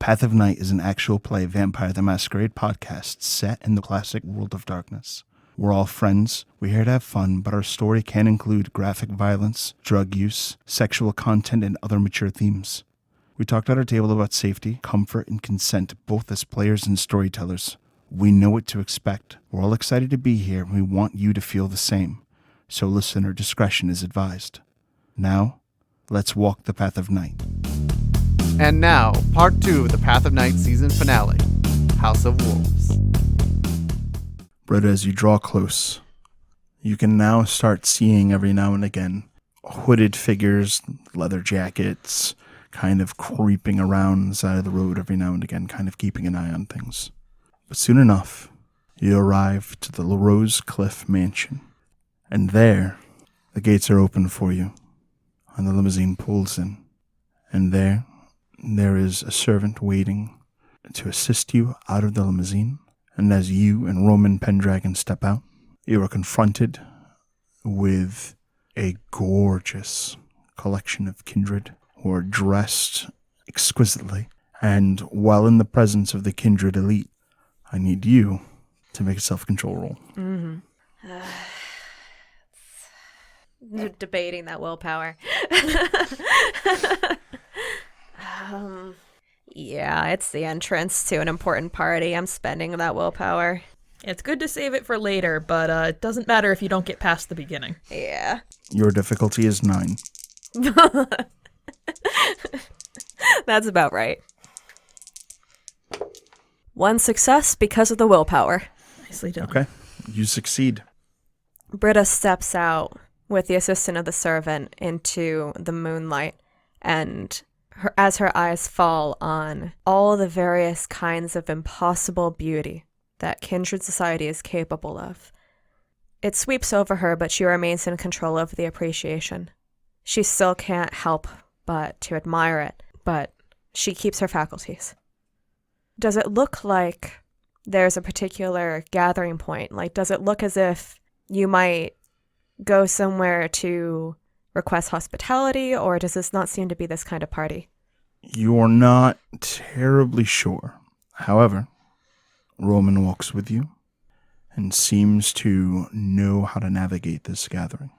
Path of Night is an actual play Vampire the Masquerade podcast set in the classic world of darkness. We're all friends, we're here to have fun, but our story can include graphic violence, drug use, sexual content, and other mature themes. We talked at our table about safety, comfort, and consent, both as players and storytellers. We know what to expect. We're all excited to be here, and we want you to feel the same. So listener discretion is advised. Now, let's walk the Path of Night. And now, part 2 of the Path of Night season finale, House of Wolves. Britta, as you draw close, you can now start seeing every now and again hooded figures, leather jackets, kind of creeping around the side of the road every now and again, kind of keeping an eye on things. But soon enough, you arrive to the Rose Cliff Mansion. And there, the gates are open for you, and the limousine pulls in. And there is a servant waiting to assist you out of the limousine. And as you and Roman Pendragon step out, you are confronted with a gorgeous collection of kindred who are dressed exquisitely. And while in the presence of the kindred elite, I need you to make a self-control roll. Debating that willpower. Yeah, it's the entrance to an important party. I'm spending that willpower. It's good to save it for later, but it doesn't matter if you don't get past the beginning. Yeah. Your difficulty is 9. That's about right. 1 success because of the willpower. Nicely done. Okay, you succeed. Britta steps out with the assistance of the servant into the moonlight, and as her eyes fall on all the various kinds of impossible beauty that kindred society is capable of, it sweeps over her, but she remains in control of the appreciation. She still can't help but to admire it, but she keeps her faculties. Does it look like there's a particular gathering point? Like, does it look as if you might go somewhere to request hospitality, or does this not seem to be this kind of party? You're not terribly sure. However, Roman walks with you and seems to know how to navigate this gathering.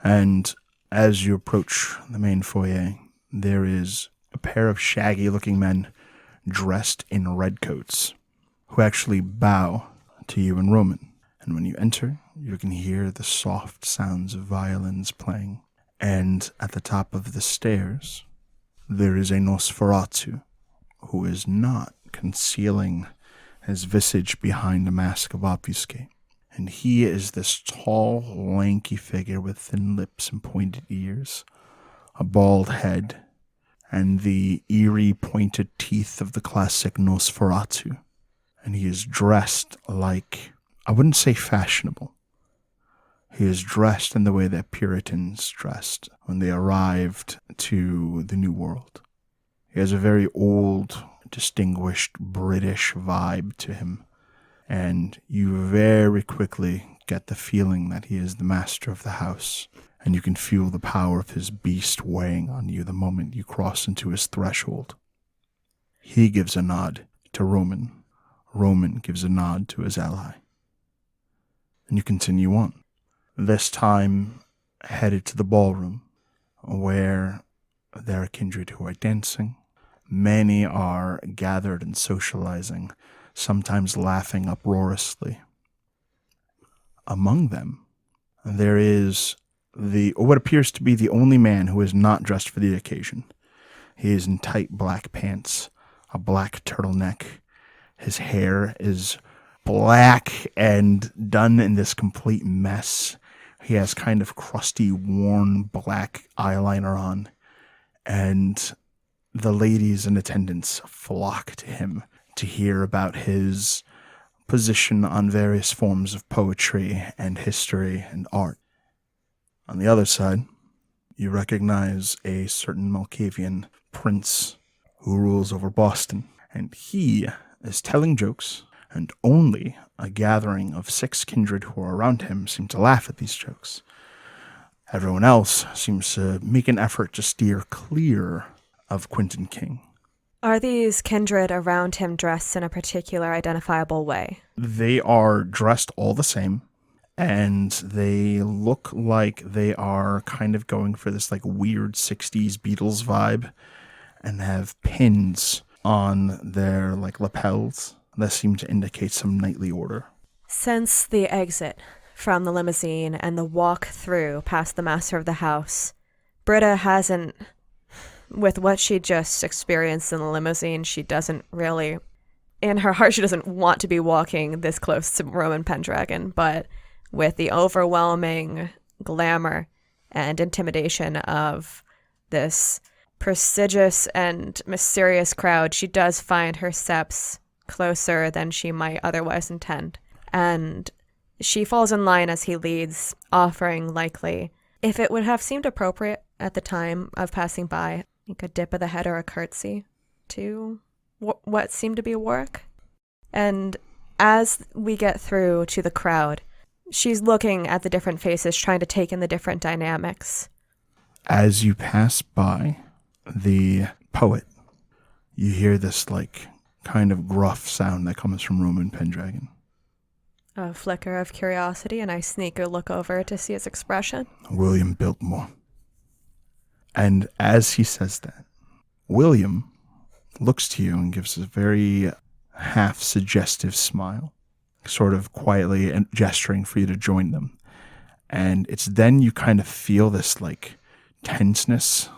And as you approach the main foyer, there is a pair of shaggy-looking men dressed in red coats who actually bow to you and Roman. And when you enter, you can hear the soft sounds of violins playing. And at the top of the stairs, there is a Nosferatu who is not concealing his visage behind a mask of obfuscate. And he is this tall, lanky figure with thin lips and pointed ears, a bald head, and the eerie pointed teeth of the classic Nosferatu. And he is dressed like, I wouldn't say fashionable. He is dressed in the way that Puritans dressed when they arrived to the New World. He has a very old, distinguished British vibe to him. And you very quickly get the feeling that he is the master of the house. And you can feel the power of his beast weighing on you the moment you cross into his threshold. He gives a nod to Roman. Roman gives a nod to his ally. And you continue on. This time, headed to the ballroom, where there are kindred who are dancing. Many are gathered and socializing, sometimes laughing uproariously. Among them, there is what appears to be the only man who is not dressed for the occasion. He is in tight black pants, a black turtleneck. His hair is black and done in this complete mess. He has kind of crusty, worn black eyeliner on. And the ladies in attendance flock to him to hear about his position on various forms of poetry and history and art. On the other side, you recognize a certain Malkavian prince who rules over Boston. And he is telling jokes, and only a gathering of 6 kindred who are around him seem to laugh at these jokes. Everyone else seems to make an effort to steer clear of Quentin King. Are these kindred around him dressed in a particular identifiable way? They are dressed all the same, and they look like they are kind of going for this like weird 60s Beatles vibe, and have pins on their like lapels that seem to indicate some knightly order. Since the exit from the limousine and the walk through past the master of the house, Britta hasn't, with what she just experienced in the limousine, she doesn't really, in her heart, she doesn't want to be walking this close to Roman Pendragon, but with the overwhelming glamour and intimidation of this prestigious and mysterious crowd, she does find her steps closer than she might otherwise intend. And she falls in line as he leads, offering likely, if it would have seemed appropriate at the time of passing by, like a dip of the head or a curtsy to what seemed to be Warwick. And as we get through to the crowd, she's looking at the different faces, trying to take in the different dynamics. As you pass by the poet, you hear this like kind of gruff sound that comes from Roman Pendragon. A flicker of curiosity, and I sneak a look over to see his expression. William Biltmore. And as he says that, William looks to you and gives a very half-suggestive smile, sort of quietly and gesturing for you to join them. And it's then you kind of feel this like tenseness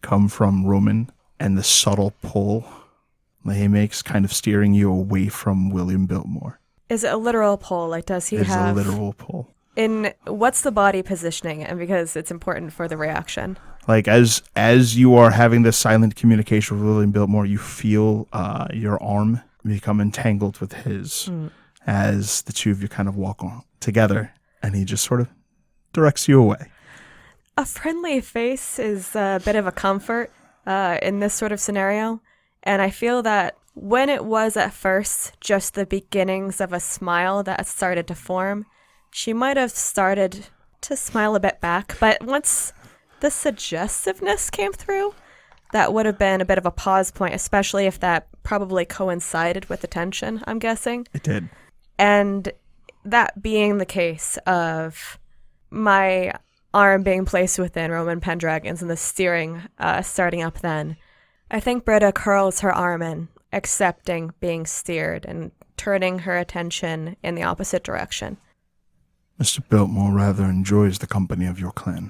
come from Roman and the subtle pull that he makes, kind of steering you away from William Biltmore. Is it a literal pull? Like, does he It's have... a literal pull. What's the body positioning? And because it's important for the reaction. Like, as you are having this silent communication with William Biltmore, you feel your arm become entangled with his as the two of you kind of walk on together, and he just sort of directs you away. A friendly face is a bit of a comfort in this sort of scenario. And I feel that when it was at first just the beginnings of a smile that started to form, she might have started to smile a bit back. But once the suggestiveness came through, that would have been a bit of a pause point, especially if that probably coincided with the tension, I'm guessing. It did. And that being the case of my arm being placed within Roman Pendragon's and the steering starting up then, I think Britta curls her arm in, accepting being steered and turning her attention in the opposite direction. Mr. Biltmore rather enjoys the company of your clan.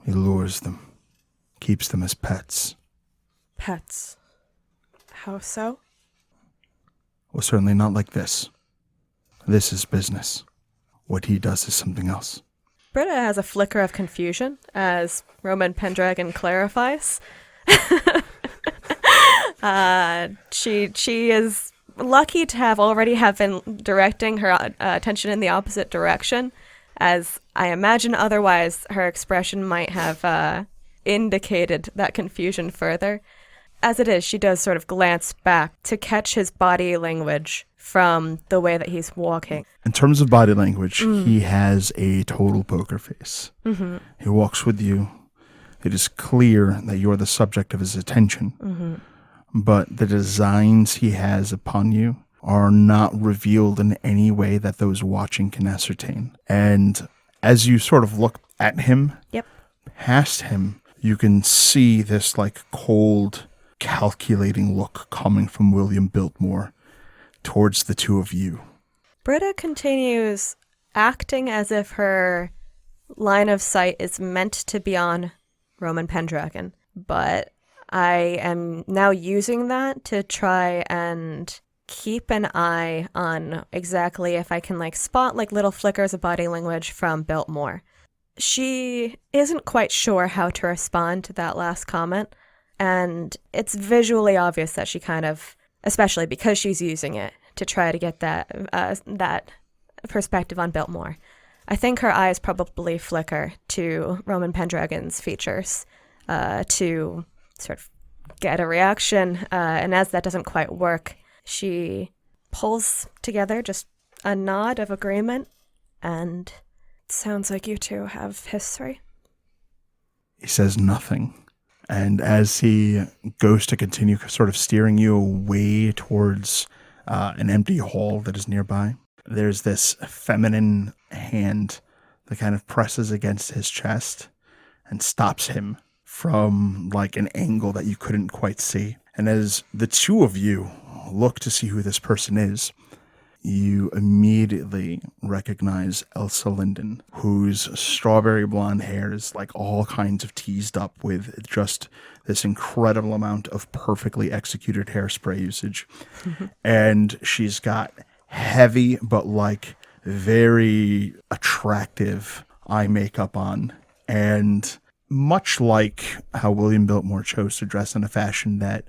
He lures them, keeps them as pets. Pets. How so? Well, certainly not like this. This is business. What he does is something else. Britta has a flicker of confusion as Roman Pendragon clarifies. She is lucky to have already been directing her attention in the opposite direction, as I imagine otherwise her expression might have indicated that confusion further. As it is, she does sort of glance back to catch his body language from the way that he's walking. In terms of body language, he has a total poker face. Mm-hmm. He walks with you. It is clear that you're the subject of his attention. Mm-hmm. But the designs he has upon you are not revealed in any way that those watching can ascertain. And as you sort of look at him, past him, you can see this like cold, calculating look coming from William Biltmore towards the two of you. Britta continues acting as if her line of sight is meant to be on Roman Pendragon, but I am now using that to try and keep an eye on exactly if I can like spot like little flickers of body language from Biltmore. She isn't quite sure how to respond to that last comment, and it's visually obvious that she kind of, especially because she's using it to try to get that perspective on Biltmore. I think her eyes probably flicker to Roman Pendragon's features to sort of get a reaction, and as that doesn't quite work, she pulls together just a nod of agreement, and it sounds like you two have history. He says nothing, And as he goes to continue sort of steering you away towards an empty hall that is nearby, there's this feminine hand that kind of presses against his chest and stops him from like an angle that you couldn't quite see. And as the two of you look to see who this person is, you immediately recognize Elsa Linden, whose strawberry blonde hair is like all kinds of teased up with just this incredible amount of perfectly executed hairspray usage. And she's got heavy but like very attractive eye makeup on. And much like how William Biltmore chose to dress in a fashion that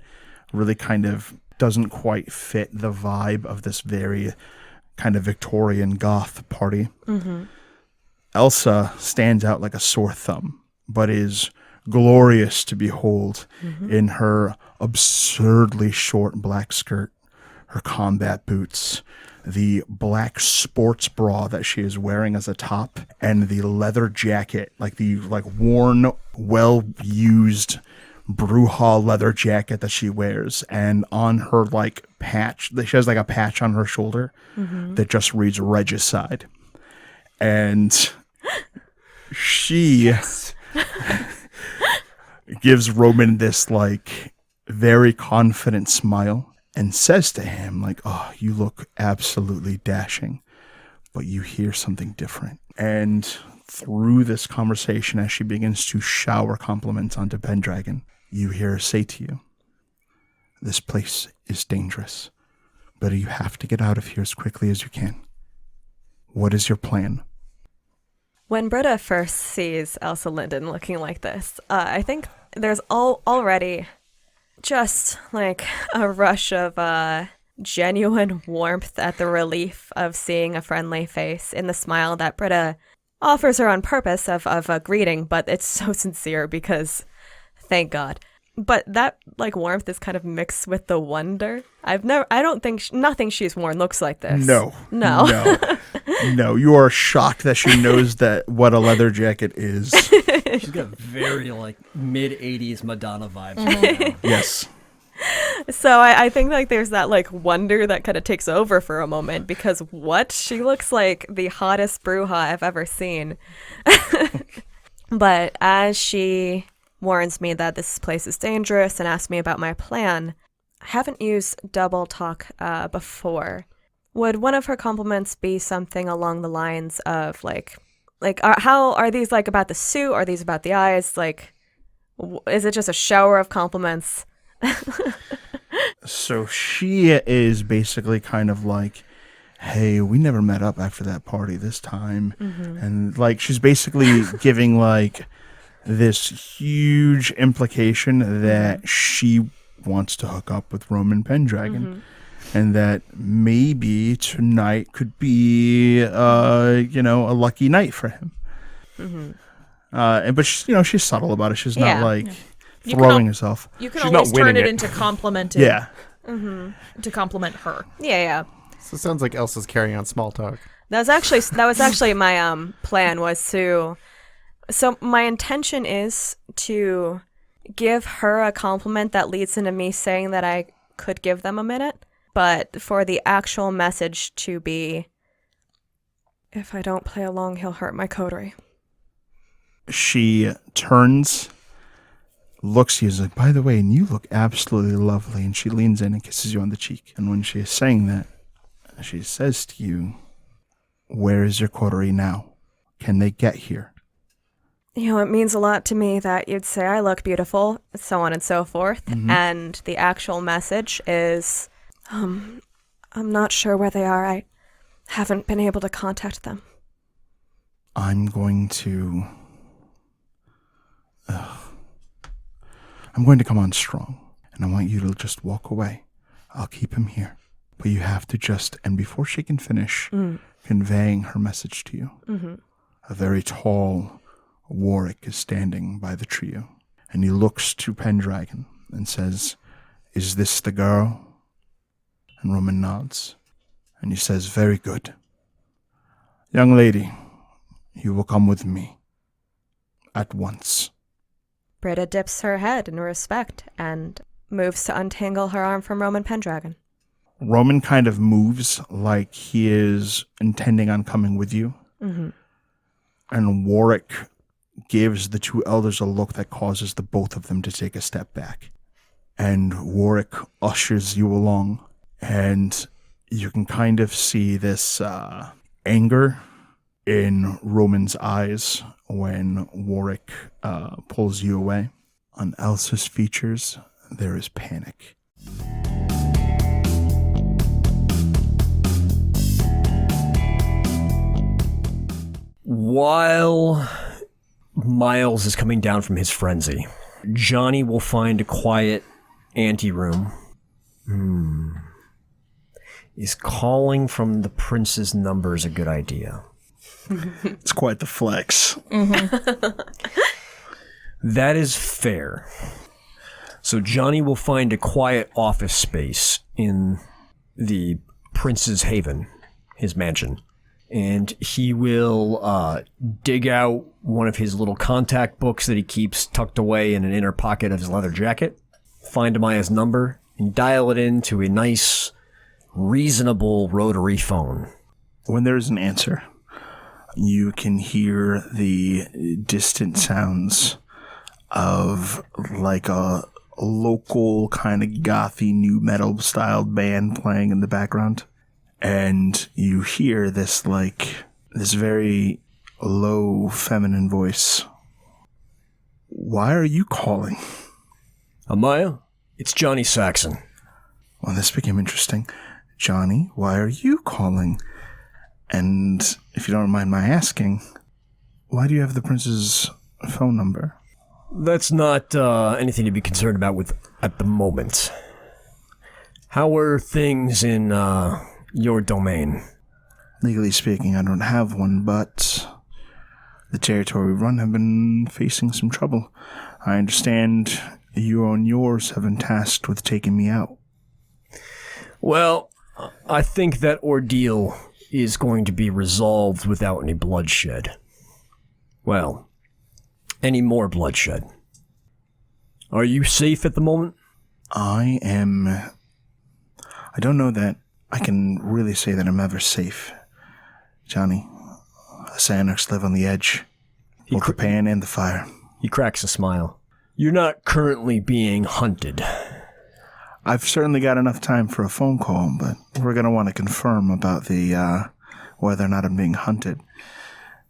really kind of doesn't quite fit the vibe of this very kind of Victorian goth party. Elsa stands out like a sore thumb, but is glorious to behold in her absurdly short black skirt, her combat boots, the black sports bra that she is wearing as a top, and the leather jacket, like the worn, well-used Bruja leather jacket that she wears, and on her like patch, she has like a patch on her shoulder that just reads Regicide, and she gives Roman this like very confident smile and says to him like, "Oh, you look absolutely dashing, but you hear something different." And through this conversation, as she begins to shower compliments onto Pendragon, you hear her say to you, "This place is dangerous, but you have to get out of here as quickly as you can. What is your plan?" When Britta first sees Elsa Linden looking like this, I think there's already just like a rush of genuine warmth at the relief of seeing a friendly face in the smile that Britta offers her on purpose of a greeting, but it's so sincere because thank God. But that like warmth is kind of mixed with the wonder. Nothing she's worn looks like this. No. No, you are shocked that she knows that what a leather jacket is. She's got very like mid-'80s Madonna vibes. Right now. Yes. So I think like there's that like wonder that kind of takes over for a moment because what? She looks like the hottest Bruja I've ever seen. But as she warns me that this place is dangerous and asks me about my plan, I haven't used double talk before. Would one of her compliments be something along the lines of how are these like about the suit? Are these about the eyes? Like, is it just a shower of compliments? So she is basically kind of like, "Hey, we never met up after that party this time." And like, she's basically giving like this huge implication that she wants to hook up with Roman Pendragon. And that maybe tonight could be, a lucky night for him. But she's subtle about it. She's not like throwing herself. You can She's always not winning turn it it. into complimenting. Yeah. To compliment her. Yeah. So it sounds like Elsa's carrying on small talk. That was actually my plan was to. So my intention is to give her a compliment that leads into me saying that I could give them a minute. But for the actual message to be, "If I don't play along, he'll hurt my coterie." She turns, looks at you, is like, "By the way, and you look absolutely lovely." And she leans in and kisses you on the cheek. And when she is saying that, she says to you, "Where is your coterie now? Can they get here?" It means a lot to me that you'd say I look beautiful, so on and so forth. And the actual message is, I'm not sure where they are. I haven't been able to contact them. I'm going to come on strong, and I want you to just walk away. I'll keep him here. But you have to just, and before she can finish conveying her message to you, a very tall Warwick is standing by the trio, and he looks to Pendragon and says, "Is this the girl?" And Roman nods, and he says, "Very good. Young lady, you will come with me. At once." Britta dips her head in respect and moves to untangle her arm from Roman Pendragon. Roman kind of moves like he is intending on coming with you. Mm-hmm. And Warwick gives the two elders a look that causes the both of them to take a step back. And Warwick ushers you along, and you can kind of see this anger in Roman's eyes when Warwick pulls you away. On Elsa's features, there is panic. While Miles is coming down from his frenzy, Johnny will find a quiet anteroom. Is calling from the prince's number is a good idea? It's quite the flex. That is fair. So Johnny will find a quiet office space in the prince's haven, his mansion. And he will dig out one of his little contact books that he keeps tucked away in an inner pocket of his leather jacket, find Amaya's number, and dial it into a nice, reasonable rotary phone. When there is an answer, you can hear the distant sounds of like a local kind of gothy new metal styled band playing in the background. And you hear this very low feminine voice. Why are you calling? Amaya, it's Johnny Saxon. Well, this became interesting. Johnny, why are you calling? And if you don't mind my asking, why do you have the prince's phone number? That's not anything to be concerned about with at the moment. How are things in your domain? Legally speaking, I don't have one, but the territory we run have been facing some trouble. I understand you and yours have been tasked with taking me out. Well, I think that ordeal is going to be resolved without any bloodshed. Well, any more bloodshed. Are you safe at the moment? I don't know that I can really say that I'm ever safe. Johnny, us anarchs live on the edge, both the pan and the fire. He cracks a smile. You're not currently being hunted. I've certainly got enough time for a phone call, but we're going to want to confirm about the whether or not I'm being hunted.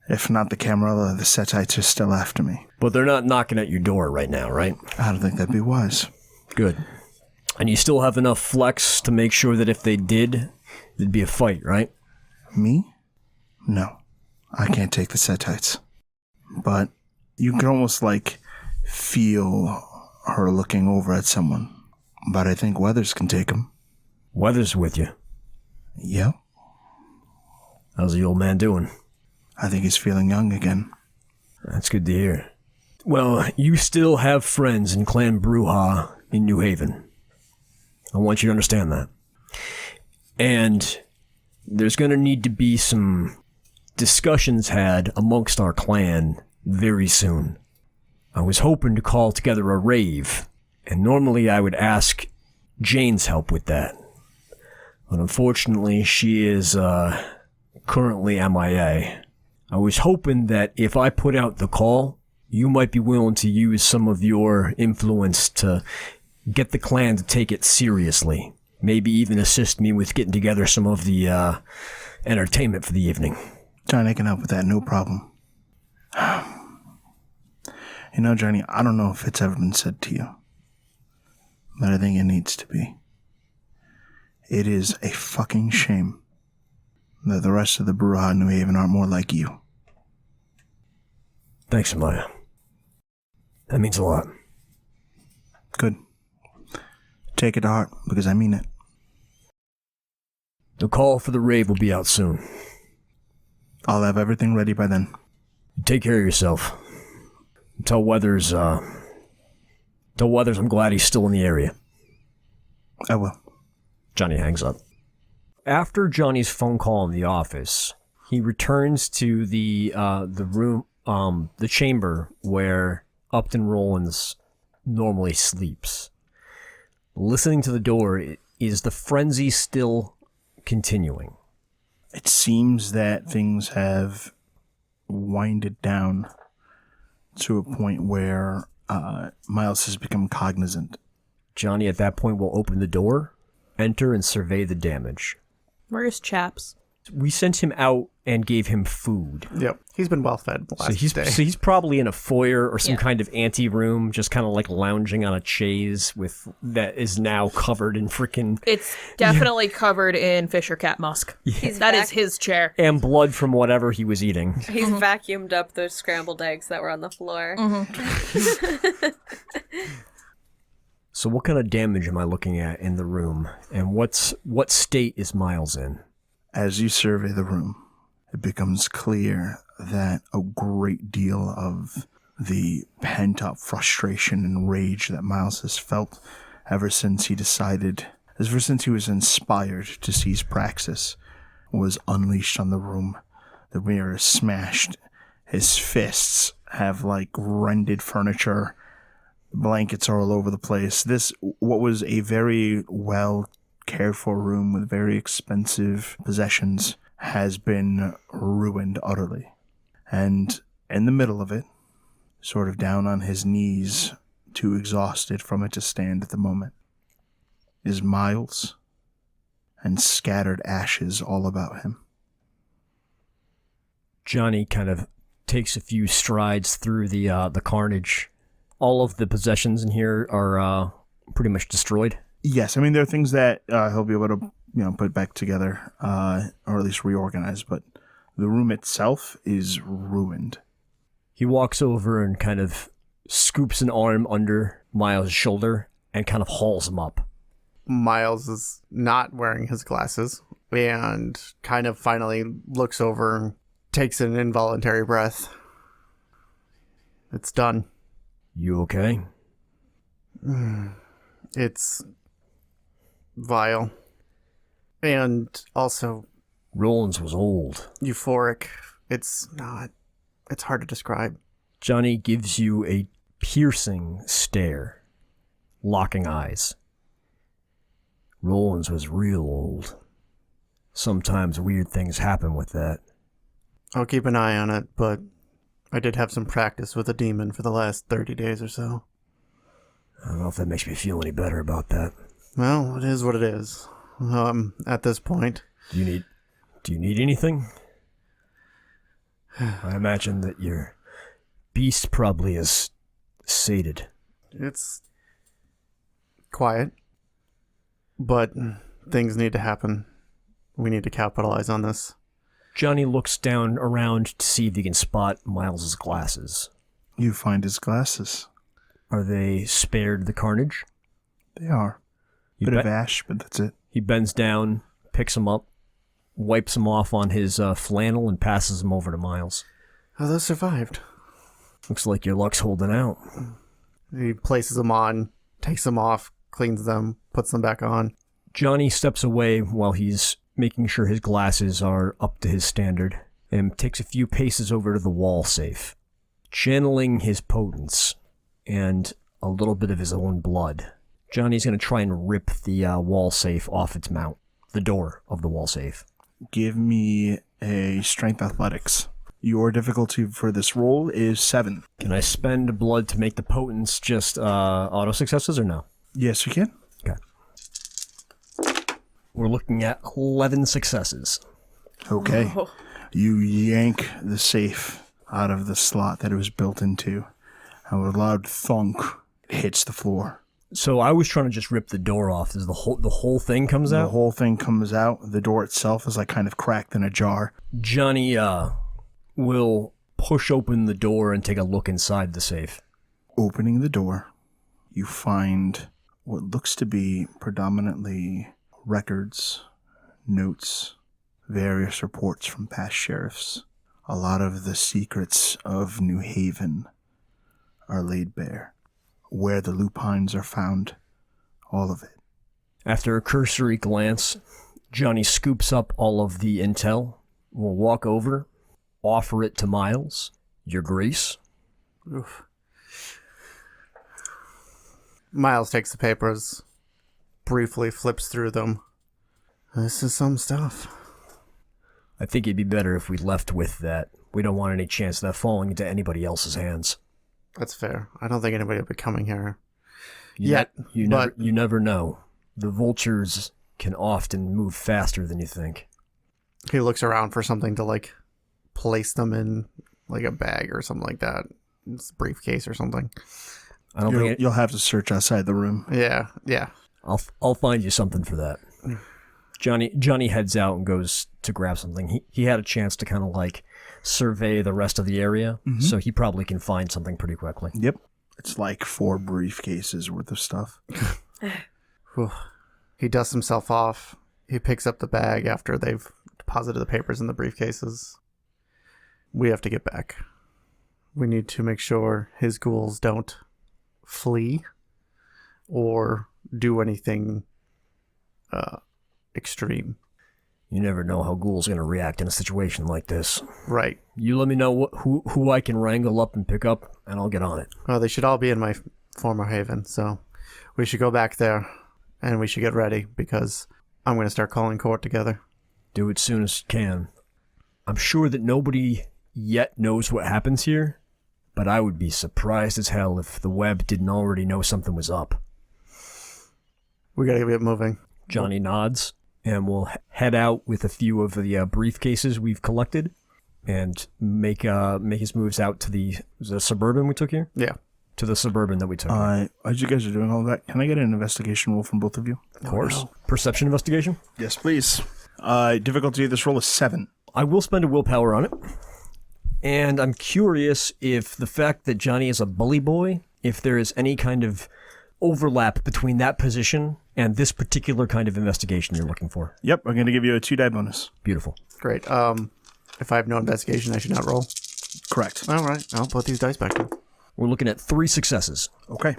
If not, the Camarilla, the Setites are still after me. But they're not knocking at your door right now, right? I don't think that'd be wise. Good. And you still have enough flex to make sure that if they did, there'd be a fight, right? Me? No. I can't take the Setites. But you can almost, feel her looking over at someone. But I think Weathers can take him. Weathers with you? Yep. How's the old man doing? I think he's feeling young again. That's good to hear. Well, you still have friends in Clan Bruja in New Haven. I want you to understand that. And there's going to need to be some discussions had amongst our clan very soon. I was hoping to call together a rave, and normally I would ask Jane's help with that. But unfortunately, she is currently MIA. I was hoping that if I put out the call, you might be willing to use some of your influence to get the clan to take it seriously. Maybe even assist me with getting together some of the entertainment for the evening. Johnny, I can help with that, no problem. You know, Johnny, I don't know if it's ever been said to you, but I think it needs to be. It is a fucking shame that the rest of the Bruja in New Haven aren't more like you. Thanks, Amaya. That means a lot. Good. Take it to heart, because I mean it. The call for the rave will be out soon. I'll have everything ready by then. Take care of yourself. Tell Weathers I'm glad he's still in the area. I will. Johnny hangs up. After Johnny's phone call in the office, he returns to the room, the chamber where Upton Rollins normally sleeps. Listening to the door, is the frenzy still continuing? It seems that things have winded down to a point where Miles has become cognizant. Johnny, at that point, will open the door, enter, and survey the damage. Where's Chaps? We sent him out and gave him food. Yep. He's been well fed the last day. So he's probably in a foyer or some kind of ante-room, just kind of like lounging on a chaise that is now covered in freaking... It's definitely covered in Fisher Cat musk. That is his chair. And blood from whatever he was eating. He's vacuumed up those scrambled eggs that were on the floor. So what kind of damage am I looking at in the room? And what state is Miles in? As you survey the room, it becomes clear that a great deal of the pent-up frustration and rage that Miles has felt ever since he was inspired to seize Praxis was unleashed on the room. The mirror is smashed. His fists have, rended furniture. Blankets are all over the place. What was a very well cared for room with very expensive possessions has been ruined utterly. And in the middle of it, sort of down on his knees, too exhausted from it to stand at the moment, is Miles, and scattered ashes all about him. Johnny kind of takes a few strides through the carnage. All of the possessions in here are pretty much destroyed. Yes, I mean, there are things that he'll be able to, put back together, or at least reorganize, but the room itself is ruined. He walks over and kind of scoops an arm under Miles' shoulder and kind of hauls him up. Miles is not wearing his glasses and kind of finally looks over and takes an involuntary breath. It's done. You okay? It's vile. And also Rollins was old. euphoric. It's hard to describe. Johnny gives you a piercing stare, locking eyes. Rollins was real old. Sometimes weird things happen with that. I'll keep an eye on it, but I did have some practice with a demon for the last 30 days or so. I don't know if that makes me feel any better about that. Well, it is what it is. At this point. Do you need anything? I imagine that your beast probably is sated. It's quiet, but things need to happen. We need to capitalize on this. Johnny looks down around to see if he can spot Miles's glasses. You find his glasses. Are they spared the carnage? They are. Bit of ash, but that's it. He bends down, picks them up, wipes them off on his flannel, and passes them over to Miles. Oh, those survived. Looks like your luck's holding out. He places them on, takes them off, cleans them, puts them back on. Johnny steps away while he's making sure his glasses are up to his standard, and takes a few paces over to the wall safe. Channeling his potence and a little bit of his own blood, Johnny's going to try and rip the wall safe off its mount, the door of the wall safe. Give me a strength athletics. Your difficulty for this roll is 7. Can I spend blood to make the potence just auto successes or no? Yes, you can. Okay. We're looking at 11 successes. Okay. You yank the safe out of the slot that it was built into, and with a loud thunk, it hits the floor. So I was trying to just rip the door off. Does the whole thing comes out? The whole thing comes out. The door itself is kind of cracked in a jar. Johnny will push open the door and take a look inside the safe. Opening the door, you find what looks to be predominantly records, notes, various reports from past sheriffs. A lot of the secrets of New Haven are laid bare. Where the lupines are found, all of it. After a cursory glance, Johnny scoops up all of the intel, will walk over, offer it to Miles. Your grace? Oof. Miles takes the papers, briefly flips through them. This is some stuff. I think it'd be better if we left with that. We don't want any chance of that falling into anybody else's hands. That's fair. I don't think anybody will be coming here You yet. You never know. The vultures can often move faster than you think. He looks around for something to, like, place them in, like, a bag or something like that. It's a briefcase or something. I don't think You'll have to search outside the room. Yeah. I'll find you something for that. Johnny heads out and goes to grab something. He had a chance to kind of like survey the rest of the area, so he probably can find something pretty quickly. Yep. It's like 4 briefcases worth of stuff. He dusts himself off. He picks up the bag after they've deposited the papers in the briefcases. We have to get back. We need to make sure his ghouls don't flee or do anything extreme. You never know how ghouls going to react in a situation like this. Right. You let me know who I can wrangle up and pick up, and I'll get on it. Well, they should all be in my former haven, so we should go back there, and we should get ready, because I'm going to start calling court together. Do it soon as you can. I'm sure that nobody yet knows what happens here, but I would be surprised as hell if the Webb didn't already know something was up. We got to get moving. Johnny nods, and we'll head out with a few of the briefcases we've collected and make his moves out to the Suburban we took here? Yeah. To the Suburban that we took here. As you guys are doing all that, can I get an investigation roll from both of you? Of course. Perception investigation? Yes, please. Difficulty of this roll is 7. I will spend a willpower on it. And I'm curious if the fact that Johnny is a bully boy, if there is any kind of overlap between that position and this particular kind of investigation you're looking for. Yep, I'm going to give you a 2 die bonus. Beautiful. Great. If I have no investigation, I should not roll. Correct. All right. I'll put these dice back in. We're looking at 3 successes. Okay.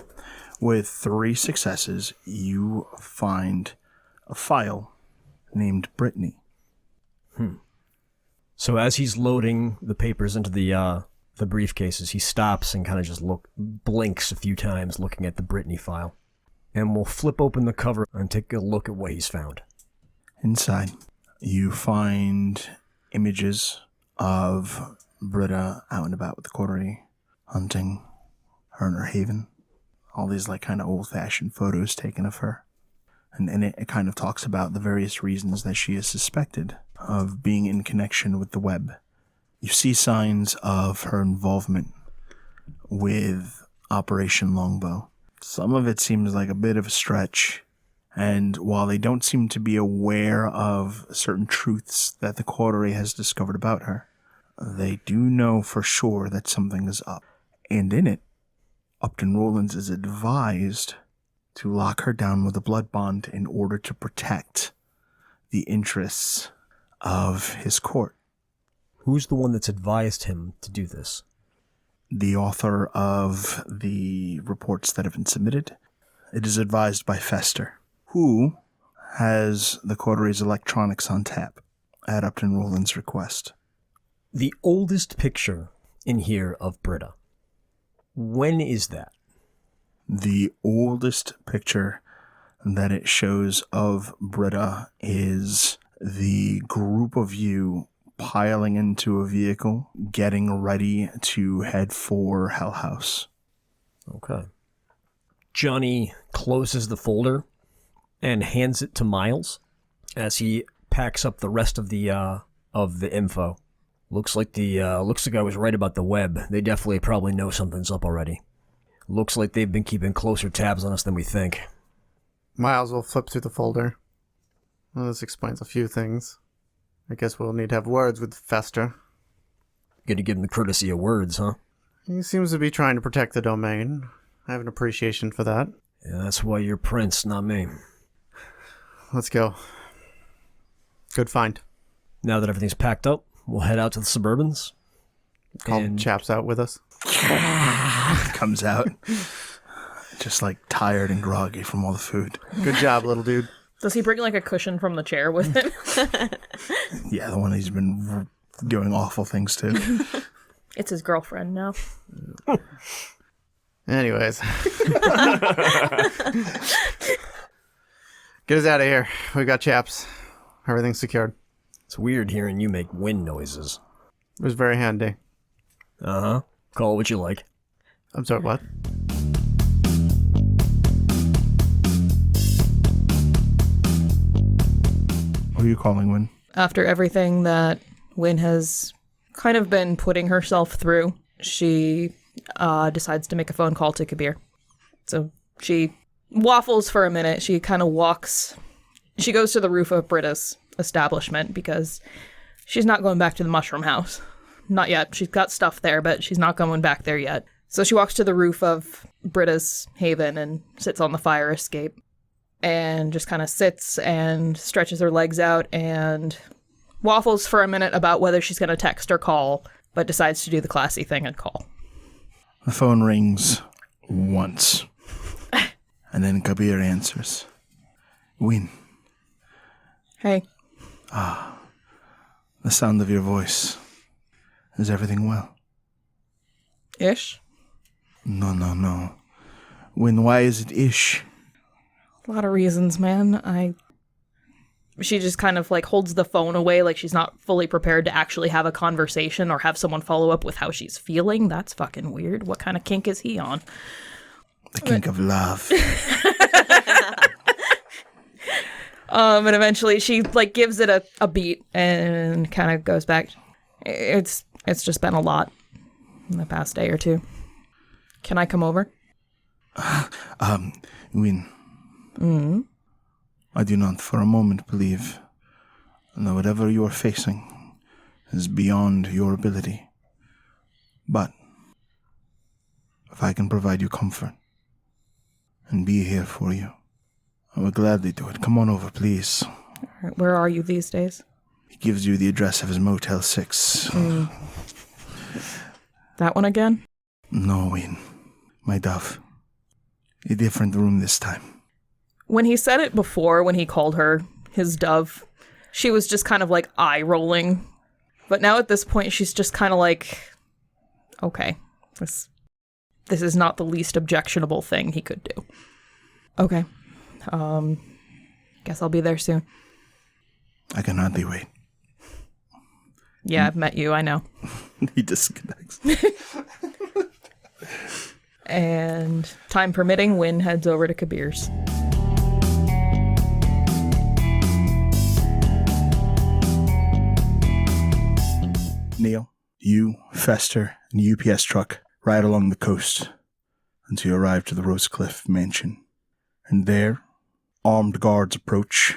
With 3 successes, you find a file named Brittany. So as he's loading the papers into the briefcases, he stops and kind of just blinks a few times looking at the Brittany file. And we'll flip open the cover and take a look at what he's found. Inside, you find images of Britta out and about with the coterie, hunting, her in her haven. All these like kind of old-fashioned photos taken of her. And in it kind of talks about the various reasons that she is suspected of being in connection with the Webb. You see signs of her involvement with Operation Longbow. Some of it seems like a bit of a stretch, and while they don't seem to be aware of certain truths that the coterie has discovered about her, they do know for sure that something is up. And in it, Upton Rollins is advised to lock her down with a blood bond in order to protect the interests of his court. Who's the one that's advised him to do this? The author of the reports that have been submitted. It is advised by Fester, who has the coterie's electronics on tap at Upton Rollins' request. The oldest picture in here of Britta. When is that? The oldest picture that it shows of Britta is the group of you piling into a vehicle, getting ready to head for Hell House. Okay. Johnny closes the folder and hands it to Miles as he packs up the rest of the info. Looks like I was right about the Webb. They definitely probably know something's up already. Looks like they've been keeping closer tabs on us than we think. Miles will flip through the folder. Well, this explains a few things. I guess we'll need to have words with Fester. Gonna give him the courtesy of words, huh? He seems to be trying to protect the domain. I have an appreciation for that. Yeah, that's why you're Prince, not me. Let's go. Good find. Now that everything's packed up, we'll head out to the Suburbans. Call Chaps out with us. Comes out just like tired and groggy from all the food. Good job, little dude. Does he bring like a cushion from the chair with him? Yeah, the one he's been doing awful things to. It's his girlfriend now. Anyways. Get us out of here. We got chaps. Everything's secured. It's weird hearing you make wind noises. It was very handy. Uh-huh. Call it what you like. I'm sorry, what? What are you calling, Wynn? After everything that Wynn has kind of been putting herself through, she decides to make a phone call to Kabir. So she waffles for a minute. She kind of walks. She goes to the roof of Britta's establishment because she's not going back to the mushroom house. Not yet. She's got stuff there, but she's not going back there yet. So she walks to the roof of Britta's haven and sits on the fire escape and just kind of sits and stretches her legs out and waffles for a minute about whether she's going to text or call, but decides to do the classy thing and call. The phone rings once, and then Kabir answers. Wynn. Hey. The sound of your voice. Is everything well? Ish? No. Wynn, why is it ish? A lot of reasons, man. She just kind of like holds the phone away like she's not fully prepared to actually have a conversation or have someone follow up with how she's feeling. That's fucking weird. What kind of kink is he on? The kink of love. And eventually she like gives it a beat and kind of goes back. It's just been a lot in the past day or two. Can I come over? Wynn. I do not for a moment believe that whatever you are facing is beyond your ability. But if I can provide you comfort and be here for you, I will gladly do it. Come on over, please. All right, where are you these days? He gives you the address of his Motel 6. That one again? No, Wynn. My dove. A different room this time. When he said it before, when he called her his dove, she was just kind of like eye rolling. But now at this point, she's just kind of like, okay, this is not the least objectionable thing he could do. Okay. Guess I'll be there soon. I can hardly wait. Yeah, I've met you, I know. He disconnects. And time permitting, Wynn heads over to Kabir's. Neil, you, Fester, and the UPS truck ride along the coast until you arrive to the Rosecliff mansion. And there, armed guards approach.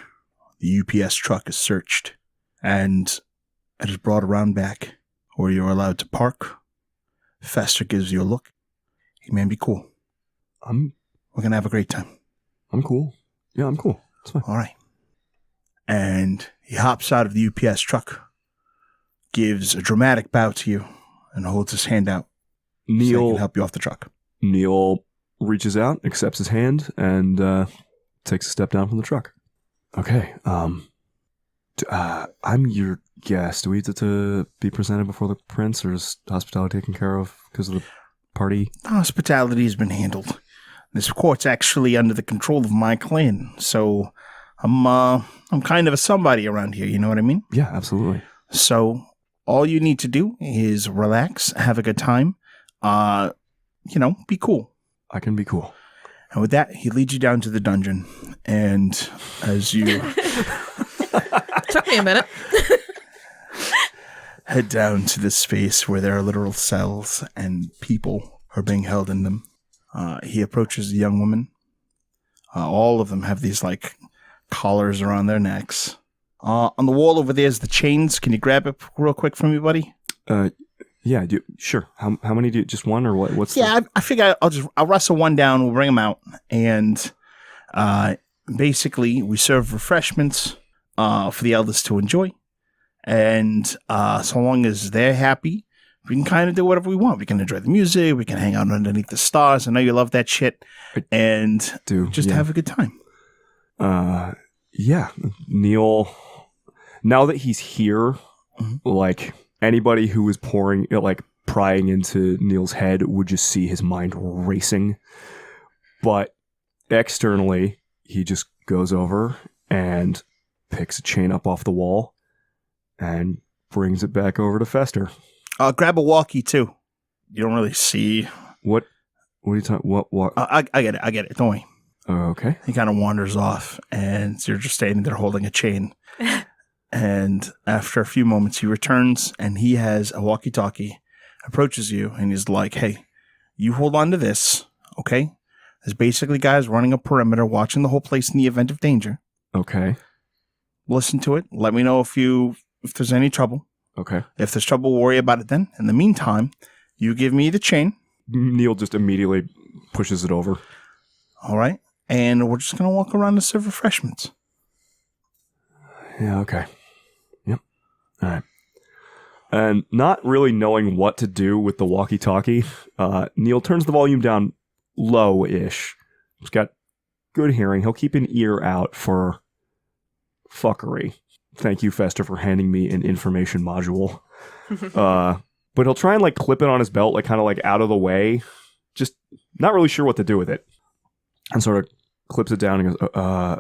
The UPS truck is searched, and it is brought around back, where you are allowed to park. Fester gives you a look. Hey man, be cool. We're gonna have a great time. I'm cool. Yeah, I'm cool. It's fine. All right. And he hops out of the UPS truck, gives a dramatic bow to you, and holds his hand out so he Neil can help you off the truck. Neil reaches out, accepts his hand, and takes a step down from the truck. Okay. I'm your guest. Do we have to be presented before the prince, or is hospitality taken care of because of the party? Hospitality has been handled. This court's actually under the control of my clan, so I'm kind of a somebody around here, you know what I mean? Yeah, absolutely. So all you need to do is relax, have a good time, be cool. I can be cool. And with that, he leads you down to the dungeon, and as you Took me a minute. head down to this space where there are literal cells and people are being held in them, he approaches the young woman. All of them have these collars around their necks. On the wall over there is the chains. Can you grab it real quick for me, buddy? Yeah, sure. How many do you, just one or what? What's I figure I'll wrestle one down. We'll bring them out, and basically we serve refreshments for the elders to enjoy, and so long as they're happy, we can kind of do whatever we want. We can enjoy the music. We can hang out underneath the stars. I know you love that shit, and have a good time. Yeah, Neil. Now that he's here, Mm-hmm. anybody who was prying into Neil's head would just see his mind racing. But externally, he just goes over and picks a chain up off the wall and brings it back over to Fester. Grab a walkie, too. You don't really see. What are you talking? What? I get it. Don't worry. Okay. He kind of wanders off, and you're just standing there holding a chain. And after a few moments, he returns, and he has a walkie-talkie, approaches you, and he's like, hey, you hold on to this, okay? There's basically guys running a perimeter, watching the whole place in the event of danger. Okay. Listen to it. Let me know if there's any trouble. Okay. If there's trouble, we'll worry about it then. In the meantime, you give me the chain. Neil just immediately pushes it over. All right. And we're just going to walk around to serve refreshments. Yeah, okay. Yep. All right. And not really knowing what to do with the walkie-talkie, Neil turns the volume down low-ish. He's got good hearing. He'll keep an ear out for fuckery. Thank you, Fester, for handing me an information module. But he'll try and like clip it on his belt, like kind of like out of the way. Just not really sure what to do with it. And sort of clips it down and goes,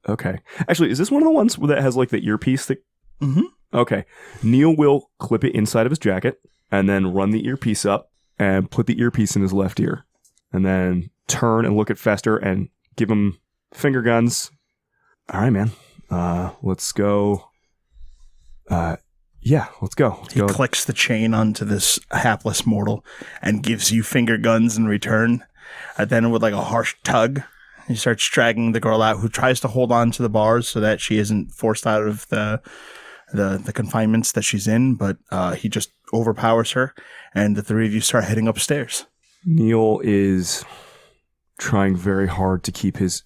okay. Actually, is this one of the ones that has like the earpiece that... Mm-hmm. Okay. Neil will clip it inside of his jacket and then run the earpiece up and put the earpiece in his left ear. And then turn and look at Fester and give him finger guns. All right, man. Let's go. Yeah, let's go. He clicks the chain onto this hapless mortal and gives you finger guns in return. And then with like a harsh tug, he starts dragging the girl out, who tries to hold on to the bars so that she isn't forced out of the confinements that she's in. But he just overpowers her, and the three of you start heading upstairs. Neil is trying very hard to keep his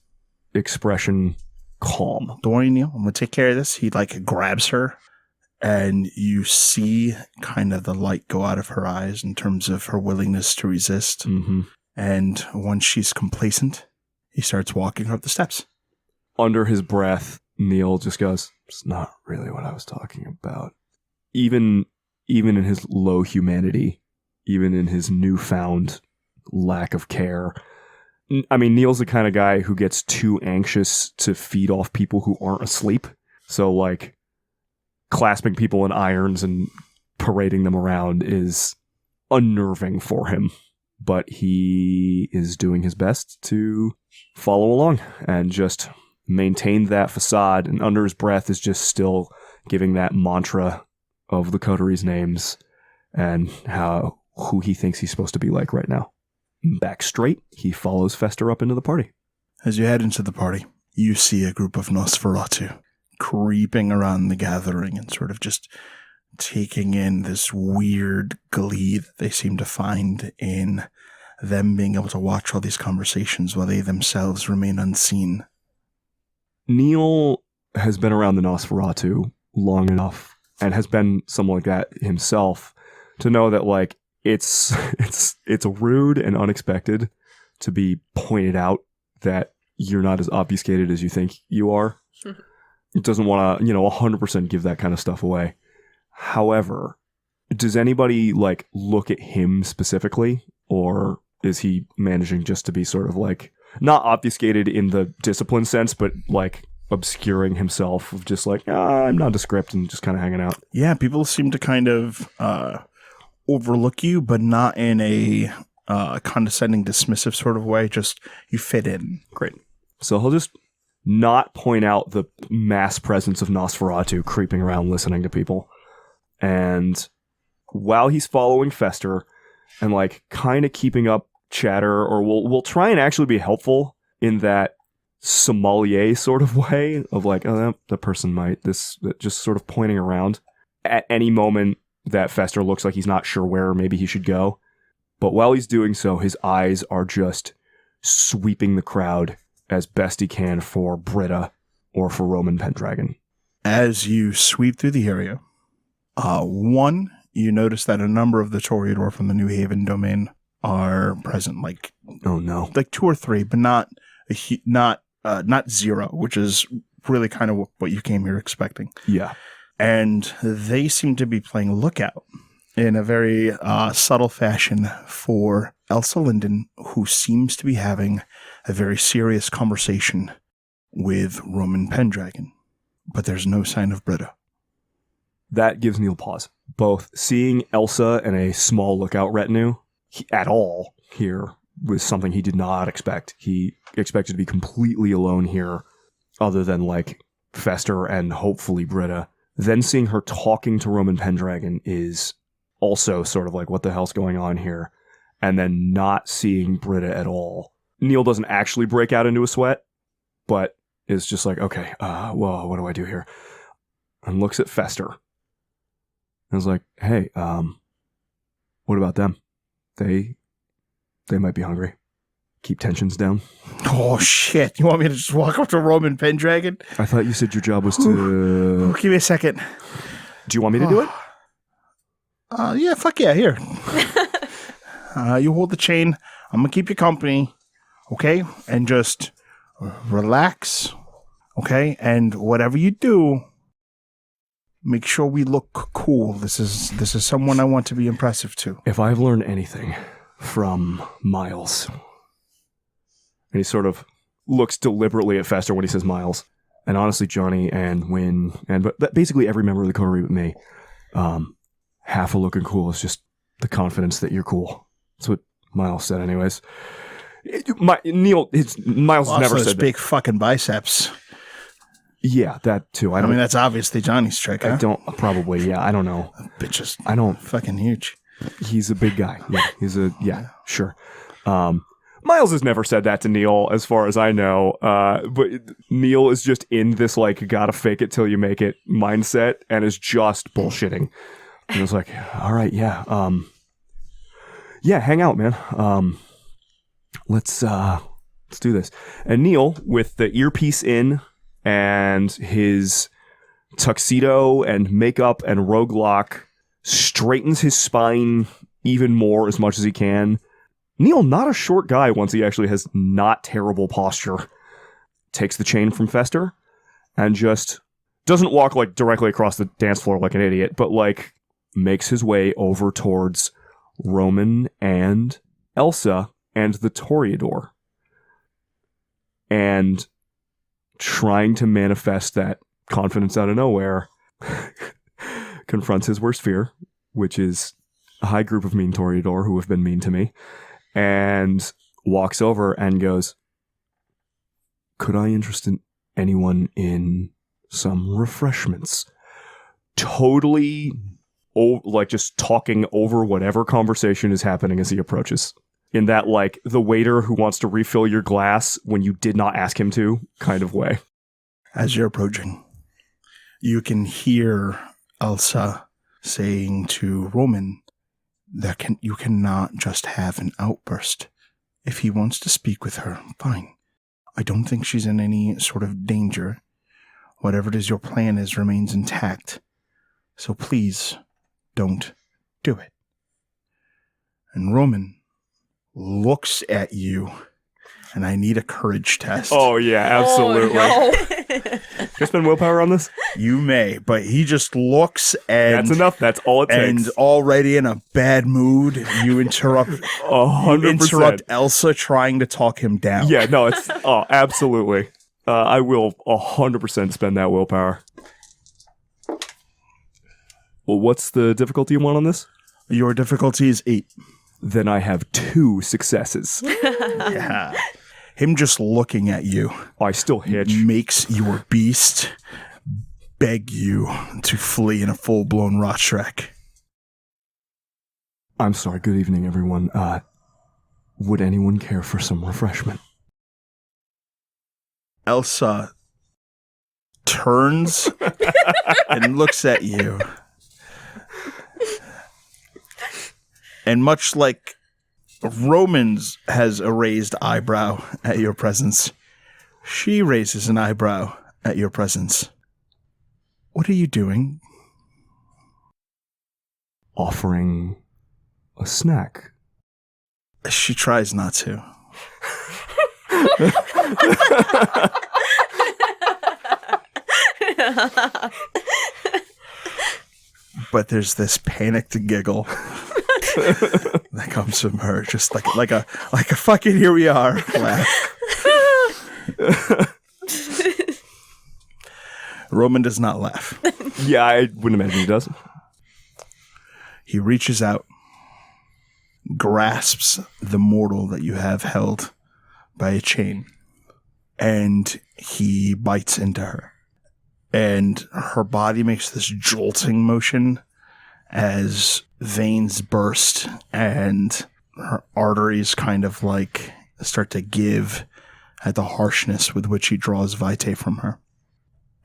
expression calm. Don't worry, Neil. I'm going to take care of this. He like grabs her, and you see kind of the light go out of her eyes in terms of her willingness to resist. Mm-hmm. And once she's complacent, he starts walking her up the steps. Under his breath, Neil just goes, it's not really what I was talking about. Even in his low humanity, even in his newfound lack of care. I mean, Neil's the kind of guy who gets too anxious to feed off people who aren't asleep. So, like, clasping people in irons and parading them around is unnerving for him. But he is doing his best to follow along and just maintain that facade. And under his breath is just still giving that mantra of the coteries' names and who he thinks he's supposed to be like right now. Back straight, he follows Fester up into the party. As you head into the party, you see a group of Nosferatu creeping around the gathering and sort of just taking in this weird glee that they seem to find in them being able to watch all these conversations while they themselves remain unseen. Neil has been around the Nosferatu long enough and has been someone like that himself to know that, like, it's rude and unexpected to be pointed out that you're not as obfuscated as you think you are. It doesn't want to, 100% give that kind of stuff away. However, does anybody like look at him specifically, or is he managing just to be sort of like not obfuscated in the discipline sense, but like obscuring himself of just like, I'm nondescript and just kind of hanging out? Yeah, people seem to kind of overlook you, but not in a condescending, dismissive sort of way. Just you fit in. Great. So he'll just not point out the mass presence of Nosferatu creeping around listening to people. And while he's following Fester and like kind of keeping up chatter, or we'll try and actually be helpful in that sommelier sort of way of like, oh, that person might, this just sort of pointing around at any moment that Fester looks like he's not sure where maybe he should go. But while he's doing so, his eyes are just sweeping the crowd as best he can for Britta or for Roman Pendragon. As you sweep through the area, one, you notice that a number of the Toreador from the New Haven domain are present. Like, oh no, like 2 or 3, but not zero, which is really kind of what you came here expecting. Yeah. And they seem to be playing lookout. in a very subtle fashion for Elsa Linden, who seems to be having a very serious conversation with Roman Pendragon. But there's no sign of Britta. That gives Neil pause. Both seeing Elsa and a small lookout retinue at all here was something he did not expect. He expected to be completely alone here, other than like Fester and hopefully Britta. Then seeing her talking to Roman Pendragon is also sort of like, what the hell's going on here? And then not seeing Britta at all. Neil doesn't actually break out into a sweat, but is just like, okay, well, what do I do here? And looks at Fester. And is like, hey, what about them? They might be hungry. Keep tensions down. Oh, shit. You want me to just walk up to Roman Pendragon? I thought you said your job was to... Give me a second. Do you want me to do it? Yeah, fuck yeah, here. You hold the chain. I'm going to keep you company, okay? And just relax, okay? And whatever you do, make sure we look cool. This is someone I want to be impressive to. If I've learned anything from Miles... And he sort of looks deliberately at Fester when he says Miles. And honestly, Johnny and Wynn, but basically every member of the coterie but me, half of looking cool is just the confidence that you're cool. That's what Miles said anyways. Miles Also, never those said big fucking biceps. Yeah, that too. I mean, that's obviously Johnny's trick, huh? I don't know. Bitch is I don't. fucking huge. He's a big guy. Yeah, sure. Miles has never said that to Neil, as far as I know. But Neil is just in this, like, gotta fake it till you make it mindset and is just bullshitting. And I was like, all right, yeah. Yeah, hang out, man. Let's do this. And Neil, with the earpiece in and his tuxedo and makeup and roguelock, straightens his spine even more as much as he can. Neil, not a short guy once he actually has not terrible posture, takes the chain from Fester and just doesn't walk like directly across the dance floor like an idiot, but like makes his way over towards Roman and Elsa and the Toreador. And trying to manifest that confidence out of nowhere, confronts his worst fear, which is a high group of mean Toreador who have been mean to me. And walks over and goes, could I interest anyone in some refreshments? Totally, like just talking over whatever conversation is happening as he approaches. In that, like, the waiter who wants to refill your glass when you did not ask him to kind of way. As you're approaching, you can hear Elsa saying to Roman, you cannot just have an outburst. If he wants to speak with her, fine. I don't think she's in any sort of danger. Whatever it is your plan is remains intact. So please, don't do it. And Roman looks at you, and I need a courage test. Oh, yeah, absolutely. Oh, no. Can I spend willpower on this? You may, but he just looks and... That's enough. That's all it takes. And already in a bad mood, you interrupt 100%. You interrupt Elsa trying to talk him down. Yeah, no, it's... Oh, absolutely. I will 100% spend that willpower. Well, what's the difficulty you want on this? Your difficulty is 8. Then I have 2 successes. Yeah. Him just looking at you I still hitch. makes your beast beg you to flee in a full-blown rot shrek. I'm sorry. Good evening, everyone. Would anyone care for some refreshment? Elsa turns and looks at you. And much like Romans has a raised eyebrow at your presence, she raises an eyebrow at your presence. What are you doing? Offering a snack. She tries not to. but there's this panicked giggle that comes from her, just like a fucking here we are laugh. Roman does not laugh. Yeah, I wouldn't imagine he does. He reaches out, grasps the mortal that you have held by a chain, and he bites into her. And her body makes this jolting motion as veins burst and her arteries kind of like start to give at the harshness with which he draws vitae from her.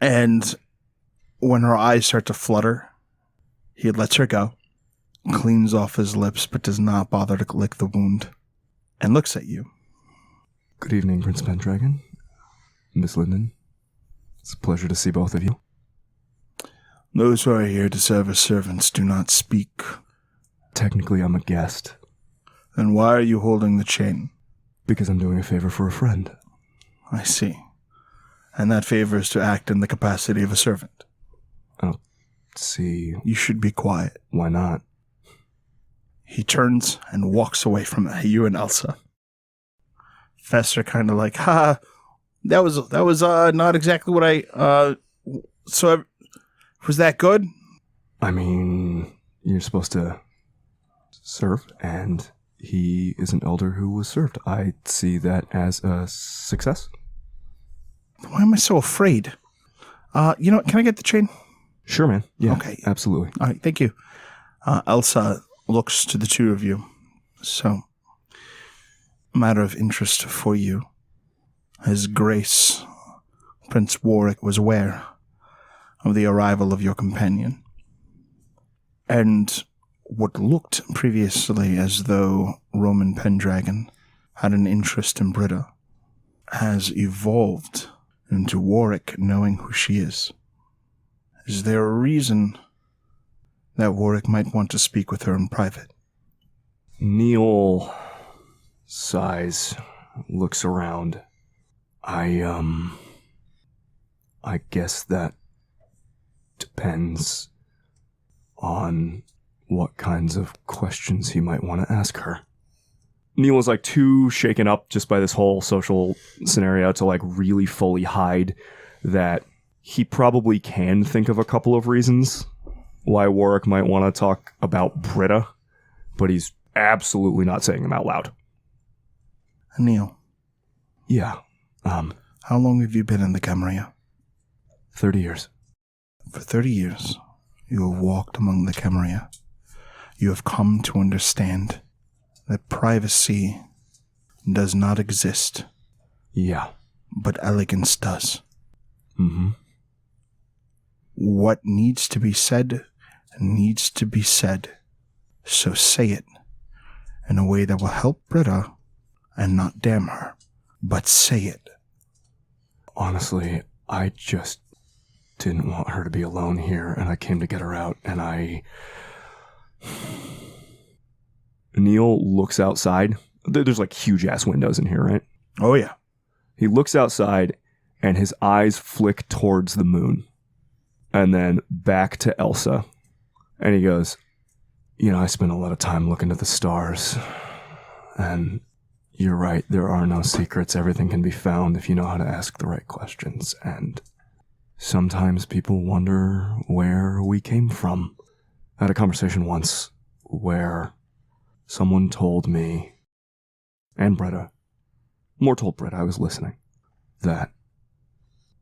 And when her eyes start to flutter, he lets her go, cleans off his lips but does not bother to lick the wound, and looks at you. Good evening, Prince Pendragon. Miss Linden. It's a pleasure to see both of you. Those who are here to serve as servants do not speak. Technically, I'm a guest. Then why are you holding the chain? Because I'm doing a favor for a friend. I see. And that favor is to act in the capacity of a servant. Oh, see. You should be quiet. Why not? He turns and walks away from you and Elsa. Fess are kind of like, that was not exactly what I, so was that good? I mean, you're supposed to serve, and he is an elder who was served. I see that as a success. Why am I so afraid? You know what, can I get the chain? Sure, man. Yeah, okay. Absolutely. All right, thank you. Elsa looks to the two of you. So, matter of interest for you. His Grace, Prince Warwick, was aware of the arrival of your companion. And what looked previously as though Roman Pendragon had an interest in Britta has evolved into Warwick knowing who she is. Is there a reason that Warwick might want to speak with her in private? Neil sighs, looks around. I guess that depends on what kinds of questions he might want to ask her. Neil was like too shaken up just by this whole social scenario to like really fully hide that he probably can think of a couple of reasons why Warwick might want to talk about Britta, but he's absolutely not saying them out loud. Neil. Yeah. How long have you been in the Camarilla? 30 years. For 30 years, you have walked among the Camarilla. You have come to understand that privacy does not exist. Yeah. But elegance does. Mm-hmm. What needs to be said, so say it in a way that will help Britta and not damn her, but say it. Honestly, I just didn't want her to be alone here, and I came to get her out, and Neil looks outside. There's like huge-ass windows in here, right? Oh, yeah. He looks outside, and his eyes flick towards the moon, and then back to Elsa, and he goes, I spent a lot of time looking at the stars, and you're right, there are no secrets. Everything can be found if you know how to ask the right questions, and sometimes people wonder where we came from. I had a conversation once where someone told me, and Britta, more told Britta, I was listening, that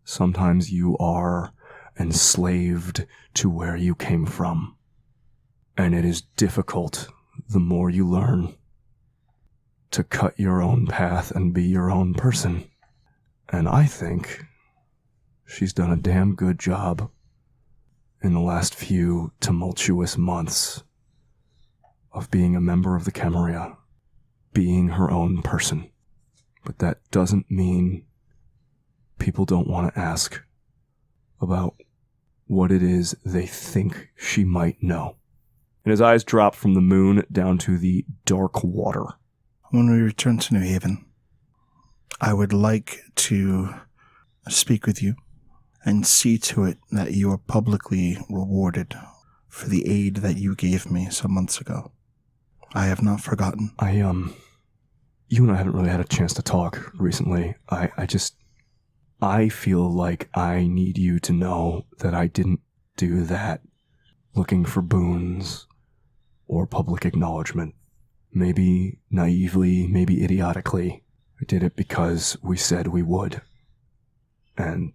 sometimes you are enslaved to where you came from, and it is difficult the more you learn to cut your own path and be your own person. And I think she's done a damn good job in the last few tumultuous months of being a member of the Camarilla, being her own person. But that doesn't mean people don't want to ask about what it is they think she might know. And his eyes drop from the moon down to the dark water. When we return to New Haven, I would like to speak with you and see to it that you are publicly rewarded for the aid that you gave me some months ago. I have not forgotten. You and I haven't really had a chance to talk recently. I feel like I need you to know that I didn't do that looking for boons or public acknowledgement. Maybe naively, maybe idiotically. I did it because we said we would. And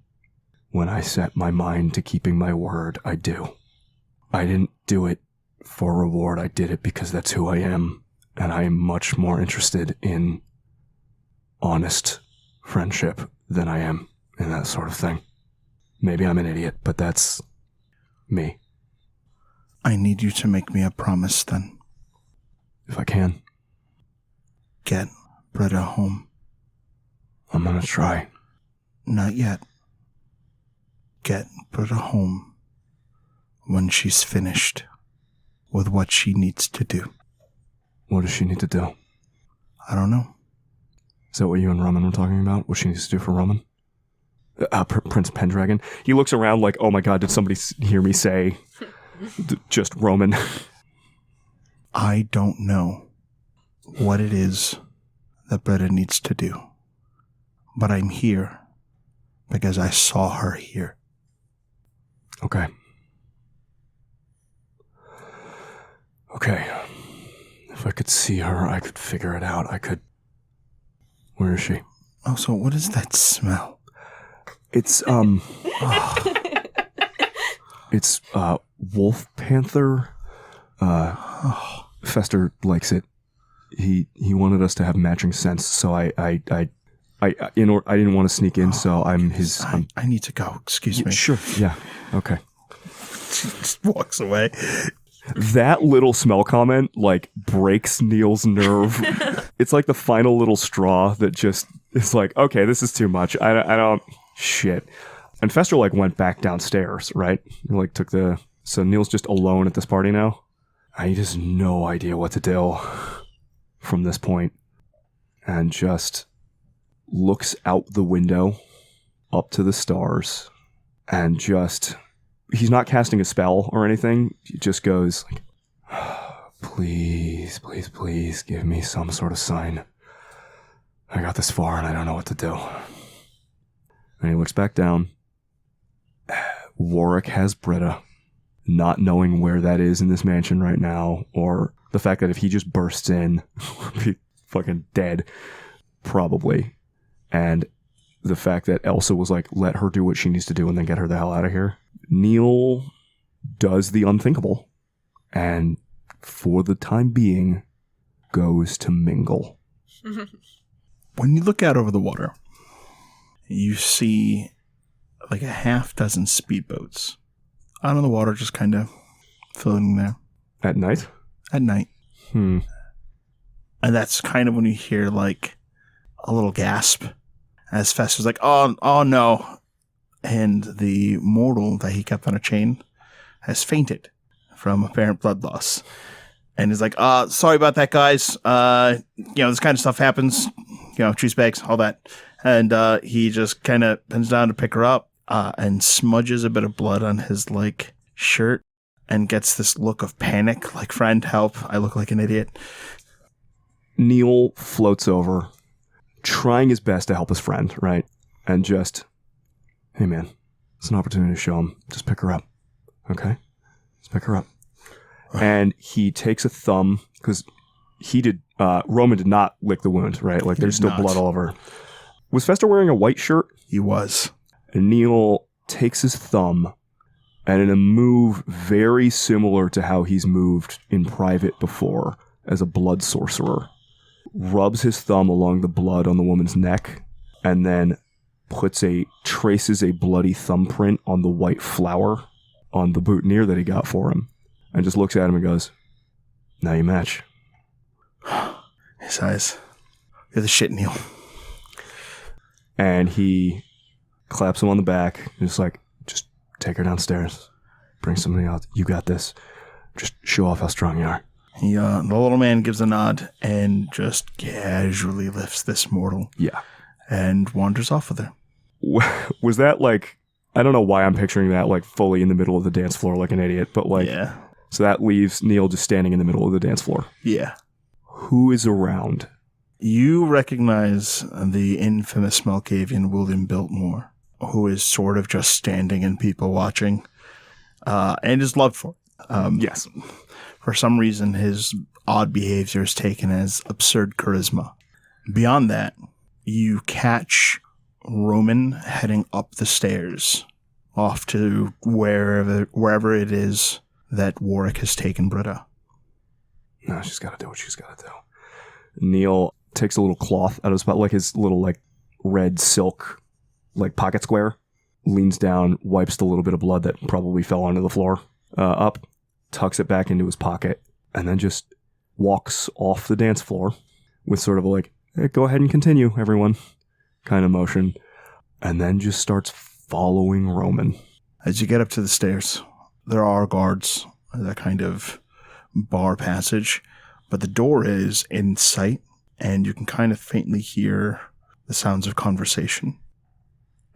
when I set my mind to keeping my word, I do. I didn't do it for reward. I did it because that's who I am. And I am much more interested in honest friendship than I am in that sort of thing. Maybe I'm an idiot, but that's me. I need you to make me a promise then. If I can. Get Britta home. I'm gonna try. Not yet. Get Britta home when she's finished with what she needs to do. What does she need to do? I don't know. Is that what you and Roman were talking about? What she needs to do for Roman? Prince Pendragon? He looks around like, oh my god, did somebody hear me say just Roman? I don't know what it is that Britta needs to do. But I'm here because I saw her here. Okay. Okay. If I could see her, I could figure it out. I could... Where is she? Also, what is that smell? It's, It's, wolf panther. Fester likes it. He wanted us to have matching scents, so I didn't want to sneak in, so I'm his... I need to go. Excuse me. Sure. Yeah. Okay. She just walks away. That little smell comment, like, breaks Neil's nerve. It's like the final little straw that just is like, okay, this is too much. I don't... Shit. And Fester, like, went back downstairs, right? He, like, took the... So Neil's just alone at this party now? He has no idea what to do from this point. And just looks out the window up to the stars and just... He's not casting a spell or anything. He just goes like, please, please, please give me some sort of sign. I got this far and I don't know what to do. And he looks back down. Warwick has Britta, not knowing where that is in this mansion right now, or the fact that if he just bursts in, we'll be fucking dead, probably. And the fact that Elsa was like, let her do what she needs to do and then get her the hell out of here. Neil does the unthinkable and for the time being goes to mingle. When you look out over the water, you see like a half dozen speedboats out on the water, just kind of floating there. At night? At night. And that's kind of when you hear like a little gasp as Fester's like, oh no. And the mortal that he kept on a chain has fainted from apparent blood loss. And he's like, sorry about that, guys. This kind of stuff happens. Juice bags, all that. And he just kind of bends down to pick her up and smudges a bit of blood on his, like, shirt and gets this look of panic, like, friend, help, I look like an idiot. Neil floats over, trying his best to help his friend, right? And just... Hey, man, it's an opportunity to show him. Just pick her up, okay? Just pick her up. And he takes a thumb, because Roman did not lick the wound, right? Like, there's still blood all over. Was Fester wearing a white shirt? He was. And Neil takes his thumb, and in a move very similar to how he's moved in private before, as a blood sorcerer, rubs his thumb along the blood on the woman's neck, and then traces a bloody thumbprint on the white flower on the boutonniere that he got for him, and just looks at him and goes, now you match. His eyes. You're the shit, Neil. And he claps him on the back, and just like, just take her downstairs. Bring somebody else. You got this. Just show off how strong you are. The little man gives a nod and just casually lifts this mortal. Yeah. And wanders off with her. Was that like I don't know why I'm picturing that like fully in the middle of the dance floor like an idiot, but like, Yeah. So that leaves Neil just standing in the middle of the dance floor. Yeah. Who is around? You recognize the infamous Malkavian William Biltmore, who is sort of just standing and people watching, and is loved for it. Yes. For some reason, his odd behavior is taken as absurd charisma. Beyond that, you catch Roman heading up the stairs off to wherever it is that Warwick has taken Britta. No, she's got to do what she's got to do. Neil takes a little cloth out of his pocket, like his little like red silk like pocket square, leans down, wipes the little bit of blood that probably fell onto the floor up, tucks it back into his pocket, and then just walks off the dance floor with sort of a like, hey, go ahead and continue, everyone, kind of motion, and then just starts following Roman. As you get up to the stairs, there are guards that kind of bar passage, but the door is in sight, and you can kind of faintly hear the sounds of conversation.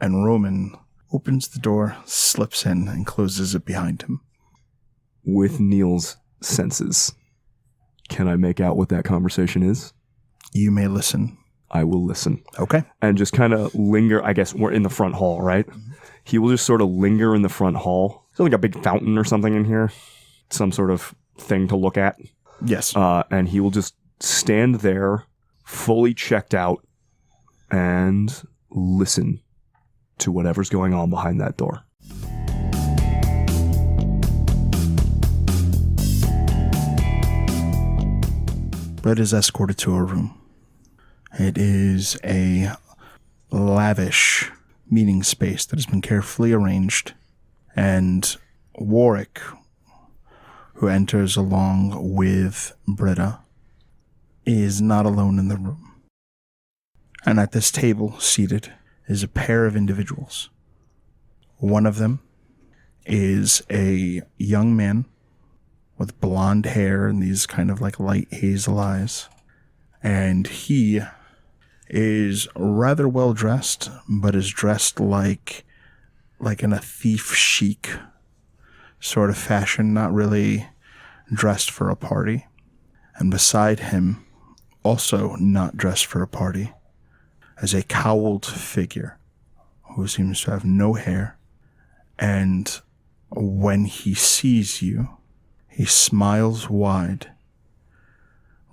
And Roman opens the door, slips in, and closes it behind him. With Neil's senses, can I make out what that conversation is? You may listen. I will listen. Okay. And just kind of linger. I guess we're in the front hall, right? Mm-hmm. He will just sort of linger in the front hall. Is there like a big fountain or something in here? Some sort of thing to look at? Yes. And he will just stand there, fully checked out, and listen to whatever's going on behind that door. Brett is escorted to her room. It is a lavish meeting space that has been carefully arranged, and Warwick, who enters along with Britta, is not alone in the room. And at this table, seated, is a pair of individuals. One of them is a young man with blonde hair and these kind of like light hazel eyes. And he is rather well dressed, but is dressed like in a thief chic sort of fashion, not really dressed for a party. And beside him, also not dressed for a party, is a cowled figure who seems to have no hair. And when he sees you, he smiles wide,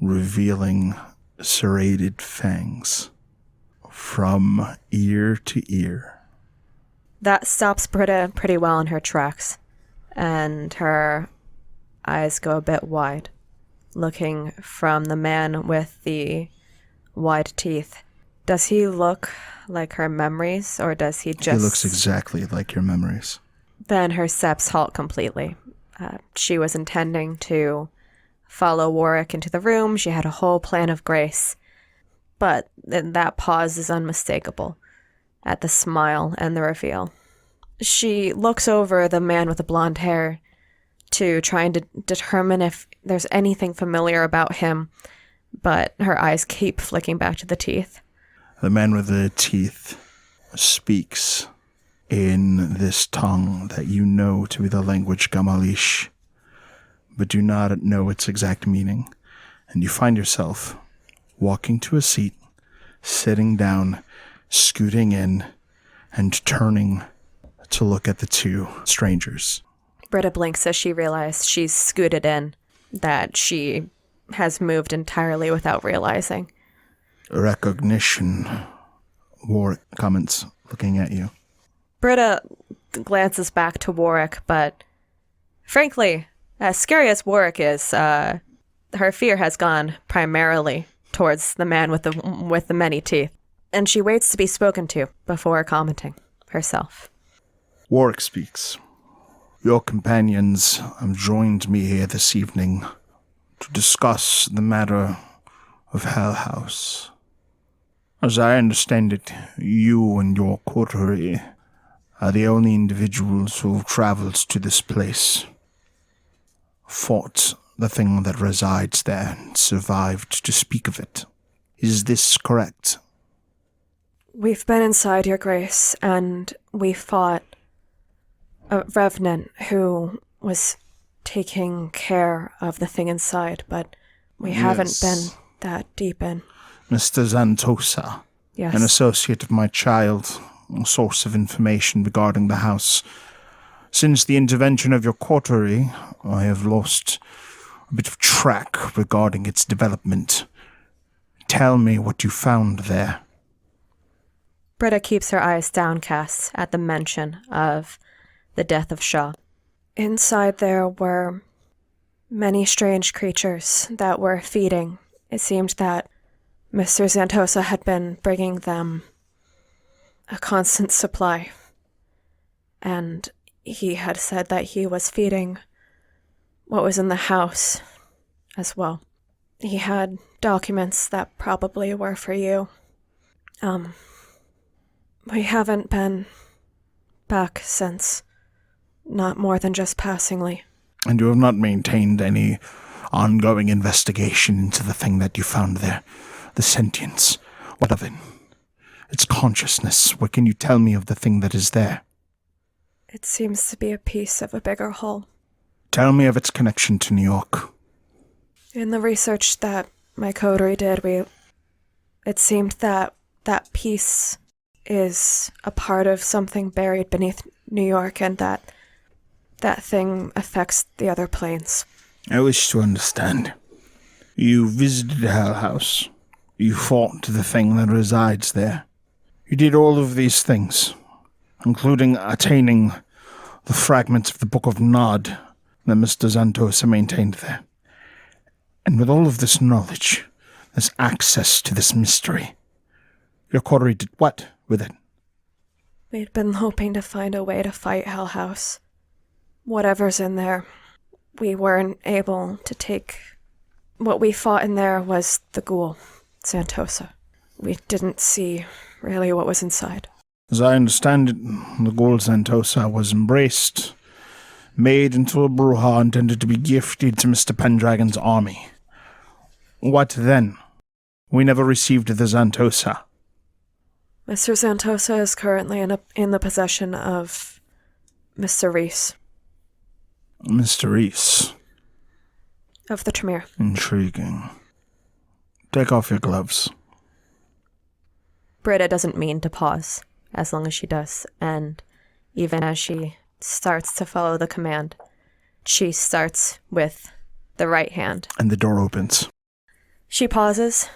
revealing serrated fangs from ear to ear. That stops Britta pretty well in her tracks, and her eyes go a bit wide, looking from the man with the wide teeth. Does he look like her memories, or does he just... He looks exactly like your memories. Then her steps halt completely. She was intending to follow Warwick into the room. She had a whole plan of grace. But that pause is unmistakable at the smile and the reveal. She looks over the man with the blonde hair to try and determine if there's anything familiar about him, but her eyes keep flicking back to the teeth. The man with the teeth speaks in this tongue that you know to be the language Gamalish, but do not know its exact meaning. And you find yourself walking to a seat, sitting down, scooting in, and turning to look at the two strangers. Britta blinks as she realizes she's scooted in, that she has moved entirely without realizing. Recognition, Warwick comments, looking at you. Britta glances back to Warwick, but frankly, as scary as Warwick is, her fear has gone primarily towards the man with the many teeth, and she waits to be spoken to before commenting herself. Warwick speaks. Your companions have joined me here this evening to discuss the matter of Hell House. As I understand it, you and your coterie are the only individuals who have traveled to this place, fought the thing that resides there, and survived to speak of it. Is this correct? We've been inside, Your Grace, and we fought a revenant who was taking care of the thing inside, but we haven't been that deep in. Mr. Xantosa, Yes. an associate of my child, a source of information regarding the house. Since the intervention of your coterie, I have lost a bit of track regarding its development. Tell me what you found there. Britta keeps her eyes downcast at the mention of the death of Shaw. Inside there were many strange creatures that were feeding. It seemed that Mr. Xantosa had been bringing them a constant supply. And he had said that he was feeding what was in the house as well. He had documents that probably were for you. We haven't been back since. Not more than just passingly. And you have not maintained any ongoing investigation into the thing that you found there? The sentience. What of it? Its consciousness. What can you tell me of the thing that is there? It seems to be a piece of a bigger whole. Tell me of its connection to New York. In the research that my coterie did, it seemed that that piece is a part of something buried beneath New York, and that thing affects the other planes. I wish to understand. You visited Hell House. You fought the thing that resides there. You did all of these things, including attaining the fragments of the Book of Nod that Mr. Xantosa maintained there. And with all of this knowledge, this access to this mystery, your coterie did what with it? We'd been hoping to find a way to fight Hell House. Whatever's in there, we weren't able to take. What we fought in there was the ghoul, Xantosa. We didn't see really what was inside. As I understand it, the ghoul Xantosa was embraced, made into a Bruja intended to be gifted to Mr. Pendragon's army. What then? We never received the Xantosa. Mr. Xantosa is currently in the possession of Mr. Reese. Mr. Reese. Of the Tremere. Intriguing. Take off your gloves. Britta doesn't mean to pause, as long as she does, and even as she starts to follow the command, she starts with the right hand. And the door opens. She pauses.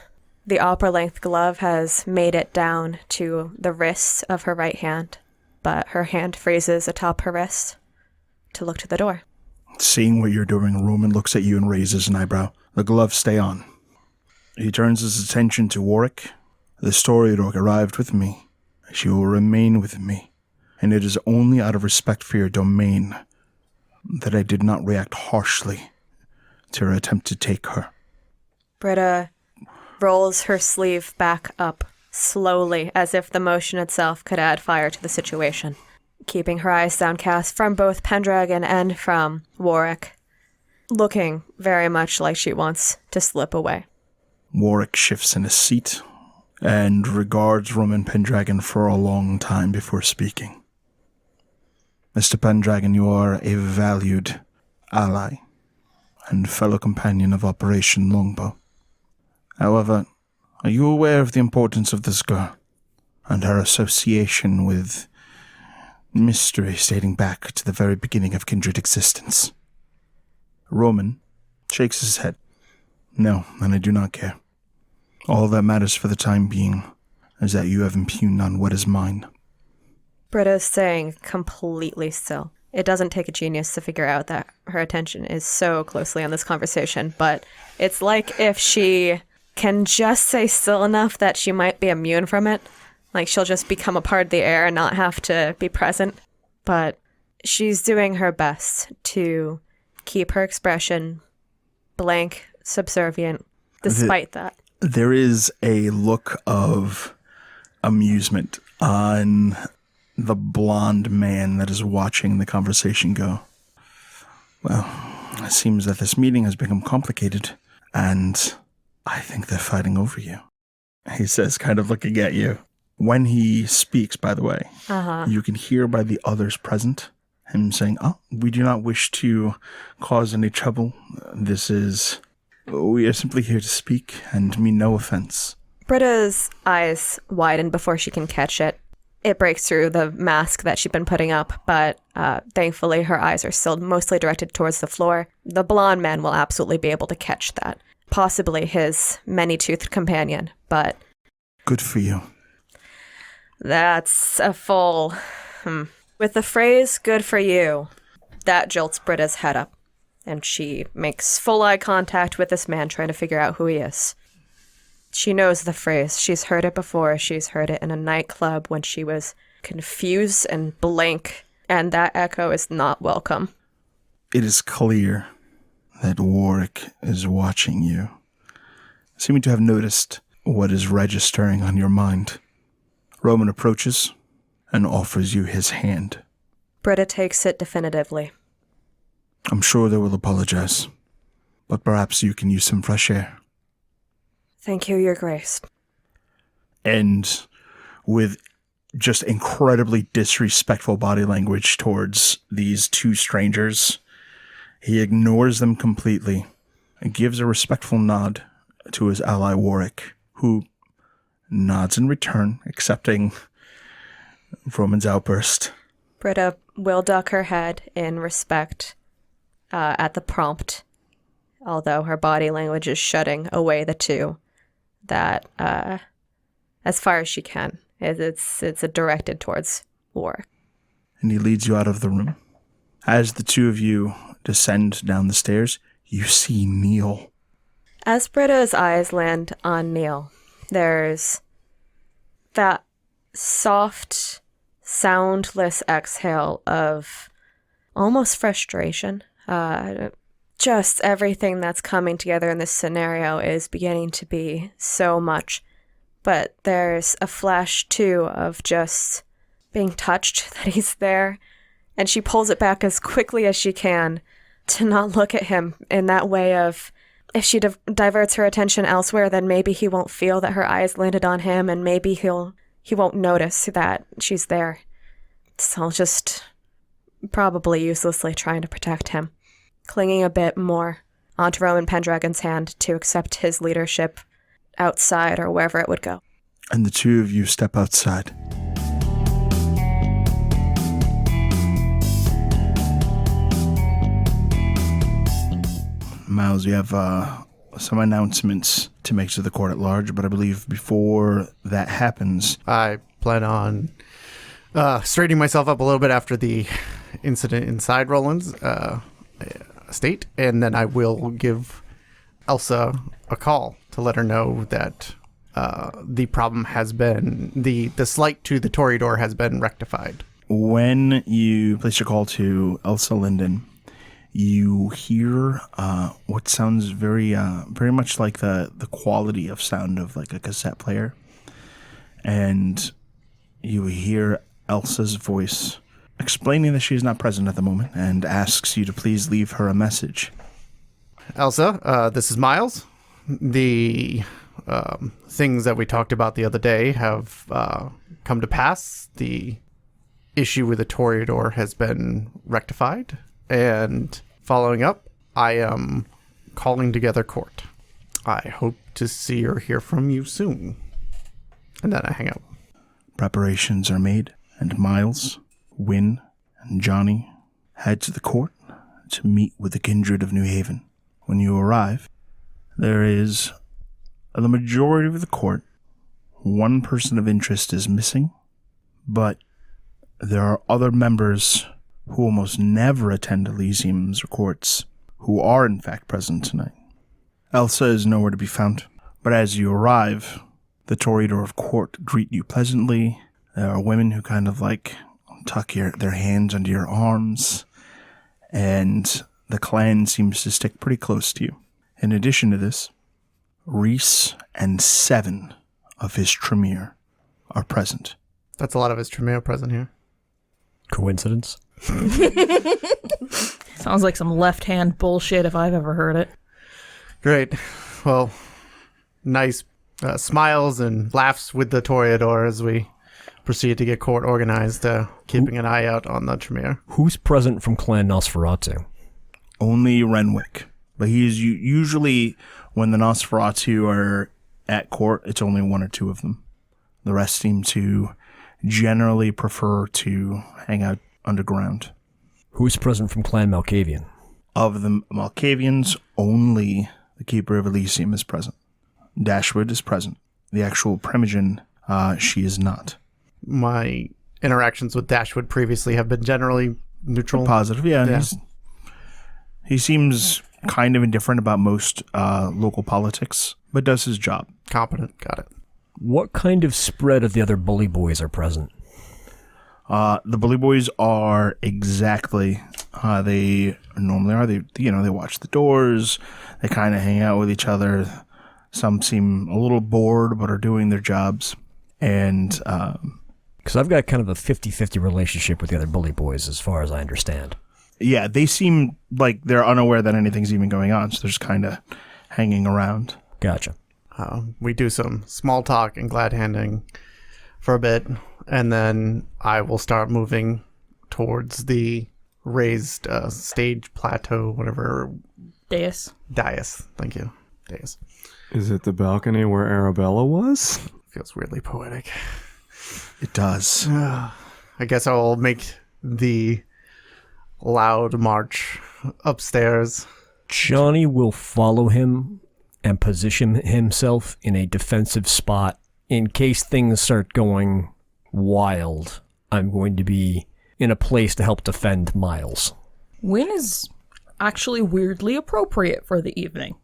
The opera-length glove has made it down to the wrist of her right hand, but her hand freezes atop her wrist to look to the door. Seeing what you're doing, Roman looks at you and raises an eyebrow. The gloves stay on. He turns his attention to Warwick. The Storyteller arrived with me. She will remain with me, and it is only out of respect for your domain that I did not react harshly to her attempt to take her. Britta rolls her sleeve back up slowly, as if the motion itself could add fire to the situation, keeping her eyes downcast from both Pendragon and from Warwick, looking very much like she wants to slip away. Warwick shifts in his seat and regards Roman Pendragon for a long time before speaking. Mr. Pendragon, you are a valued ally and fellow companion of Operation Longbow. However, are you aware of the importance of this girl and her association with mysteries dating back to the very beginning of kindred existence? Roman shakes his head. No, and I do not care. All that matters for the time being is that you have impugned on what is mine. Britta is staying completely still. It doesn't take a genius to figure out that her attention is so closely on this conversation, but it's like if she can just stay still enough that she might be immune from it. Like she'll just become a part of the air and not have to be present. But she's doing her best to keep her expression blank, subservient, despite that. There is a look of amusement on the blonde man that is watching the conversation go. Well, it seems that this meeting has become complicated, and I think they're fighting over you, he says, kind of looking at you. When he speaks, by the way, you can hear by the others present him saying, "Oh, we do not wish to cause any trouble. We are simply here to speak and mean no offense." Britta's eyes widen before she can catch it. It breaks through the mask that she'd been putting up, but thankfully her eyes are still mostly directed towards the floor. The blonde man will absolutely be able to catch that. Possibly his many-toothed companion, but... Good for you. That's a full... With the phrase, "good for you," that jolts Britta's head up, and she makes full eye contact with this man trying to figure out who he is. She knows the phrase. She's heard it before. She's heard it in a nightclub when she was confused and blank, and that echo is not welcome. It is clear that Warwick is watching you, seeming to have noticed what is registering on your mind. Roman approaches and offers you his hand. Britta takes it definitively. I'm sure they will apologize, but perhaps you can use some fresh air. Thank you, Your Grace. And with just incredibly disrespectful body language towards these two strangers, he ignores them completely and gives a respectful nod to his ally Warwick, who nods in return, accepting Roman's outburst. Britta will duck her head in respect at the prompt, although her body language is shutting away the two. That, as far as she can, it's directed towards Warwick. And he leads you out of the room. As the two of you descend down the stairs, you see Neil. As Britta's eyes land on Neil, there's that soft, soundless exhale of almost frustration. Just everything that's coming together in this scenario is beginning to be so much. But there's a flash, too, of just being touched that he's there. And she pulls it back as quickly as she can to not look at him in that way of, if she diverts her attention elsewhere, then maybe he won't feel that her eyes landed on him, and maybe he won't notice that she's there. So just probably uselessly trying to protect him. Clinging a bit more onto Roman Pendragon's hand to accept his leadership outside or wherever it would go. And the two of you step outside. Miles, you have some announcements to make to the court at large, but I believe before that happens... I plan on straightening myself up a little bit after the incident inside Roland's estate, and then I will give Elsa a call to let her know that the problem has been, the slight to the Toreador has been rectified. When you place your call to Elsa Linden, you hear what sounds very much like the quality of sound of like a cassette player. And you hear Elsa's voice explaining that she is not present at the moment and asks you to please leave her a message. Elsa, this is Miles. The things that we talked about the other day have come to pass. The issue with the Toreador has been rectified. And following up, I am calling together court. I hope to see or hear from you soon. And then I hang up. Preparations are made, and Miles, Wynn, and Johnny head to the court to meet with the kindred of New Haven. When you arrive, there is the majority of the court. One person of interest is missing, but there are other members who almost never attend Elysium's courts who are in fact present tonight. Elsa is nowhere to be found, but as you arrive, the Toreador of court greet you pleasantly. There are women who kind of like tuck their hands under your arms, and the clan seems to stick pretty close to you. In addition to this, Reese and 7 of his Tremere are present. That's a lot of his Tremere present here. Coincidence? Sounds like some left-hand bullshit if I've ever heard it. Great. Well, nice smiles and laughs with the Toreador as we proceed to get court organized, keeping an eye out on the Tremere. Who's present from Clan Nosferatu? Only Renwick. But he's usually, when the Nosferatu are at court, it's only one or two of them. The rest seem to generally prefer to hang out underground. Who's present from Clan Malkavian? Of the Malkavians, only the Keeper of Elysium is present. Dashwood is present. The actual Primogen, she is not. My interactions with Dashwood previously have been generally neutral. Positive, yeah. He seems kind of indifferent about most local politics, but does his job. Competent, got it. What kind of spread of the other bully boys are present? The bully boys are exactly how they normally are. They watch the doors. They kind of hang out with each other. Some seem a little bored, but are doing their jobs. And because I've got kind of a 50-50 relationship with the other bully boys, as far as I understand. Yeah, they seem like they're unaware that anything's even going on, so they're just kind of hanging around. Gotcha. We do some small talk and glad handing for a bit, and then I will start moving towards the raised stage plateau, whatever. Dais. Thank you. Dais. Is it the balcony where Arabella was? Feels weirdly poetic. It does. I guess I'll make the loud march upstairs. Johnny will follow him and position himself in a defensive spot. In case things start going wild, I'm going to be in a place to help defend Miles. Wynn is actually weirdly appropriate for the evening.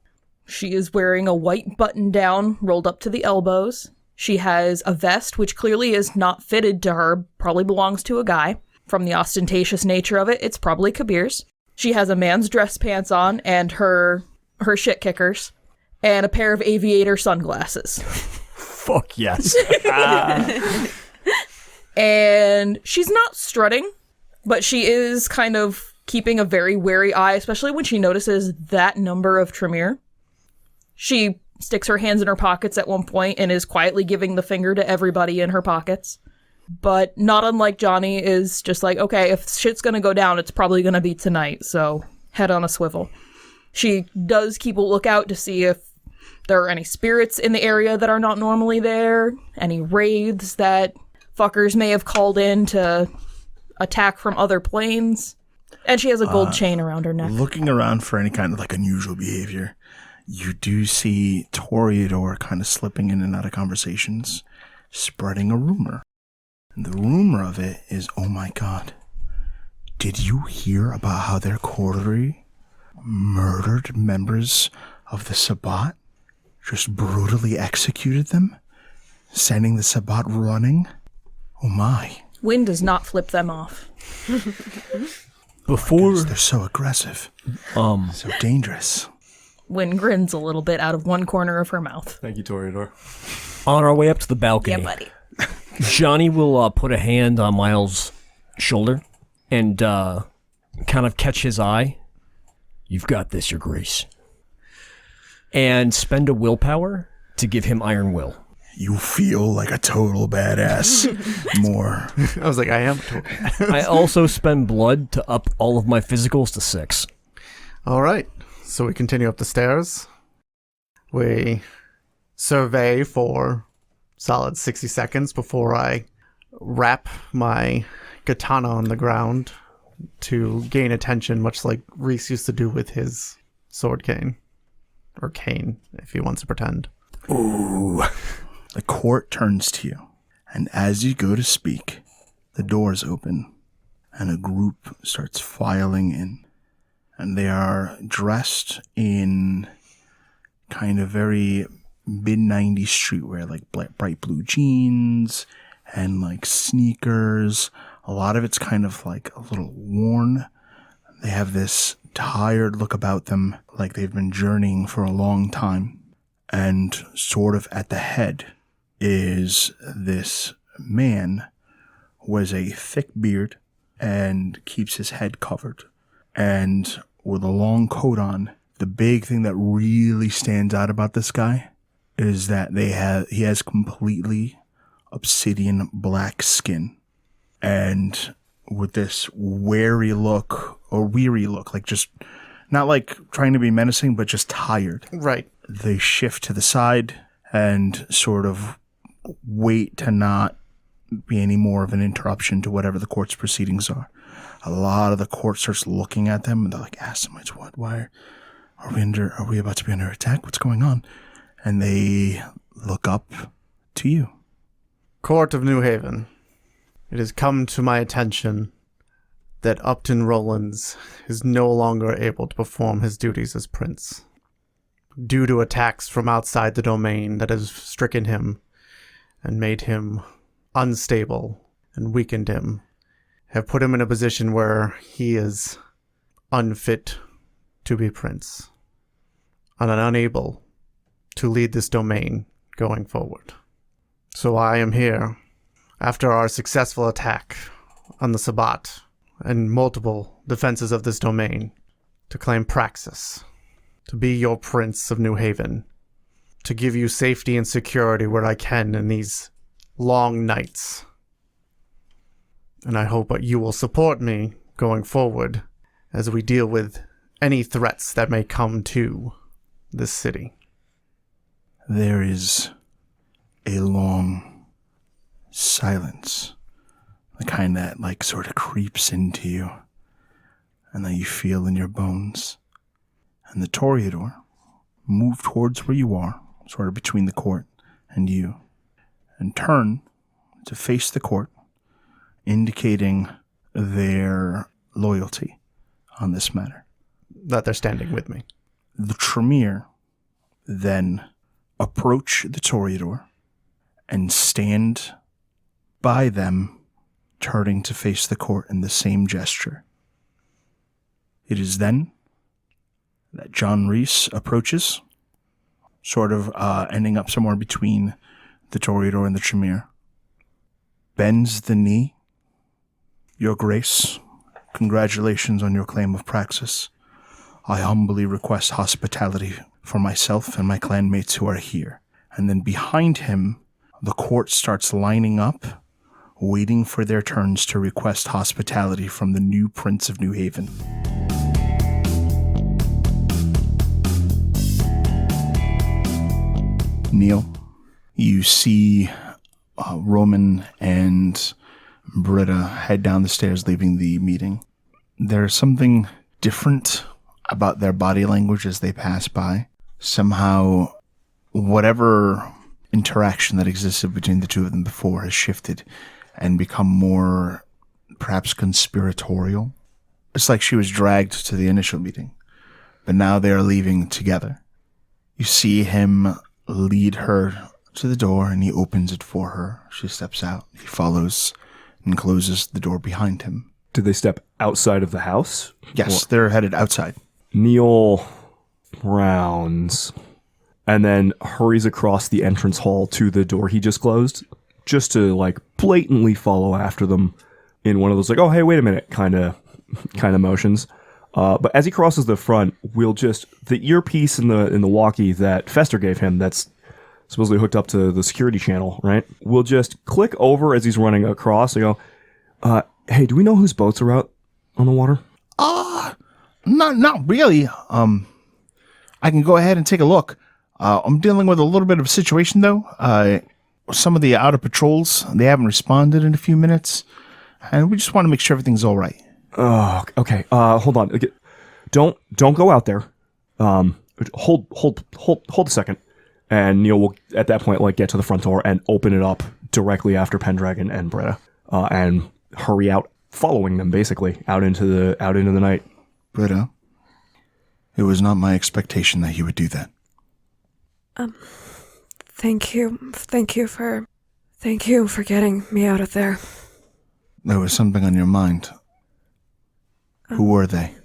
She is wearing a white button-down rolled up to the elbows. She has a vest, which clearly is not fitted to her, probably belongs to a guy. From the ostentatious nature of it, it's probably Kabir's. She has a man's dress pants on and her shit kickers, and a pair of aviator sunglasses. Fuck yes. And she's not strutting, but she is kind of keeping a very wary eye, especially when she notices that number of Tremere. She sticks her hands in her pockets at one point and is quietly giving the finger to everybody in her pockets. But not unlike Johnny, is just like, okay, if shit's gonna go down, it's probably gonna be tonight, so head on a swivel. She does keep a lookout to see if there are any spirits in the area that are not normally there, any wraiths that fuckers may have called in to attack from other planes. And she has a gold chain around her neck. Looking around for any kind of unusual behavior, you do see Toreador kind of slipping in and out of conversations, spreading a rumor. And the rumor of it is, oh my god, did you hear about how their coterie murdered members of the Sabbat? Just brutally executed them? Sending the Sabbat running? Oh my. Wynn does not flip them off. Before they're so aggressive. So dangerous. Wynn grins a little bit out of one corner of her mouth. Thank you, Toreador. On our way up to the balcony, Yeah, buddy. Johnny will put a hand on Miles' shoulder and kind of catch his eye. You've got this, Your Grace. And spend a willpower to give him iron will. You feel like a total badass. More. I was like, I am. I also spend blood to up all of my physicals to 6. All right. So we continue up the stairs. We survey for solid 60 seconds before I wrap my katana on the ground to gain attention, much like Reese used to do with his sword cane. Or cane, if he wants to pretend. Ooh. The court turns to you, and as you go to speak, the doors open, and a group starts filing in. And they are dressed in kind of very mid-90s streetwear, like bright blue jeans and sneakers. A lot of it's kind of a little worn. They have this tired look about them, like they've been journeying for a long time. And sort of at the head is this man who has a thick beard and keeps his head covered. And with a long coat on, the big thing that really stands out about this guy is that he has completely obsidian black skin. And with this weary look, like just not like trying to be menacing, but just tired. Right. They shift to the side and sort of wait to not be any more of an interruption to whatever the court's proceedings are. A lot of the court starts looking at them, and they're like, Assamites, what? Why are we about to be under attack? What's going on? And they look up to you. Court of New Haven, it has come to my attention that Upton Rollins is no longer able to perform his duties as prince due to attacks from outside the domain that has stricken him and made him unstable and weakened him, have put him in a position where he is unfit to be prince and unable to lead this domain going forward. So I am here, after our successful attack on the Sabbat and multiple defenses of this domain, to claim praxis, to be your prince of New Haven, to give you safety and security where I can in these long nights. And I hope that you will support me going forward as we deal with any threats that may come to this city. There is a long silence, the kind that like sort of creeps into you and that you feel in your bones. And the Toreador move towards where you are, sort of between the court and you, and turn to face the court, indicating their loyalty on this matter. That they're standing with me. The Tremere then approach the Toreador and stand by them, turning to face the court in the same gesture. It is then that John Reese approaches, sort of ending up somewhere between the Toreador and the Tremere, bends the knee. Your Grace, congratulations on your claim of praxis. I humbly request hospitality for myself and my clanmates who are here. And then behind him, the court starts lining up, waiting for their turns to request hospitality from the new Prince of New Haven. Neil, you see Roman and Britta head down the stairs, leaving the meeting. There's something different about their body language as they pass by. Somehow, whatever interaction that existed between the two of them before has shifted and become more, perhaps, conspiratorial. It's like she was dragged to the initial meeting, but now they are leaving together. You see him lead her to the door, and he opens it for her. She steps out. He follows and closes the door behind him. Did they step outside of the house? Yes, they're headed outside. Neil frowns and then hurries across the entrance hall to the door he just closed, just to like blatantly follow after them in one of those like, oh, hey, wait a minute kind of motions. But as he crosses the front, the earpiece in the walkie that Fester gave him that's supposedly hooked up to the security channel, right? We'll just click over as he's running across and go, hey, do we know whose boats are out on the water? Not really. I can go ahead and take a look. I'm dealing with a little bit of a situation, though. Some of the outer patrols, they haven't responded in a few minutes, and we just want to make sure everything's all right. Oh, okay. Hold on. Okay. Don't go out there. Hold a second. And Neil will, at that point, like get to the front door and open it up directly after Pendragon and Britta, and hurry out, following them basically out into the night. Britta, it was not my expectation that you would do that. Thank you for getting me out of there. There was something on your mind. Who were they?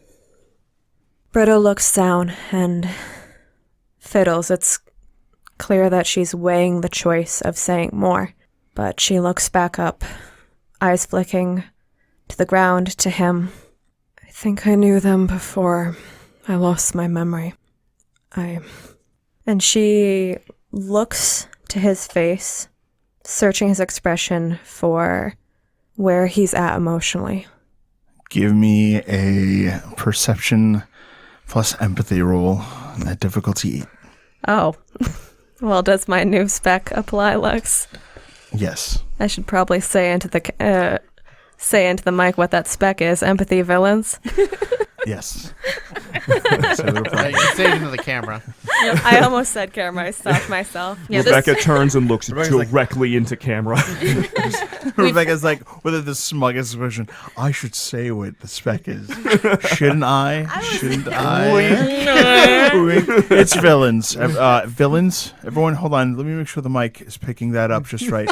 Britta looks down and fiddles. It's clear that she's weighing the choice of saying more, but she looks back up, eyes flicking to the ground, to him. I think I knew them before I lost my memory. And she looks to his face, searching his expression for where he's at emotionally. Give me a perception plus empathy roll at difficulty 8. Oh. Well, does my new spec apply, Lex? Yes. I should probably say into the mic what that spec is. Empathy villains. Yes. Right, you say it into the camera. I almost said camera. I stopped myself. Yeah, Rebecca turns and looks Rebecca's like- directly into camera. Rebecca's like, with the smuggest expression, I should say what the spec is. Shouldn't I? Shouldn't I? It's villains. Villains? Everyone, hold on. Let me make sure the mic is picking that up just right.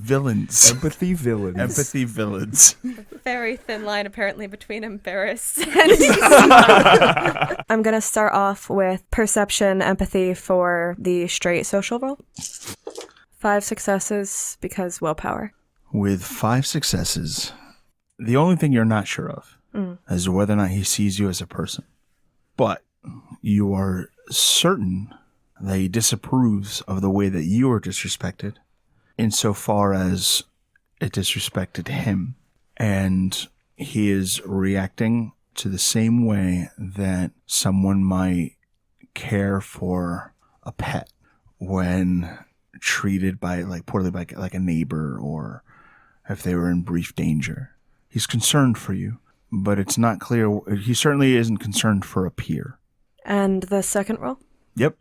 Villains. Empathy villains. Empathy villains. Very thin line, apparently, between embarrassed and... I'm going to start off with perception, empathy for the straight social role. 5 successes because willpower. With 5 successes, the only thing you're not sure of is whether or not he sees you as a person. But you are certain that he disapproves of the way that you are disrespected insofar as it disrespected him. And he is reacting to the same way that someone might care for a pet when treated poorly by like a neighbor, or if they were in brief danger. He's concerned for you, but it's not clear. He certainly isn't concerned for a peer. And the second roll? Yep.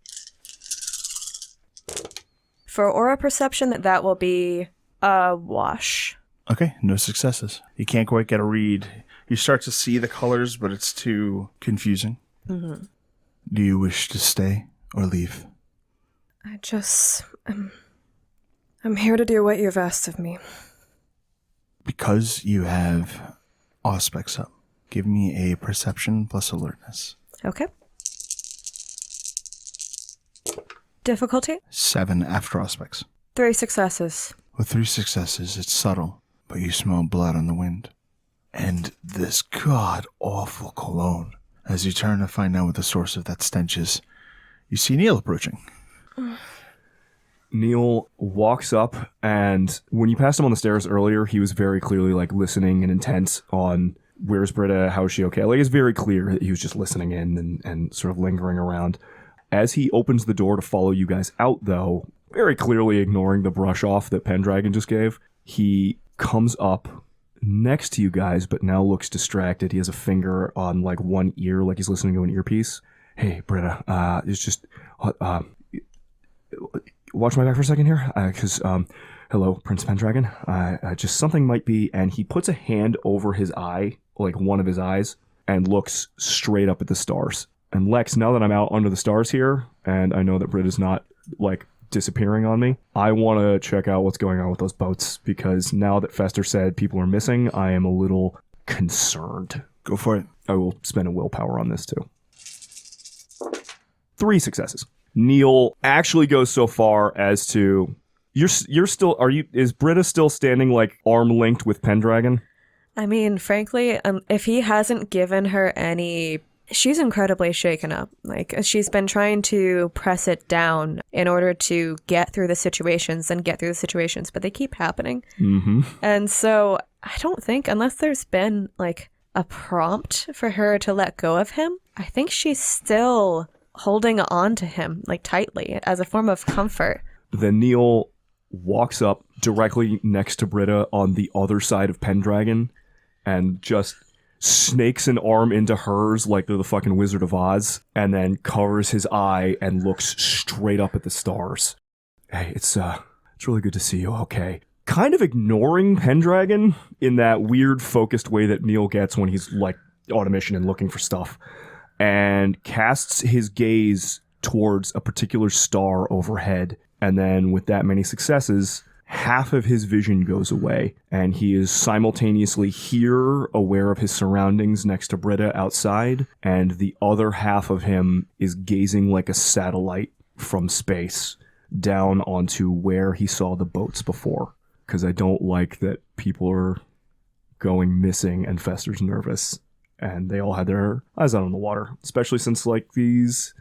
For aura perception, that will be a wash. Okay, no successes. You can't quite get a read. You start to see the colors, but it's too confusing. Mm-hmm. Do you wish to stay or leave? I'm here to do what you've asked of me. Because you have auspex up, give me a perception plus alertness. Okay. Difficulty? 7 after auspex. 3 successes. With 3 successes, it's subtle, but you smell blood on the wind. And this god-awful cologne. As you turn to find out what the source of that stench is, you see Neil approaching. Neil walks up, and when you passed him on the stairs earlier, he was very clearly like listening and intent on where's Britta, how is she okay? Like, it's very clear that he was just listening in and sort of lingering around. As he opens the door to follow you guys out, though, very clearly ignoring the brush off that Pendragon just gave, he comes up next to you guys, but now looks distracted. He has a finger on like one ear, like he's listening to an earpiece. Hey, Britta, it's just, watch my back for a second here, because, hello, Prince Pendragon. Just something might be, and he puts a hand over his eye, like one of his eyes, and looks straight up at the stars. And Lex, now that I'm out under the stars here, and I know that Britta's not, like, disappearing on me, I want to check out what's going on with those boats, because now that Fester said people are missing, I am a little concerned. Go for it. I will spend a willpower on this, too. 3 successes. Neil actually goes so far as to... You're still... Is Britta still standing, like, arm-linked with Pendragon? I mean, frankly, if he hasn't given her any... She's incredibly shaken up. Like, she's been trying to press it down in order to get through the situations, but they keep happening. Mm-hmm. And so I don't think, unless there's been, like, a prompt for her to let go of him, I think she's still holding on to him, like, tightly as a form of comfort. Then Neil walks up directly next to Britta on the other side of Pendragon and just snakes an arm into hers like they're the fucking Wizard of Oz, and then covers his eye and looks straight up at the stars. Hey, it's really good to see you, okay? Kind of ignoring Pendragon in that weird focused way that Neil gets when he's like on a mission and looking for stuff, and casts his gaze towards a particular star overhead, and then with that many successes, half of his vision goes away, and he is simultaneously here, aware of his surroundings next to Britta outside, and the other half of him is gazing like a satellite from space down onto where he saw the boats before. Because I don't like that people are going missing and Fester's nervous, and they all had their eyes out on the water, especially since like these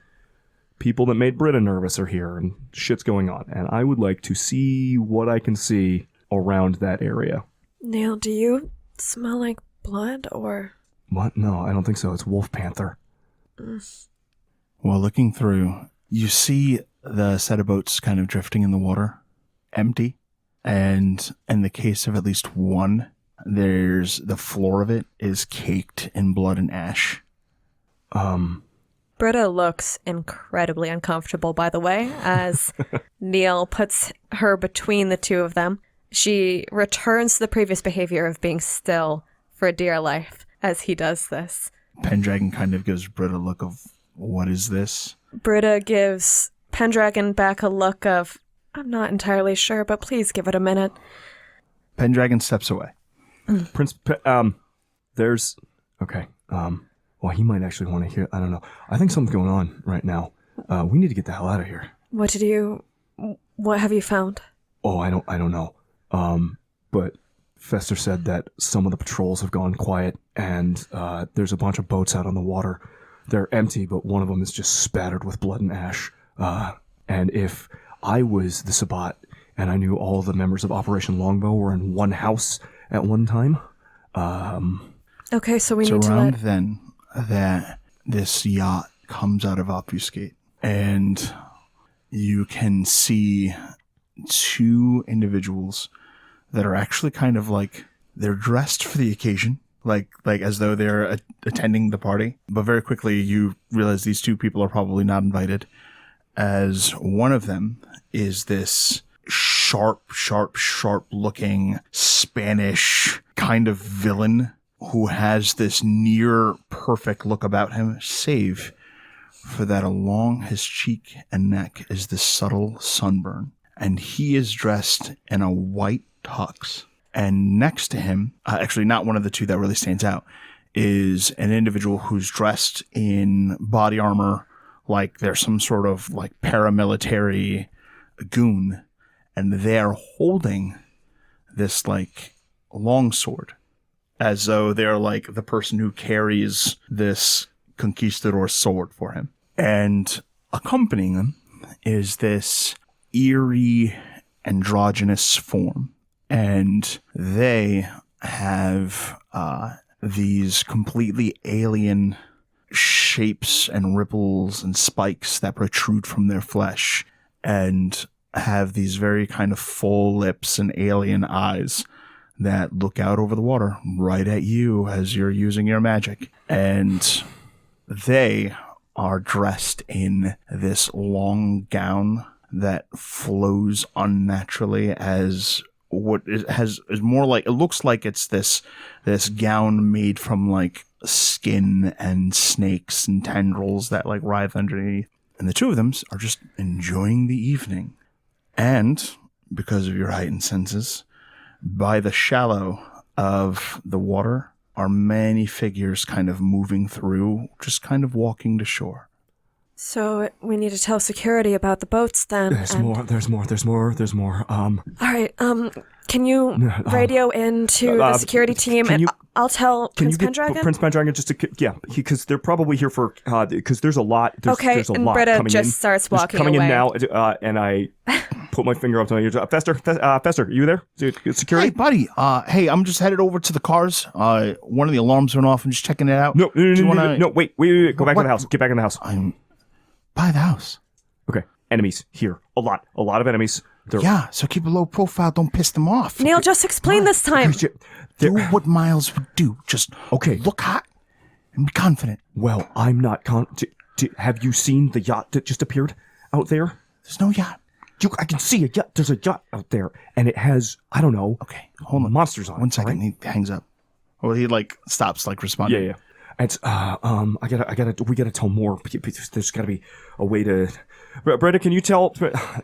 people that made Britta nervous are here, and shit's going on. And I would like to see what I can see around that area. Neil, do you smell like blood or... What? No, I don't think so. It's Wolf Panther. While looking through, you see the set of boats kind of drifting in the water, empty. And in the case of at least one, there's the floor of it is caked in blood and ash. Britta looks incredibly uncomfortable, by the way, as Neil puts her between the two of them. She returns to the previous behavior of being still for dear life as he does this. Pendragon kind of gives Britta a look of, what is this? Britta gives Pendragon back a look of, I'm not entirely sure, but please give it a minute. Pendragon steps away. There's... Okay, well, he might actually want to hear... I don't know. I think something's going on right now. We need to get the hell out of here. What have you found? Oh, I don't know. But Fester said that some of the patrols have gone quiet, and there's a bunch of boats out on the water. They're empty, but one of them is just spattered with blood and ash. And if I was the Sabbat, and I knew all the members of Operation Longbow were in one house at one time... Okay, so we it's need to around then that this yacht comes out of Obfuscate, and you can see two individuals that are actually kind of like, they're dressed for the occasion, like as though they're attending the party. But very quickly you realize these two people are probably not invited, as one of them is this sharp looking Spanish kind of villain who has this near perfect look about him, save for that along his cheek and neck is this subtle sunburn. And he is dressed in a white tux. And next to him, actually not one of the two that really stands out, is an individual who's dressed in body armor, like they're some sort of like paramilitary goon. And they're holding this like longsword, as though they're like the person who carries this conquistador sword for him. And accompanying them is this eerie androgynous form. And they have these completely alien shapes and ripples and spikes that protrude from their flesh, and have these very kind of full lips and alien eyes that look out over the water right at you as you're using your magic. And they are dressed in this long gown that flows unnaturally, as what is more like, it looks like it's this gown made from like skin and snakes and tendrils that like writhe underneath. And the two of them are just enjoying the evening. And because of your heightened senses, by the shallow of the water are many figures kind of moving through, just kind of walking to shore. So we need to tell security about the boats then. There's more. All right, can you radio into the security team, and I'll tell Prince Pendragon? Prince Pendragon because they're probably here for, because there's a lot. There's a and lot Britta coming just in. starts walking coming away. in now, and I put my finger up to my ear. Fester, are you there? Security? Hey, buddy. Hey, I'm just headed over to the cars. One of the alarms went off. I'm just checking it out. No, wait. Go back in the house. Get back in the house. I'm by the house. Okay. Enemies here. A lot of enemies. Yeah, so keep a low profile. Don't piss them off. Neil, just explain this time. Do what Miles would do. Just look hot and be confident. Well, I'm not have you seen the yacht that just appeared out there? There's no yacht. I can see a yacht. There's a yacht out there, and it has, I don't know. Okay, hold on. Monsters on it. 1 second. Right? He hangs up. Or he like stops like responding. Yeah. It's we gotta tell more. There's gotta be a way to. Britta, can you tell?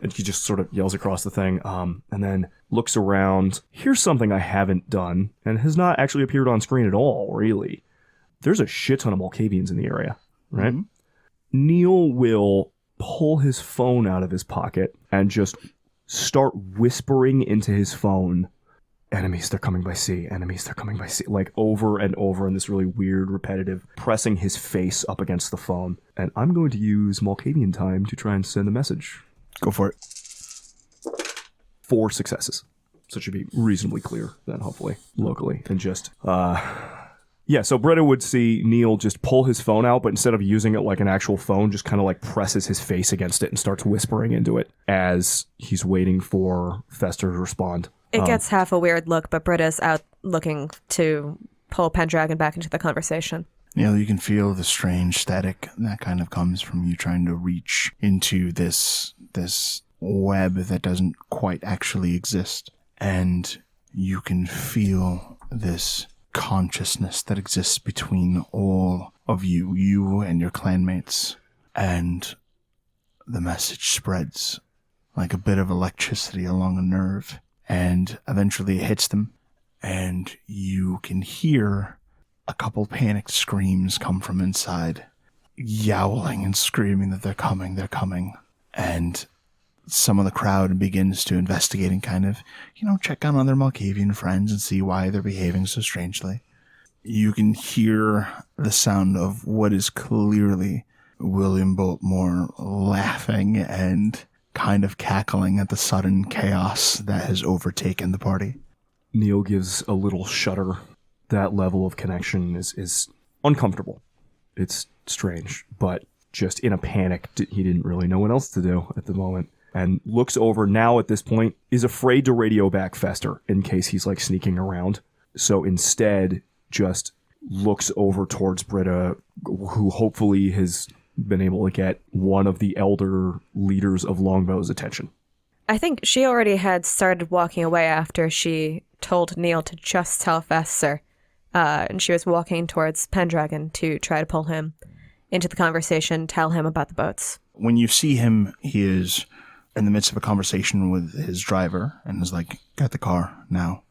And he just sort of yells across the thing, and then looks around. Here's something I haven't done, and has not actually appeared on screen at all, really. There's a shit ton of Malkavians in the area, right? Mm-hmm. Neil will pull his phone out of his pocket and just start whispering into his phone Enemies, they're coming by sea. Enemies, they're coming by sea. Like over and over in this really weird, repetitive, pressing his face up against the phone. And I'm going to use Malkavian time to try and send a message. Go for it. 4 successes. So it should be reasonably clear then, hopefully, locally. And just, yeah, so Britta would see Neil just pull his phone out, but instead of using it like an actual phone, just kind of like presses his face against it and starts whispering into it as he's waiting for Fester to respond. It gets half a weird look, but Britta's out looking to pull Pendragon back into the conversation. Neil, you can feel the strange static that kind of comes from you trying to reach into this web that doesn't quite actually exist. And you can feel this consciousness that exists between all of you and your clanmates. And the message spreads like a bit of electricity along a nerve. And eventually it hits them. And you can hear a couple panicked screams come from inside, yowling and screaming that they're coming. And some of the crowd begins to investigate and kind of, check on other Malkavian friends and see why they're behaving so strangely. You can hear the sound of what is clearly William Boltmore laughing and kind of cackling at the sudden chaos that has overtaken the party. Neil gives a little shudder. That level of connection is uncomfortable. It's strange, but just in a panic, he didn't really know what else to do at the moment. And looks over now at this point, is afraid to radio back Fester in case he's like sneaking around. So instead, just looks over towards Britta, who hopefully has been able to get one of the elder leaders of Longbow's attention. I think she already had started walking away after she told Neil to just tell Fester. And she was walking towards Pendragon to try to pull him into the conversation, tell him about the boats. When you see him, he is in the midst of a conversation with his driver and is like, "Get the car now.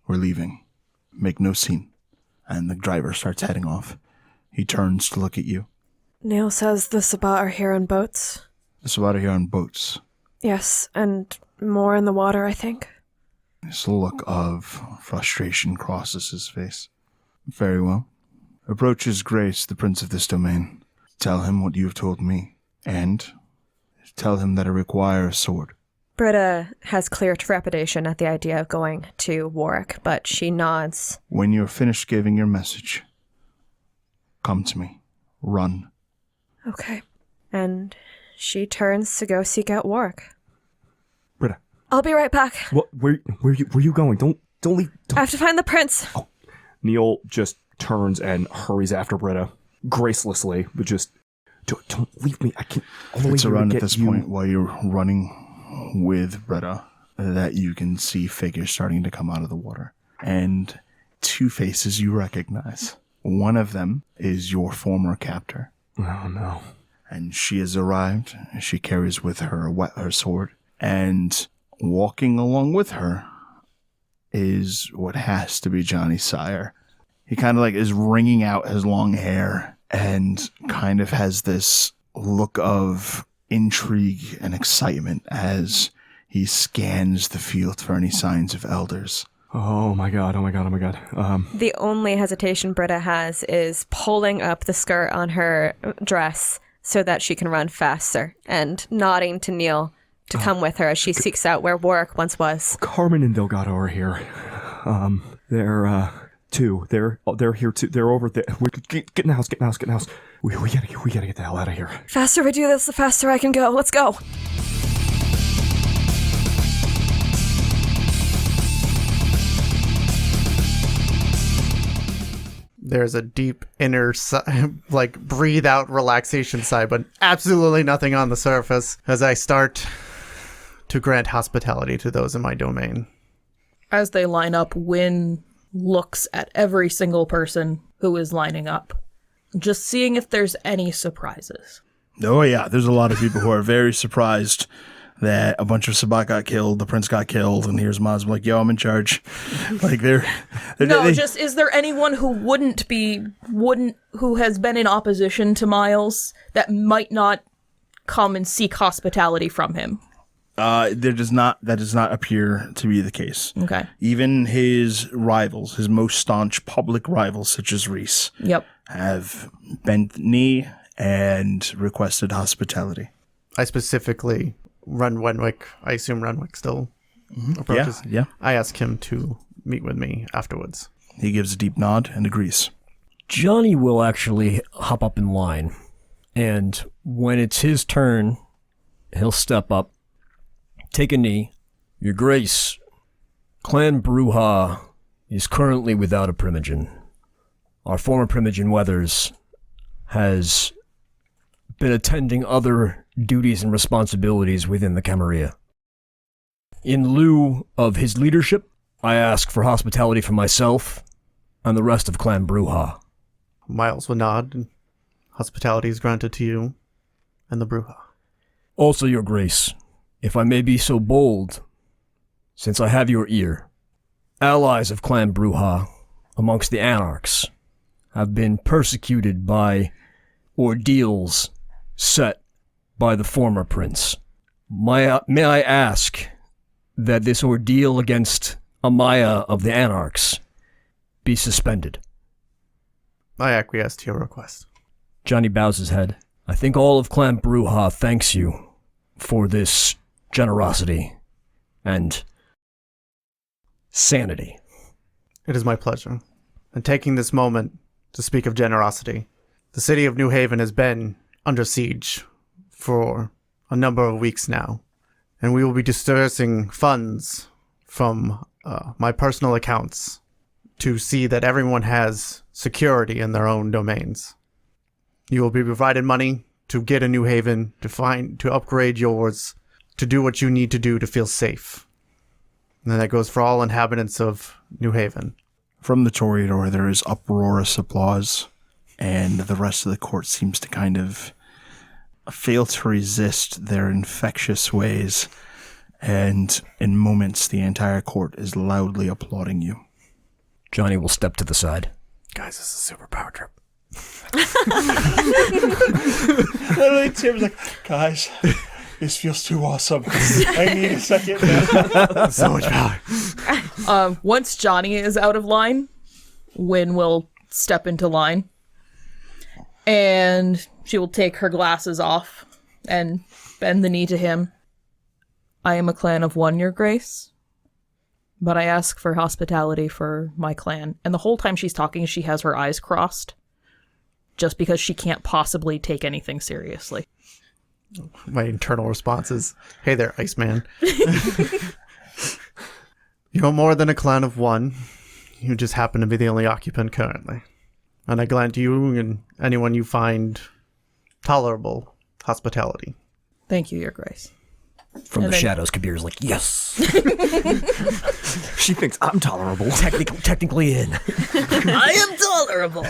We're leaving. Make no scene." And the driver starts heading off. He turns to look at you. Neil says the Sabbat are here on boats. The Sabbat are here on boats. Yes, and more in the water, I think. This look of frustration crosses his face. Very well. Approach His Grace, the Prince of this domain. Tell him what you have told me, and tell him that I require a sword. Britta has clear trepidation at the idea of going to Warwick, but she nods. When you're finished giving your message, come to me. Run. Okay. And she turns to go seek out Warwick. Britta. I'll be right back. What? Where you going? Don't leave. I have to find the prince. Oh. Neil just turns and hurries after Britta, gracelessly, but just don't leave me. I can't. It's around at this point while you're running with Britta that you can see figures starting to come out of the water, and 2 faces you recognize. One of them is your former captor. Oh no! And she has arrived. She carries with her her sword, and walking along with her is what has to be Johnny Sire. He kind of like is wringing out his long hair and kind of has this look of intrigue and excitement as he scans the field for any signs of elders. Oh my god. The only hesitation Britta has is pulling up the skirt on her dress so that she can run faster, and nodding to Neil to come with her as she seeks out where Warwick once was. Carmen and Delgado are here. They're two. They're here too. They're over there. Get in the house. We gotta get the hell out of here. Faster we do this, the faster I can go. Let's go. There's a deep inner, breathe out relaxation sigh, but absolutely nothing on the surface as I start to grant hospitality to those in my domain. As they line up, Wynn looks at every single person who is lining up, just seeing if there's any surprises. Oh yeah, there's a lot of people who are very surprised that a bunch of Sabbat got killed, the prince got killed, and here's Maz like, "Yo, I'm in charge." Like is there anyone who who has been in opposition to Miles that might not come and seek hospitality from him? That does not appear to be the case. Okay. Even his rivals, his most staunch public rivals, such as Reese, Yep. have bent the knee and requested hospitality. I specifically run Wenwick. I assume Renwick still approaches. Yeah. I ask him to meet with me afterwards. He gives a deep nod and agrees. Johnny will actually hop up in line, and when it's his turn, he'll step up, take a knee. Your Grace, Clan Bruja is currently without a primogen. Our former primogen Weathers has been attending other duties and responsibilities within the Camarilla. In lieu of his leadership, I ask for hospitality for myself and the rest of Clan Bruja. Miles will nod, and hospitality is granted to you and the Bruja. Also, Your Grace, if I may be so bold, since I have your ear, allies of Clan Bruja amongst the Anarchs have been persecuted by ordeals set by the former prince. May I ask that this ordeal against Amaya of the Anarchs be suspended? I acquiesce to your request. Johnny bows his head. I think all of Clan Bruja thanks you for this generosity and sanity. It is my pleasure. And taking this moment to speak of generosity, the city of New Haven has been under siege for a number of weeks now, and we will be dispersing funds from my personal accounts to see that everyone has security in their own domains. You will be provided money to get a New Haven, to upgrade yours, to do what you need to do to feel safe. And then that goes for all inhabitants of New Haven. From the Toreador, there is uproarious applause, and the rest of the court seems to kind of fail to resist their infectious ways, and in moments the entire court is loudly applauding you. Johnny will step to the side. Guys, this is a superpower trip. Literally, Tim's like, guys, this feels too awesome. I need a second now. So much power. Once Johnny is out of line, Wynn will step into line, and she will take her glasses off and bend the knee to him. I am a clan of one, Your Grace, but I ask for hospitality for my clan. And the whole time she's talking, she has her eyes crossed, just because she can't possibly take anything seriously. My internal response is, hey there, Iceman. You're more than a clan of one. You just happen to be the only occupant currently. And I grant you and anyone you find tolerable hospitality. Thank you, Your Grace. From And the then- shadows, Kabir's like, yes, She thinks I'm tolerable. technically in. I am tolerable.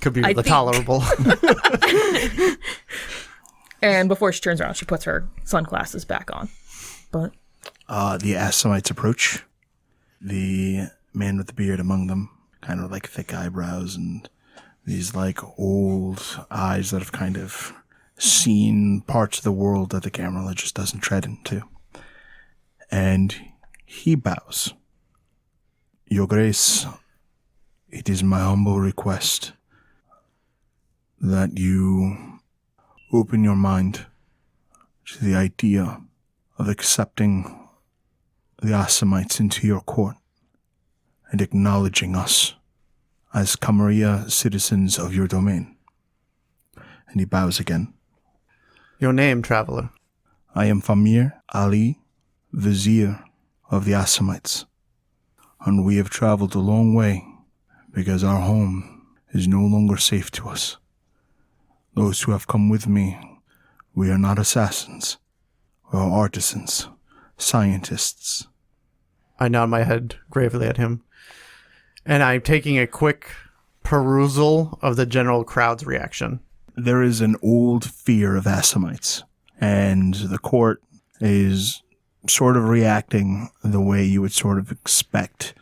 Could be I the think- tolerable. And before she turns around, she puts her sunglasses back on. But The Assamites approach. The man with the beard among them, kind of like thick eyebrows and these like old eyes that have kind of seen parts of the world that the camera just doesn't tread into. And he bows. Your Grace, it is my humble request that you open your mind to the idea of accepting the Assamites into your court and acknowledging us as Camarilla citizens of your domain. And he bows again. Your name, traveler. I am Famir Ali, Vizier of the Assamites, and we have traveled a long way because our home is no longer safe to us. Those who have come with me, we are not assassins, we are artisans, scientists. I nod my head gravely at him. And I'm taking a quick perusal of the general crowd's reaction. There is an old fear of Assamites, and the court is sort of reacting the way you would sort of expect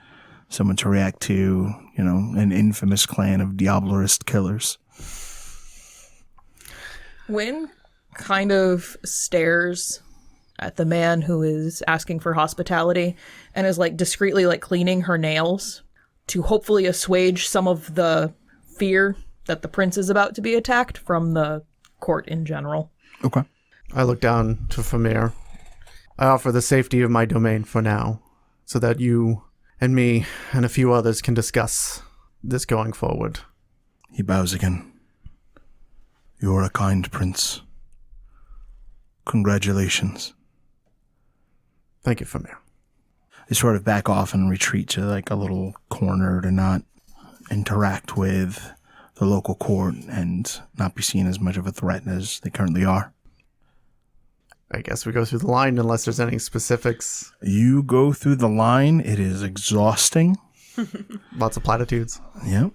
someone to react to, an infamous clan of Diablerist killers. Wynn kind of stares at the man who is asking for hospitality and is like discreetly like cleaning her nails to hopefully assuage some of the fear that the prince is about to be attacked from the court in general. Okay. I look down to Famir. I offer the safety of my domain for now, so that you and me and a few others can discuss this going forward. He bows again. You are a kind prince. Congratulations. Thank you, Famir. They sort of back off and retreat to like a little corner to not interact with the local court and not be seen as much of a threat as they currently are. I guess we go through the line unless there's any specifics. You go through the line. It is exhausting. Lots of platitudes. Yep.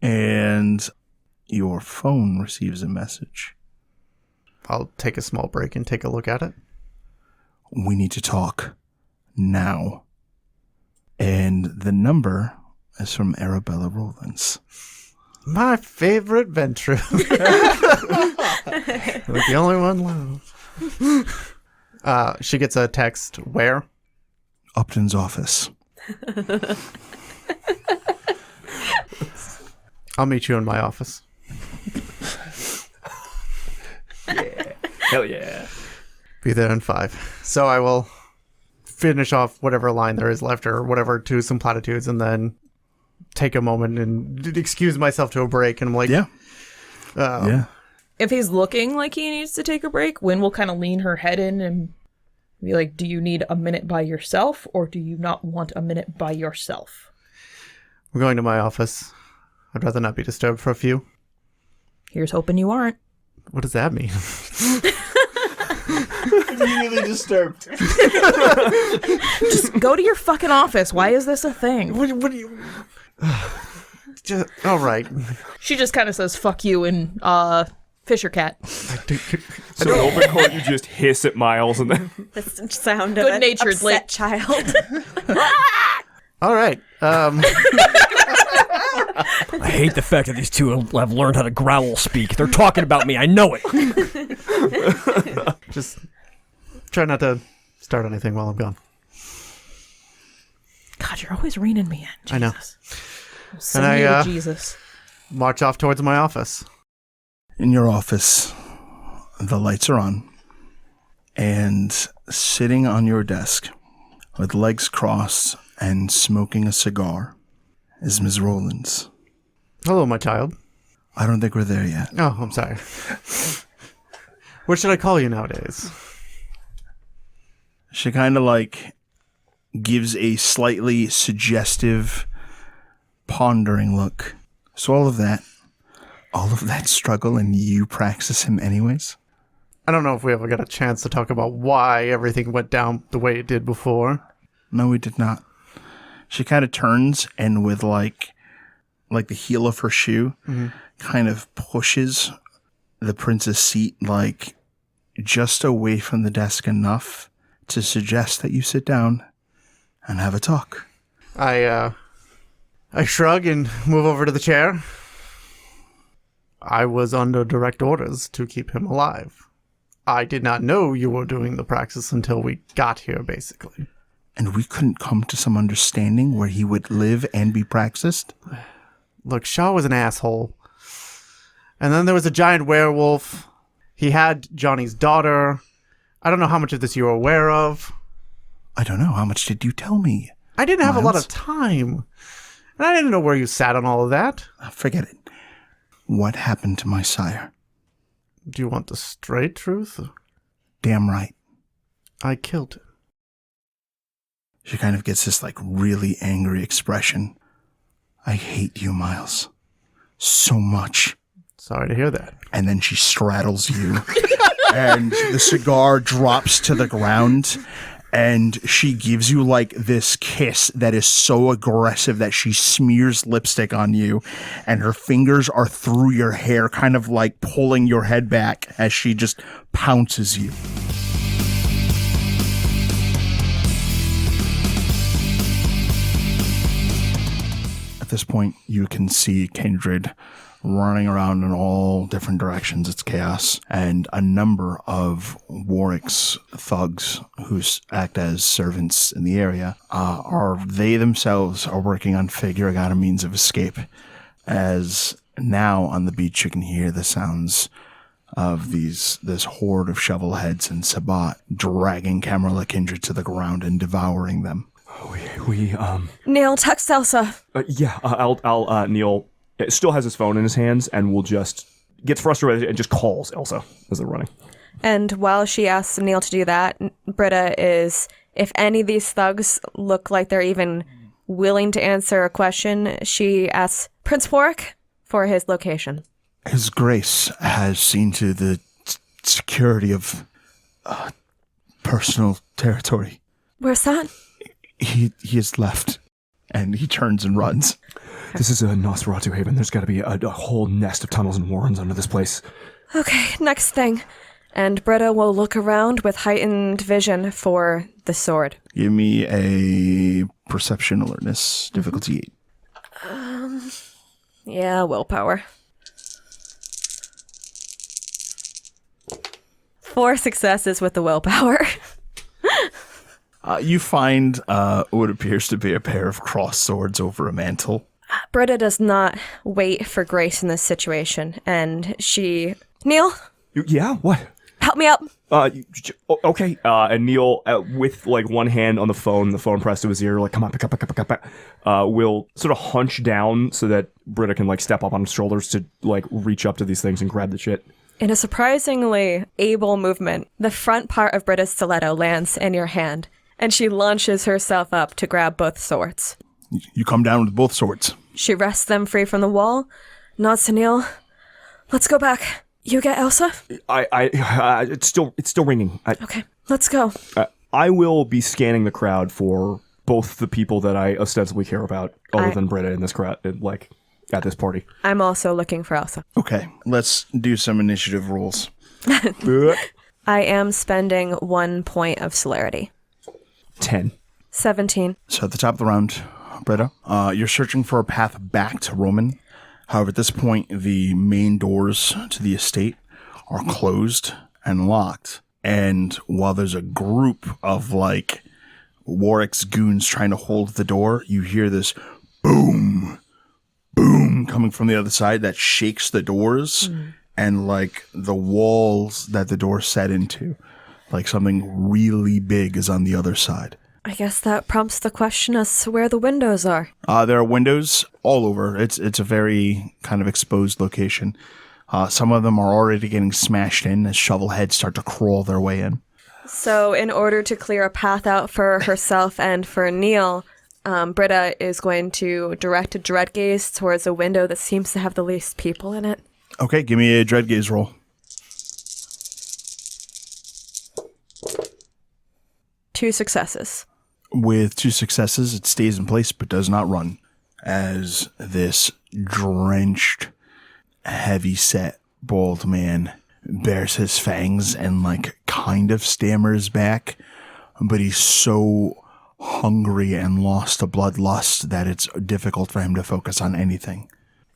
And your phone receives a message. I'll take a small break and take a look at it. We need to talk now. And the number is from Arabella Rowlands. My favorite venture. Like the only one left. She gets a text. Where? Upton's office. I'll meet you in my office. Yeah. Hell yeah. Be there in 5. So I will finish off whatever line there is left or whatever to some platitudes and then take a moment and excuse myself to a break. And I'm like, Yeah. Yeah. If he's looking like he needs to take a break, Wynn will kind of lean her head in and be like, do you need a minute by yourself or do you not want a minute by yourself? I'm going to my office. I'd rather not be disturbed for a few. Here's hoping you aren't. What does that mean? Immediately disturbed. Just go to your fucking office. Why is this a thing? What do you... all right. She just kind of says, fuck you, and Fisher Cat. So in open court, you just hiss at Miles and then... The sound of an Good-natured, upset like- child. All right. I hate the fact that these two have learned how to growl speak. They're talking about me. I know it. Just try not to start anything while I'm gone. God, you're always reining me in. Jesus. I know. I'll send And you I, to Jesus. March off towards my office. In your office, the lights are on, and sitting on your desk, with legs crossed and smoking a cigar, is Ms. Rowlands. Hello, my child. I don't think we're there yet. Oh, I'm sorry. What should I call you nowadays? She kind of like gives a slightly suggestive, pondering look. So all of that struggle, and you praxis him anyways? I don't know if we ever got a chance to talk about why everything went down the way it did before. No, we did not. She kind of turns and with like the heel of her shoe, kind of pushes the prince's seat like just away from the desk enough to suggest that you sit down and have a talk. I shrug and move over to the chair. I was under direct orders to keep him alive. I did not know you were doing the praxis until we got here, basically. And we couldn't come to some understanding where he would live and be praxised? Look, Shaw was an asshole. And then there was a giant werewolf. He had Johnny's daughter. I don't know how much of this you're aware of. I don't know. How much did you tell me? I didn't have a lot Miles? of time. And I didn't know where you sat on all of that. Forget it. What happened to my sire? Do you want the straight truth? Damn right. I killed him. She kind of gets this like really angry expression. I hate you, Miles. So much. Sorry to hear that. And then she straddles you. And the cigar drops to the ground. And she gives you like this kiss that is so aggressive that she smears lipstick on you. And her fingers are through your hair, kind of like pulling your head back as she just pounces you. At this point, you can see Kindred running around in all different directions. It's chaos. And a number of Warwick's thugs who act as servants in the area they themselves are working on figuring out a means of escape. As now on the beach you can hear the sounds of this horde of shovel heads and Sabat dragging Camarilla Kindred to the ground and devouring them. Neil, text Elsa. Neil still has his phone in his hands and will just gets frustrated and just calls Elsa as they're running. And while she asks Neil to do that, Britta is, if any of these thugs look like they're even willing to answer a question, she asks Prince Warwick for his location. His Grace has seen to the security of personal territory. Where's that? He has left, and he turns and runs. This is a Nosferatu haven. There's got to be a whole nest of tunnels and warrens under this place. Okay, next thing. And Britta will look around with heightened vision for the sword. Give me a perception alertness, difficulty 8. Yeah, willpower. 4 successes with the willpower. You find what appears to be a pair of crossed swords over a mantle. Britta does not wait for grace in this situation, and she... Neil? Yeah, what? Help me up. Okay. And Neil, with like one hand on the phone pressed to his ear, like, come on, pick up, will sort of hunch down so that Britta can like step up on his shoulders to like reach up to these things and grab the shit. In a surprisingly able movement, the front part of Britta's stiletto lands in your hand, and she launches herself up to grab both swords. You come down with both swords. She wrests them free from the wall, nods to Neil. Let's go back. You get Elsa? It's still ringing. Okay, let's go. I will be scanning the crowd for both the people that I ostensibly care about, other than Britta in this crowd, like at this party. I'm also looking for Elsa. Okay, let's do some initiative rolls. I am spending 1 point of celerity. 10. 17. So at the top of the round, Britta, you're searching for a path back to Roman. However, at this point, the main doors to the estate are closed and locked. And while there's a group of, like, Warwick's goons trying to hold the door, you hear this boom, boom coming from the other side that shakes the doors and, like, the walls that the door set into. Like something really big is on the other side. I guess that prompts the question as to where the windows are. There are windows all over. It's a very kind of exposed location. Some of them are already getting smashed in as shovel heads start to crawl their way in. So in order to clear a path out for herself and for Neil, Britta is going to direct a dread gaze towards a window that seems to have the least people in it. Okay, give me a dread gaze roll. 2 successes. With 2 successes, it stays in place but does not run, as this drenched, heavy-set, bald man bares his fangs and, like, kind of stammers back, but he's so hungry and lost to bloodlust that it's difficult for him to focus on anything,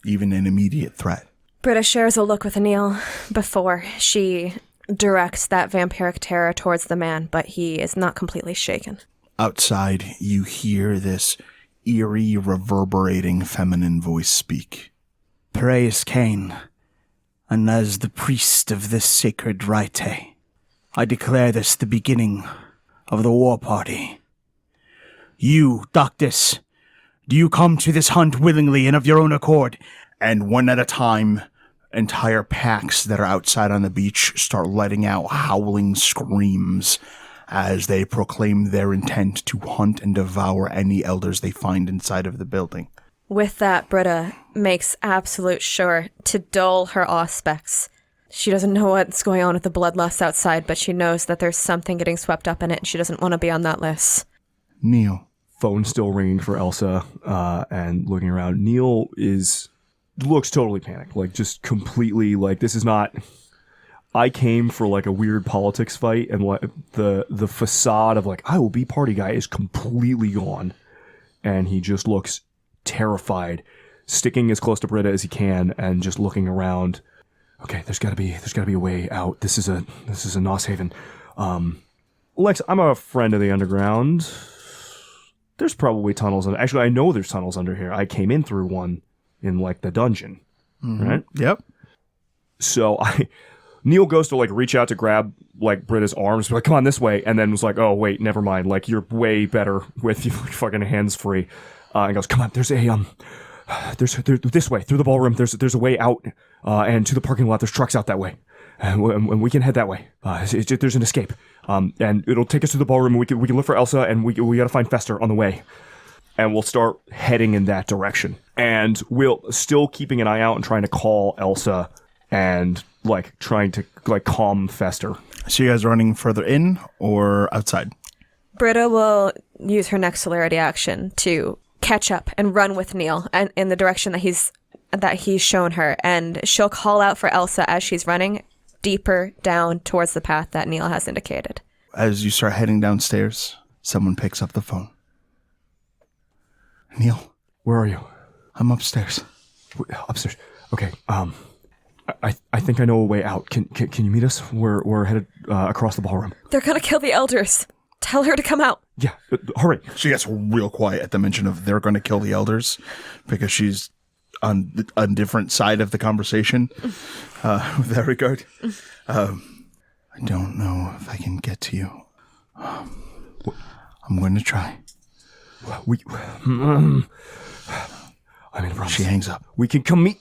even an immediate threat. Britta shares a look with Neil before she directs that vampiric terror towards the man, but he is not completely shaken. Outside, you hear this eerie, reverberating feminine voice speak. Praise Cain, and as the priest of this sacred rite, I declare this the beginning of the war party. You, Doctus, do you come to this hunt willingly and of your own accord? And one at a time, entire packs that are outside on the beach start letting out howling screams as they proclaim their intent to hunt and devour any elders they find inside of the building. With that, Britta makes absolute sure to dull her aspects. She doesn't know what's going on with the bloodlust outside, but she knows that there's something getting swept up in it, and she doesn't want to be on that list. Neil. Phone still ringing for Elsa, and looking around. Neil looks totally panicked, like just completely like this is not. I came for like a weird politics fight, and like the facade of like I will be party guy is completely gone, and he just looks terrified, sticking as close to Britta as he can and just looking around. Okay, there's gotta be a way out. This is a Nos Haven. Lex, I'm a friend of the underground. There's probably tunnels. Actually, I know there's tunnels under here. I came in through one in like the dungeon, right? Yep. So Neil goes to like reach out to grab like Britta's arms, be like, come on this way, and then was like, oh wait, never mind. Like you're way better with your fucking hands free. And goes, come on, there's this way through the ballroom. There's a way out, and to the parking lot. There's trucks out that way, and we can head that way. There's an escape, and it'll take us to the ballroom. We can look for Elsa, and we gotta find Fester on the way. And we'll start heading in that direction. And we'll still keeping an eye out and trying to call Elsa and like trying to like calm Fester. So you guys running further in or outside? Britta will use her next celerity action to catch up and run with Neil and in the direction that he's shown her, and she'll call out for Elsa as she's running deeper down towards the path that Neil has indicated. As you start heading downstairs, someone picks up the phone. Neil, Where are you? I'm upstairs. Upstairs. Okay. I think I know a way out. Can you meet us? We're headed across the ballroom. They're gonna kill the elders. Tell her to come out. Yeah. Hurry. She gets real quiet at the mention of they're going to kill the elders because she's on a different side of the conversation with that regard. I don't know if I can get to you. I'm going to try. I'm in a She hangs up. We can come meet.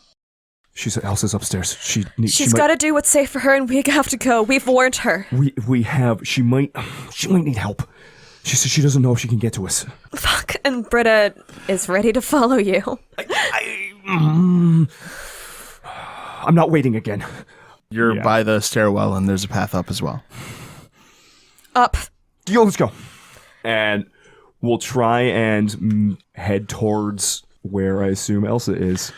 She said Elsa's upstairs. She's got to do what's safe for her, and we have to go. We've warned her. She might need help. She said she doesn't know if she can get to us. Fuck. And Britta is ready to follow you. I'm not waiting again. You're by the stairwell, and there's a path up as well. Up. Yo, let's go. And we'll try and head towards where I assume Elsa is.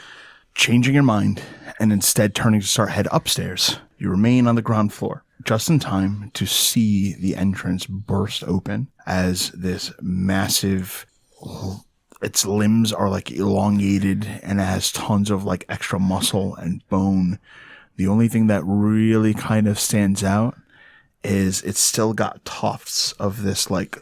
Changing your mind and instead turning to head upstairs, you remain on the ground floor, just in time to see the entrance burst open as this massive, its limbs are like elongated and it has tons of like extra muscle and bone. The only thing that really kind of stands out is it's still got tufts of this like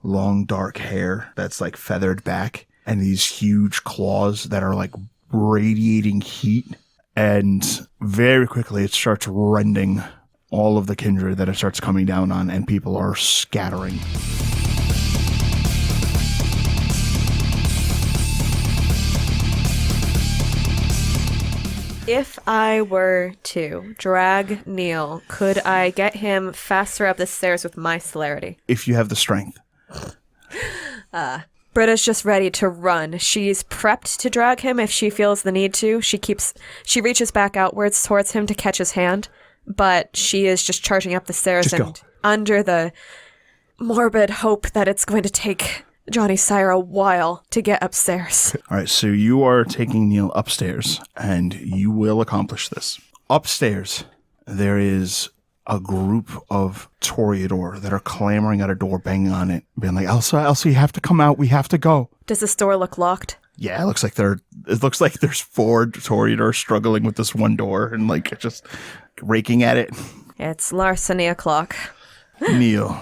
long dark hair that's like feathered back and these huge claws that are like radiating heat, and very quickly it starts rending all of the kindred that it starts coming down on, and people are scattering. If I were to drag Neil, could I get him faster up the stairs with my celerity? If you have the strength. Britta's just ready to run. She's prepped to drag him if she feels the need to. She reaches back outwards towards him to catch his hand, but she is just charging up the stairs Just and go. under the morbid hope that it's going to take Johnny Sire a while to get upstairs. All right, so you are taking Neil upstairs, and you will accomplish this. Upstairs, there is a group of Toreador that are clamoring at a door, banging on it, being like, Elsa, you have to come out. We have to go. Does this door look locked? Yeah, it looks like there's 4 Toreador struggling with this one door and like just raking at it. It's larceny o'clock. Neil.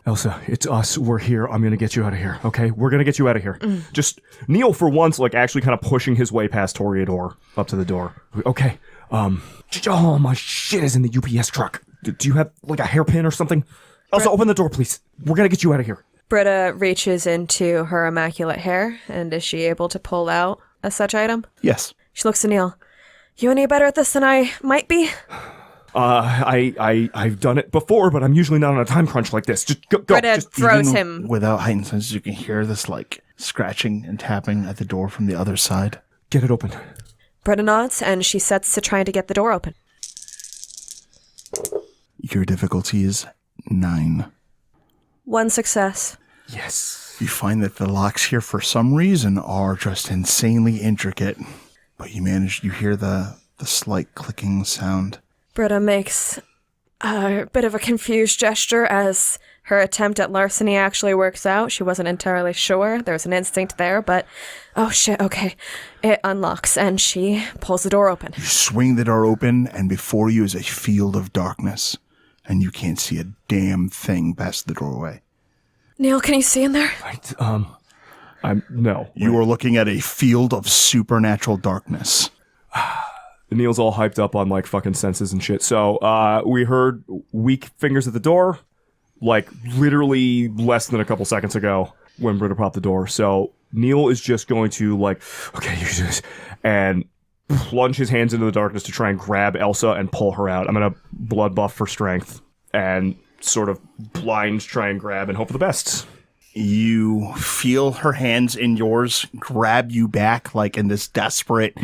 Elsa, it's us. We're here. I'm going to get you out of here, okay? We're going to get you out of here. Just Neil, for once, like actually kind of pushing his way past Toreador up to the door. Okay. Oh, my shit is in the UPS truck. Do you have like a hairpin or something? Elsa, open the door, please. We're going to get you out of here. Britta reaches into her immaculate hair, and is she able to pull out a such item? Yes. She looks to Neil. You any better at this than I might be? I've done it before, but I'm usually not on a time crunch like this. Just go. Britta Just throws Even him. Without heightened senses, you can hear this like scratching and tapping at the door from the other side. get it open. Britta nods, and she sets to trying to get the door open. Your difficulty is 9. 1 success. Yes. You find that the locks here, for some reason, are just insanely intricate. But you hear the slight clicking sound. Britta makes a bit of a confused gesture as her attempt at larceny actually works out. She wasn't entirely sure. There's an instinct there, but oh shit, okay. It unlocks and she pulls the door open. You swing the door open and before you is a field of darkness and you can't see a damn thing past the doorway. Neil, can you see in there? No. You are looking at a field of supernatural darkness. Neil's all hyped up on like fucking senses and shit. So we heard weak fingers at the door, like literally less than a couple seconds ago when Britta popped the door. So Neil is just going to like, okay, you do this, and plunge his hands into the darkness to try and grab Elsa and pull her out. I'm gonna blood buff for strength and sort of blind try and grab and hope for the best. You feel her hands in yours grab you back like in this desperate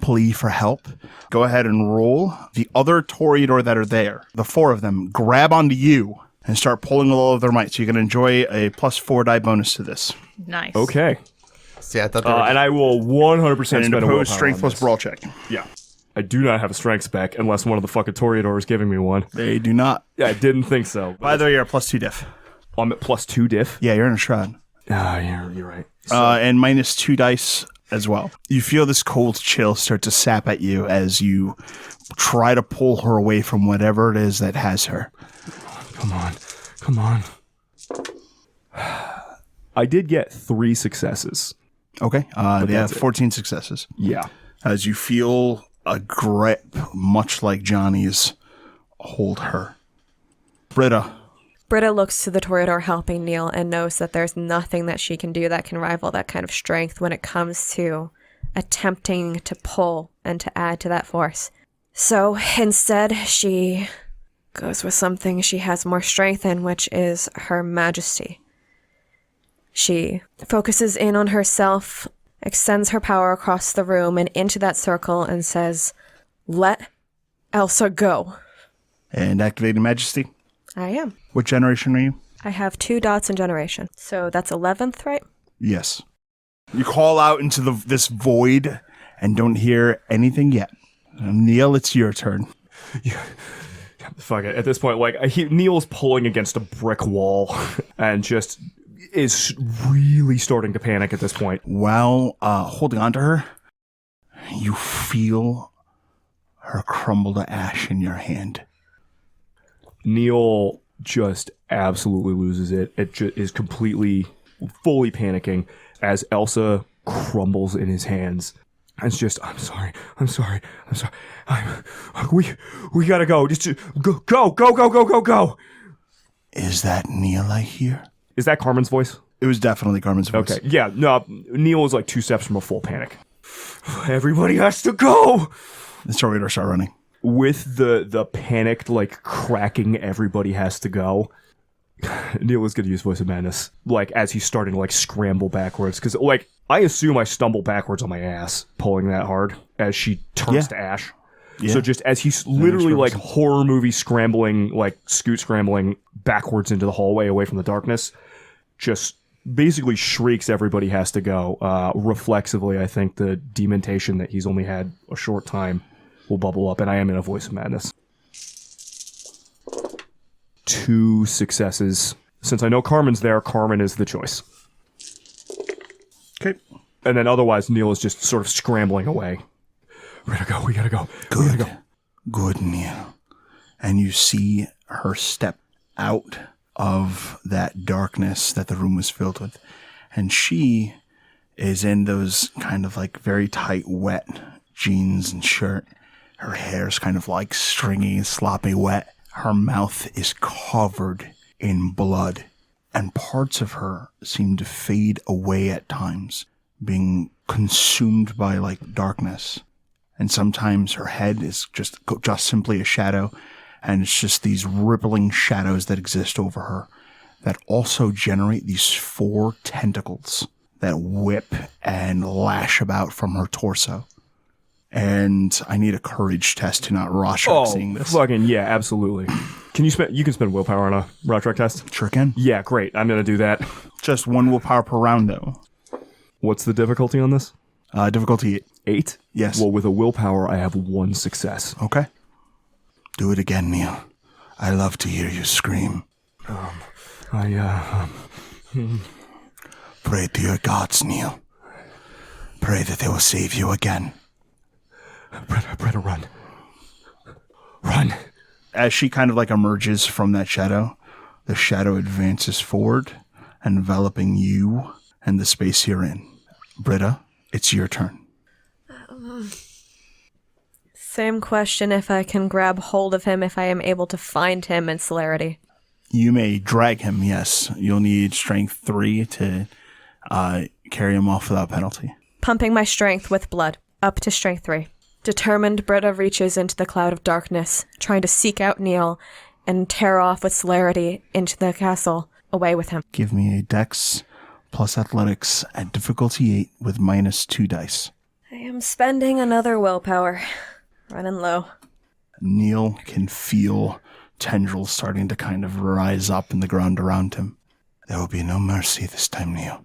plea for help. Go ahead and roll. The other Toreador that are there, the 4 of them, grab onto you and start pulling all of their might. So you can enjoy a +4 die bonus to this. Nice. Okay. See, I thought they were And I will 100% spend And a an willpower opposed strength on plus this. brawl check. Yeah. I do not have a strength spec unless one of the fucking Toreador is giving me one. They do not. Yeah, I didn't think so. By the way, you're a +2 diff. I'm at +2 diff. Yeah, you're in a shroud. You're right. And -2 dice as well. You feel this cold chill start to sap at you as you try to pull her away from whatever it is that has her. Come on. I did get 3 successes. Okay. They have that's it. 14 successes. Yeah. As you feel a grip, much like Johnny's, hold her. Britta. Britta looks to the Toreador helping Neil and knows that there's nothing that she can do that can rival that kind of strength when it comes to attempting to pull and to add to that force. So instead, she goes with something she has more strength in, which is her majesty. She focuses in on herself, extends her power across the room and into that circle and says, "Let Elsa go." And activating Majesty. I am. What generation are you? I have 2 dots in generation. So that's 11th, right? Yes. You call out into this void and don't hear anything yet. Neil, it's your turn. Fuck it. At this point, like Neil's pulling against a brick wall and just is really starting to panic at this point. While holding on to her, you feel her crumble to ash in your hand. Neil just absolutely loses it. It is completely, fully panicking as Elsa crumbles in his hands. And it's just, I'm sorry. We gotta go. Just go. Is that Neil I hear? Is that Carmen's voice? It was definitely Carmen's voice. Okay. Yeah, no, Neil is like 2 steps from a full panic. Everybody has to go! The Toreador start running. With the panicked, like, cracking everybody has to go, Neil is going to use Voice of Madness, like, as he's starting to, like, scramble backwards. Because, like, I assume I stumble backwards on my ass pulling that hard as she turns to ash. Yeah. So just as he's literally, like, horror movie scrambling, like, scoot scrambling backwards into the hallway away from the darkness, just basically shrieks everybody has to go. Reflexively, I think the dementation that he's only had a short time will bubble up, and I am in a Voice of Madness. 2 successes. Since I know Carmen's there, Carmen is the choice. Okay. And then otherwise, Neil is just sort of scrambling away. We gotta go. Good, Neil. And you see her step out of that darkness that the room was filled with. And she is in those kind of like very tight, wet jeans and shirt. Her hair's kind of like stringy and sloppy wet. Her mouth is covered in blood. And parts of her seem to fade away at times, being consumed by like darkness. And sometimes her head is just simply a shadow. And it's just these rippling shadows that exist over her that also generate these 4 tentacles that whip and lash about from her torso. And I need a courage test to not Rorschach seeing this. Fucking yeah, absolutely. You can spend willpower on a Rorschach test? Sure can. Yeah, great. I'm gonna do that. Just 1 willpower per round, though. What's the difficulty on this? Difficulty 8. 8? Yes. Well, with a willpower, I have 1 success. Okay. Do it again, Neil. I love to hear you scream. Pray to your gods, Neil. Pray that they will save you again. Britta, run. Run. As she kind of like emerges from that shadow, the shadow advances forward, enveloping you and the space you're in. Britta, it's your turn. Same question if I can grab hold of him, if I am able to find him in celerity. You may drag him, yes. You'll need strength 3 to carry him off without penalty. Pumping my strength with blood, up to strength 3. Determined, Britta reaches into the cloud of darkness, trying to seek out Neil and tear off with celerity into the castle, away with him. Give me a dex plus athletics at difficulty 8 with -2 dice. I am spending another willpower. Running low. Neil can feel tendrils starting to kind of rise up in the ground around him. There will be no mercy this time, Neil.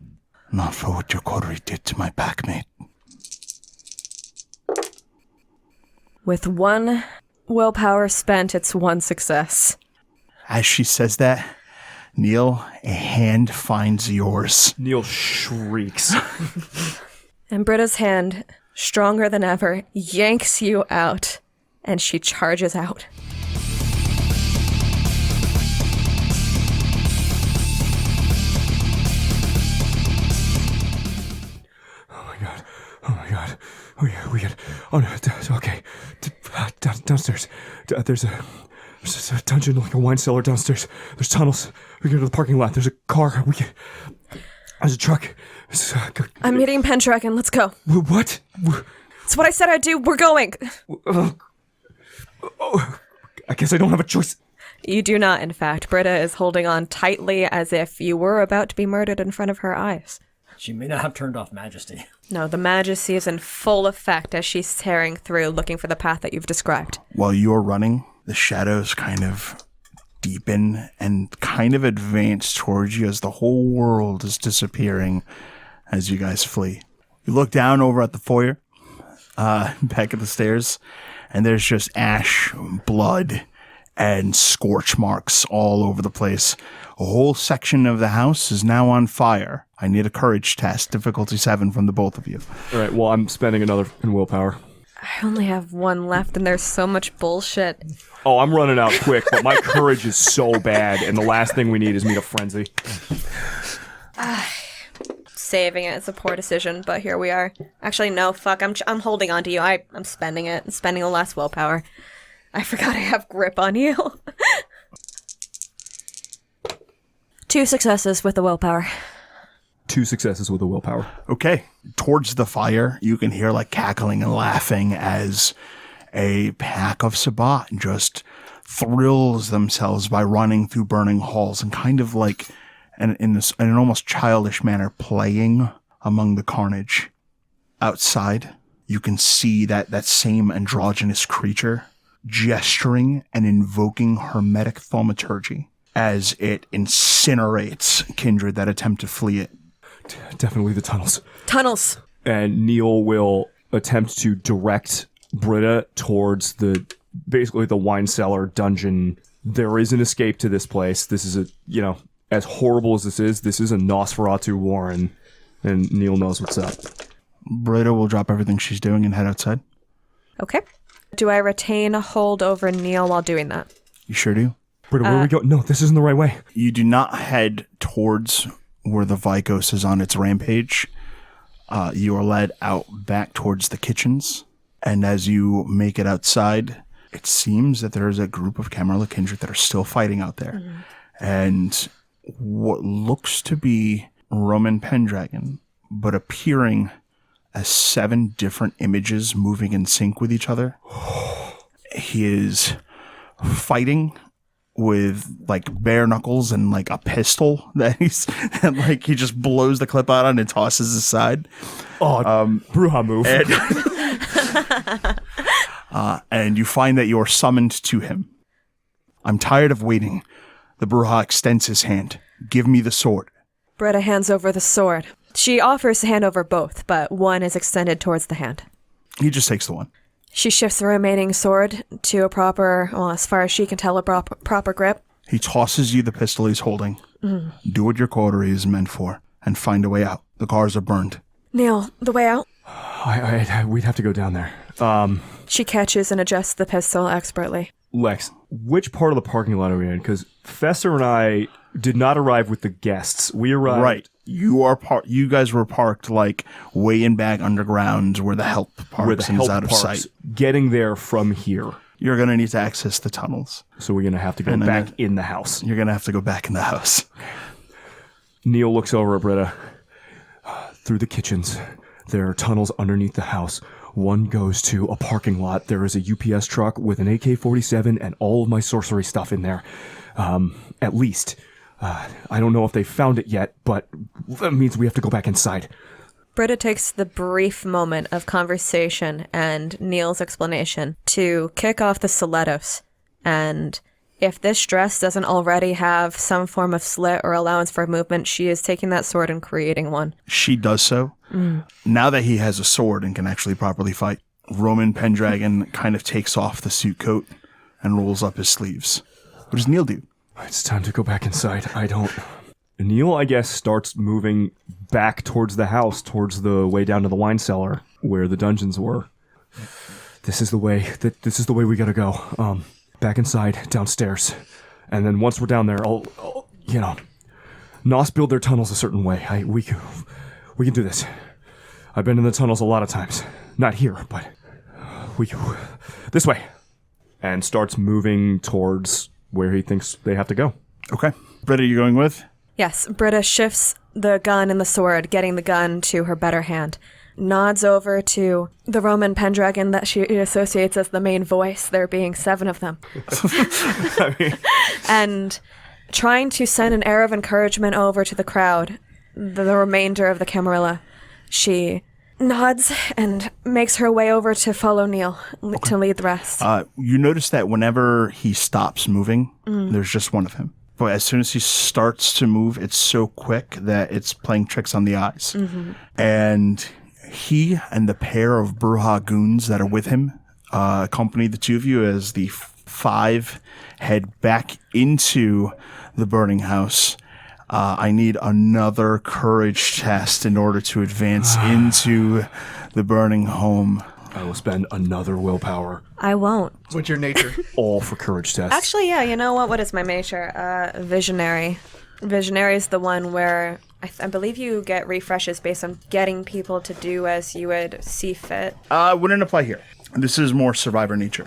Not for what your quarry did to my packmate. With 1 willpower spent, it's 1 success. As she says that, Neil, a hand finds yours. Neil shrieks. And Britta's hand, stronger than ever, yanks you out, and she charges out. Oh my god. We get. Oh no, it's okay. Downstairs. There's a dungeon, like a wine cellar downstairs. There's tunnels. We get to the parking lot. There's a car. There's a truck. I'm meeting Pendragon. Let's go. What? It's what I said I'd do. We're going. I guess I don't have a choice. You do not, in fact. Britta is holding on tightly as if you were about to be murdered in front of her eyes. She may not have turned off Majesty. No, the majesty is in full effect as she's tearing through, looking for the path that you've described. While you're running, the shadows kind of deepen and kind of advance towards you as the whole world is disappearing as you guys flee. You look down over at the foyer, back at the stairs, and there's just ash, blood, and scorch marks all over the place. A whole section of the house is now on fire. I need a courage test, difficulty 7 from the both of you. All right, well, I'm spending another in willpower. I only have 1 left, and there's so much bullshit. Oh, I'm running out quick, but my courage is so bad, and the last thing we need is meet a frenzy. Saving it is a poor decision, but here we are. Actually, no, fuck, I'm holding on to you. I'm spending it. I'm spending the last willpower. I forgot I have grip on you. 2 successes with the willpower. 2 successes with a willpower. Okay. Towards the fire, you can hear like cackling and laughing as a pack of Sabbat just thrills themselves by running through burning halls and kind of like in an almost childish manner playing among the carnage. Outside, you can see that same androgynous creature gesturing and invoking hermetic thaumaturgy as it incinerates kindred that attempt to flee it. Definitely the tunnels. Tunnels! And Neil will attempt to direct Britta towards basically the wine cellar dungeon. There is an escape to this place. This is as horrible as this is a Nosferatu warren, and Neil knows what's up. Britta will drop everything she's doing and head outside. Okay. Do I retain a hold over Neil while doing that? You sure do? Britta, where are we going? No, this isn't the right way. You do not head towards where the Vikos is on its rampage. You are led out back towards the kitchens. And as you make it outside, it seems that there is a group of Camarilla kindred that are still fighting out there. Mm-hmm. And what looks to be Roman Pendragon, but appearing as 7 different images moving in sync with each other. He is fighting with like bare knuckles and like a pistol that he just blows the clip out on and tosses aside. Bruja move. And you find that you're summoned to him. I'm tired of waiting. The Bruja extends his hand. Give me the sword. Britta hands over the sword. She offers to hand over both, but one is extended towards the hand. He just takes the one. She shifts the remaining sword to a proper, well, as far as she can tell, a proper grip. He tosses you the pistol he's holding Do what your coterie is meant for and find a way out. The cars are burned. Neil, the way out? We'd have to go down there. She catches and adjusts the pistol expertly. Lex, which part of the parking lot are we in? Because Fester and I did not arrive with the guests. We arrived... Right. You guys were parked like way in back underground where the help parks and is out of sight. Getting there from here. You're going to need to access the tunnels. So we're going to have to go back in the house. You're going to have to go back in the house. Neil looks over at Britta. Through the kitchens, there are tunnels underneath the house. One goes to a parking lot. There is a UPS truck with an AK-47 and all of my sorcery stuff in there. At least. I don't know if they found it yet, but that means we have to go back inside. Britta takes the brief moment of conversation and Neil's explanation to kick off the stilettos. And if this dress doesn't already have some form of slit or allowance for movement, she is taking that sword and creating one. She does so. Now that he has a sword and can actually properly fight, Roman Pendragon kind of takes off the suit coat and rolls up his sleeves. What does Neil do? It's time to go back inside. Neil, I guess, starts moving back towards the house, towards the way down to the wine cellar where the dungeons were. This is the way. This is the way we gotta go. Back inside, downstairs, and then once we're down there, I'll Nos build their tunnels a certain way. We can do this. I've been in the tunnels a lot of times. Not here, but this way. And starts moving towards where he thinks they have to go. Okay. Britta, you going with? Yes, Britta shifts the gun and the sword, getting the gun to her better hand. Nods over to the Roman Pendragon that she associates as the main voice, there being 7 of them. And trying to send an air of encouragement over to the crowd, the remainder of the Camarilla, she nods and makes her way over to follow Neil to lead the rest. You notice that whenever he stops moving, there's just one of him. But as soon as he starts to move, it's so quick that it's playing tricks on the eyes. And he and the pair of Bruja goons that are with him accompany the two of you as the 5 head back into the burning house. I need another courage test in order to advance into the burning home. I will spend another willpower. I won't. What's your nature? All for courage tests. Actually, yeah, you know what? What is my nature? Visionary. Visionary is the one where I believe you get refreshes based on getting people to do as you would see fit. Wouldn't apply here. This is more survivor nature.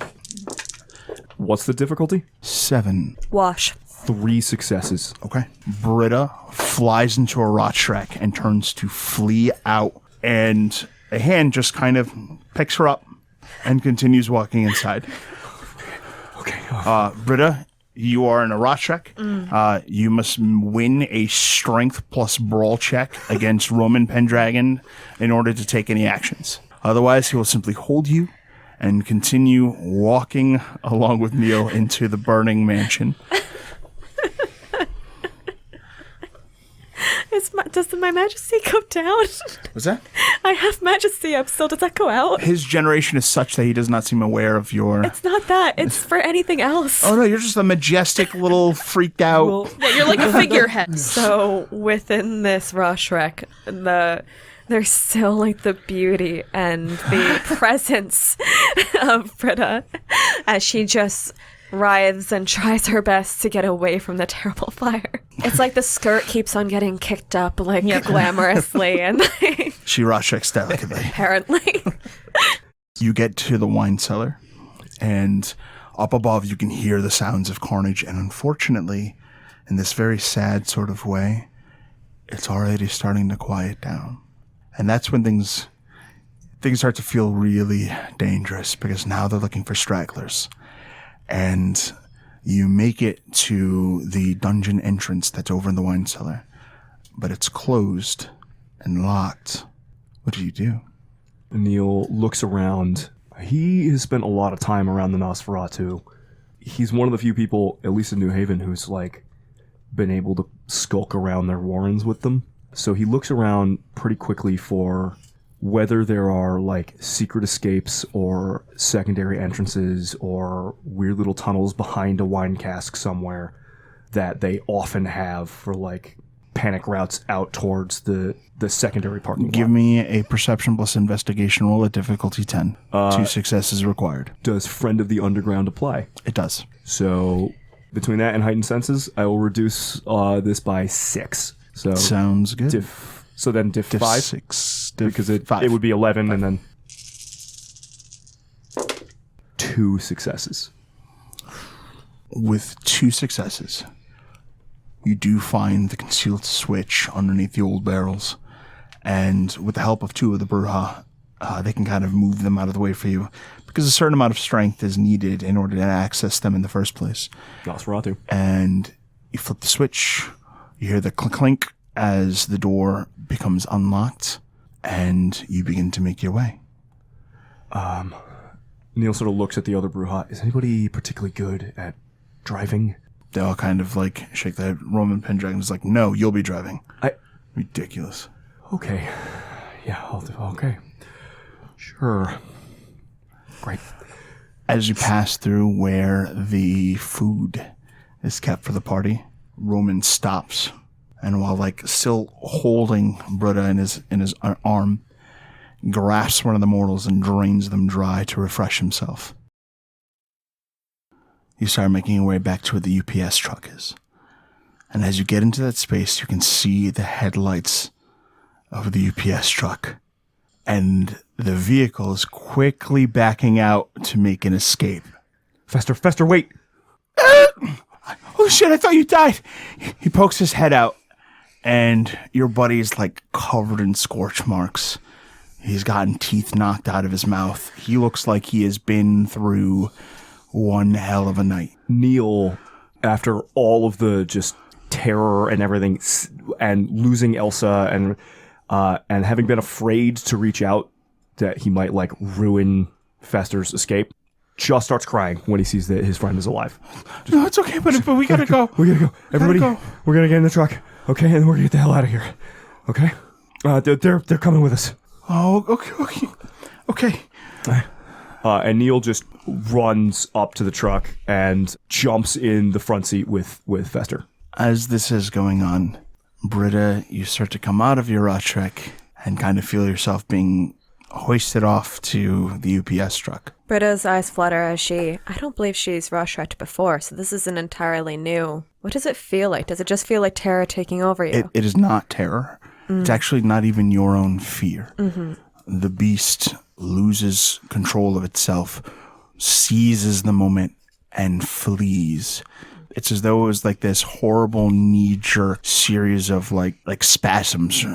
What's the difficulty? 7. Wash. 3 successes. Okay. Britta flies into a rot shrek and turns to flee out. And a hand just kind of picks her up and continues walking inside. Okay. Britta, you are in a rot shrek. You must win a strength plus brawl check against Roman Pendragon in order to take any actions. Otherwise, he will simply hold you and continue walking along with Neil into the burning mansion. Does my majesty go down? What's that? I have majesty up still. Does that go out? His generation is such that he does not seem aware of your... It's not that. It's for anything else. Oh, no, you're just a majestic little freaked out... Yeah, you're like a figurehead. So within this rush wreck, there's still like the beauty and the presence of Britta as she just writhes and tries her best to get away from the terrible fire. It's like the skirt keeps on getting kicked up like glamorously and She rush checks delicately. apparently. You get to the wine cellar, and up above you can hear the sounds of carnage, and unfortunately, in this very sad sort of way, it's already starting to quiet down. And that's when things start to feel really dangerous, because now they're looking for stragglers. And you make it to the dungeon entrance that's over in the wine cellar, but it's closed and locked. What do you do? Neil looks around. He has spent a lot of time around the Nosferatu. He's one of the few people, at least in New Haven, who's been able to skulk around their warrens with them. So he looks around pretty quickly for whether there are secret escapes or secondary entrances or weird little tunnels behind a wine cask somewhere. that they often have for like panic routes out towards the secondary parking lot. Give me a perception plus investigation roll at difficulty 10. 2 successes required. Does Friend of the Underground apply? It does. So between that and heightened senses, I will reduce this by 6. So Sounds good. diff 5 6. because it 5. it would be 11 and then 2 successes. With 2 successes, you do find the concealed switch underneath the old barrels, and with the help of 2 of the Bruja, they can kind of move them out of the way for you, because a certain amount of strength is needed in order to access them in the first place. Nosferatu. And you flip the switch, you hear the clink as the door becomes unlocked, and you begin to make your way. Neil sort of looks at the other Bruja. Is anybody particularly good at driving? They all kind of like shake their head. Roman Pendragon is like, no, you'll be driving. Ridiculous. Okay. Yeah, I'll do. Okay. Sure. Great. As you pass through where the food is kept for the party, Roman stops, and while like still holding Britta in his arm, grasps one of the mortals and drains them dry to refresh himself. You start making your way back to where the UPS truck is. And as you get into that space, you can see the headlights of the UPS truck. And the vehicle is quickly backing out to make an escape. Fester, wait! Oh shit, I thought you died! He pokes his head out, and your buddy's like covered in scorch marks. He's gotten teeth knocked out of his mouth. He looks like he has been through one hell of a night. Neil, after all of the just terror and everything, and losing Elsa, and having been afraid to reach out that he might like ruin Fester's escape, just starts crying when he sees that his friend is alive. No, it's okay, but we gotta go. We gotta go. Everybody, go. We're gonna get in the truck, okay? And then we're gonna get the hell out of here, okay? They're coming with us. Oh, okay. And Neil just runs up to the truck and jumps in the front seat with Fester. As this is going on, Britta, you start to come out of your trek and kind of feel yourself being hoisted off to the UPS truck. Britta's eyes flutter as I don't believe she's rush-wrecked before, so this isn't entirely new. What does it feel like? Does it just feel like terror taking over you? It is not terror. It's actually not even your own fear. Mm-hmm. The beast loses control of itself, seizes the moment, and flees. It's as though it was like this horrible knee-jerk series of like spasms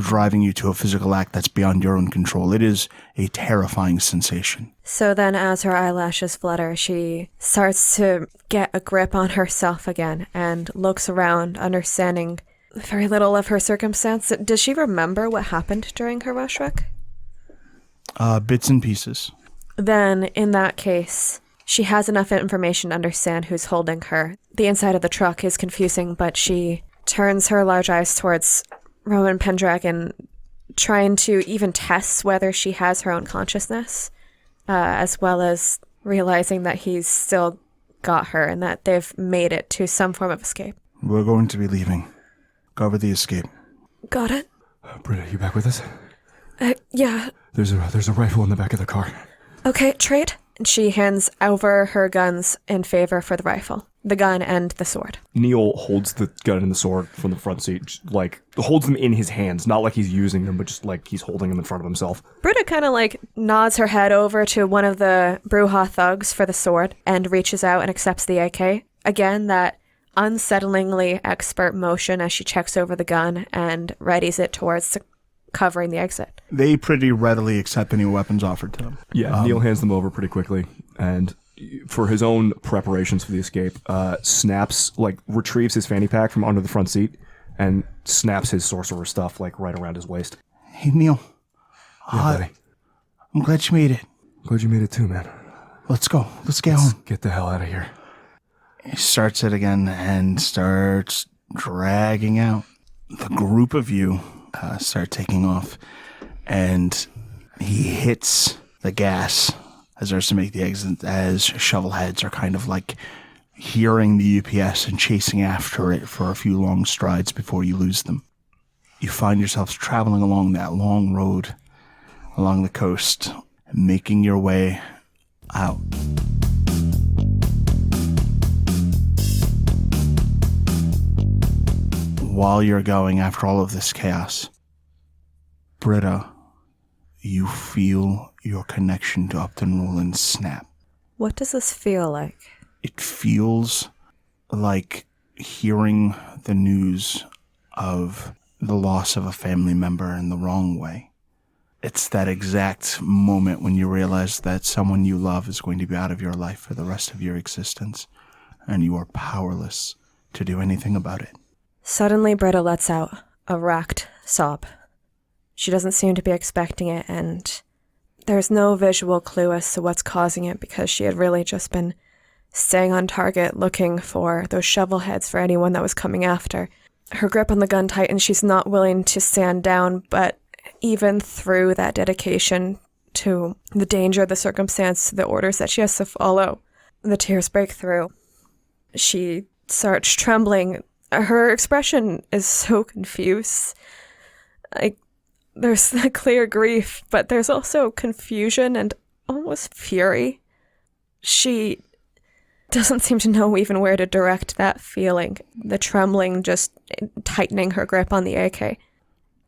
driving you to a physical act that's beyond your own control. It is a terrifying sensation. So then as her eyelashes flutter, she starts to get a grip on herself again and looks around, understanding very little of her circumstance. Does she remember what happened during her rush wreck? Bits and pieces. Then, in that case, she has enough information to understand who's holding her. The inside of the truck is confusing, but she turns her large eyes towards Roman Pendragon, trying to even test whether she has her own consciousness, as well as realizing that he's still got her and that they've made it to some form of escape. We're going to be leaving. Cover the escape. Got it? Britta, you back with us? Yeah. There's a rifle in the back of the car. Okay, trade. And she hands over her guns in favor for the rifle. The gun and the sword. Neil holds the gun and the sword from the front seat, just, like, holds them in his hands, not like he's using them, but just like he's holding them in front of himself. Britta kind of like nods her head over to one of the Bruja thugs for the sword and reaches out and accepts the AK. Again, that unsettlingly expert motion as she checks over the gun and readies it towards covering the exit. They pretty readily accept any weapons offered to them. Yeah, Neil hands them over pretty quickly, and for his own preparations for the escape, retrieves his fanny pack from under the front seat and snaps his sorcerer stuff like right around his waist. Hey, Neil. Yeah, buddy. I'm glad you made it. Glad you made it too, man. Let's go. Let's get home. Get the hell out of here. He starts it again and starts dragging out. The group of you start taking off, and he hits the gas as there's to make the exit, as shovel heads are kind of like hearing the UPS and chasing after it for a few long strides before you lose them. You find yourselves traveling along that long road along the coast, making your way out. While you're going after all of this chaos, Britta, you feel your connection to Upton Roland snap. What does this feel like? It feels like hearing the news of the loss of a family member in the wrong way. It's that exact moment when you realize that someone you love is going to be out of your life for the rest of your existence, and you are powerless to do anything about it. Suddenly, Britta lets out a racked sob. She doesn't seem to be expecting it, and there's no visual clue as to what's causing it because she had really just been staying on target, looking for those shovel heads for anyone that was coming after. Her grip on the gun tightens. She's not willing to stand down, but even through that dedication to the danger, the circumstance, the orders that she has to follow, the tears break through. She starts trembling. Her expression is so confused. There's a clear grief, but there's also confusion and almost fury. She doesn't seem to know even where to direct that feeling, the trembling just tightening her grip on the AK.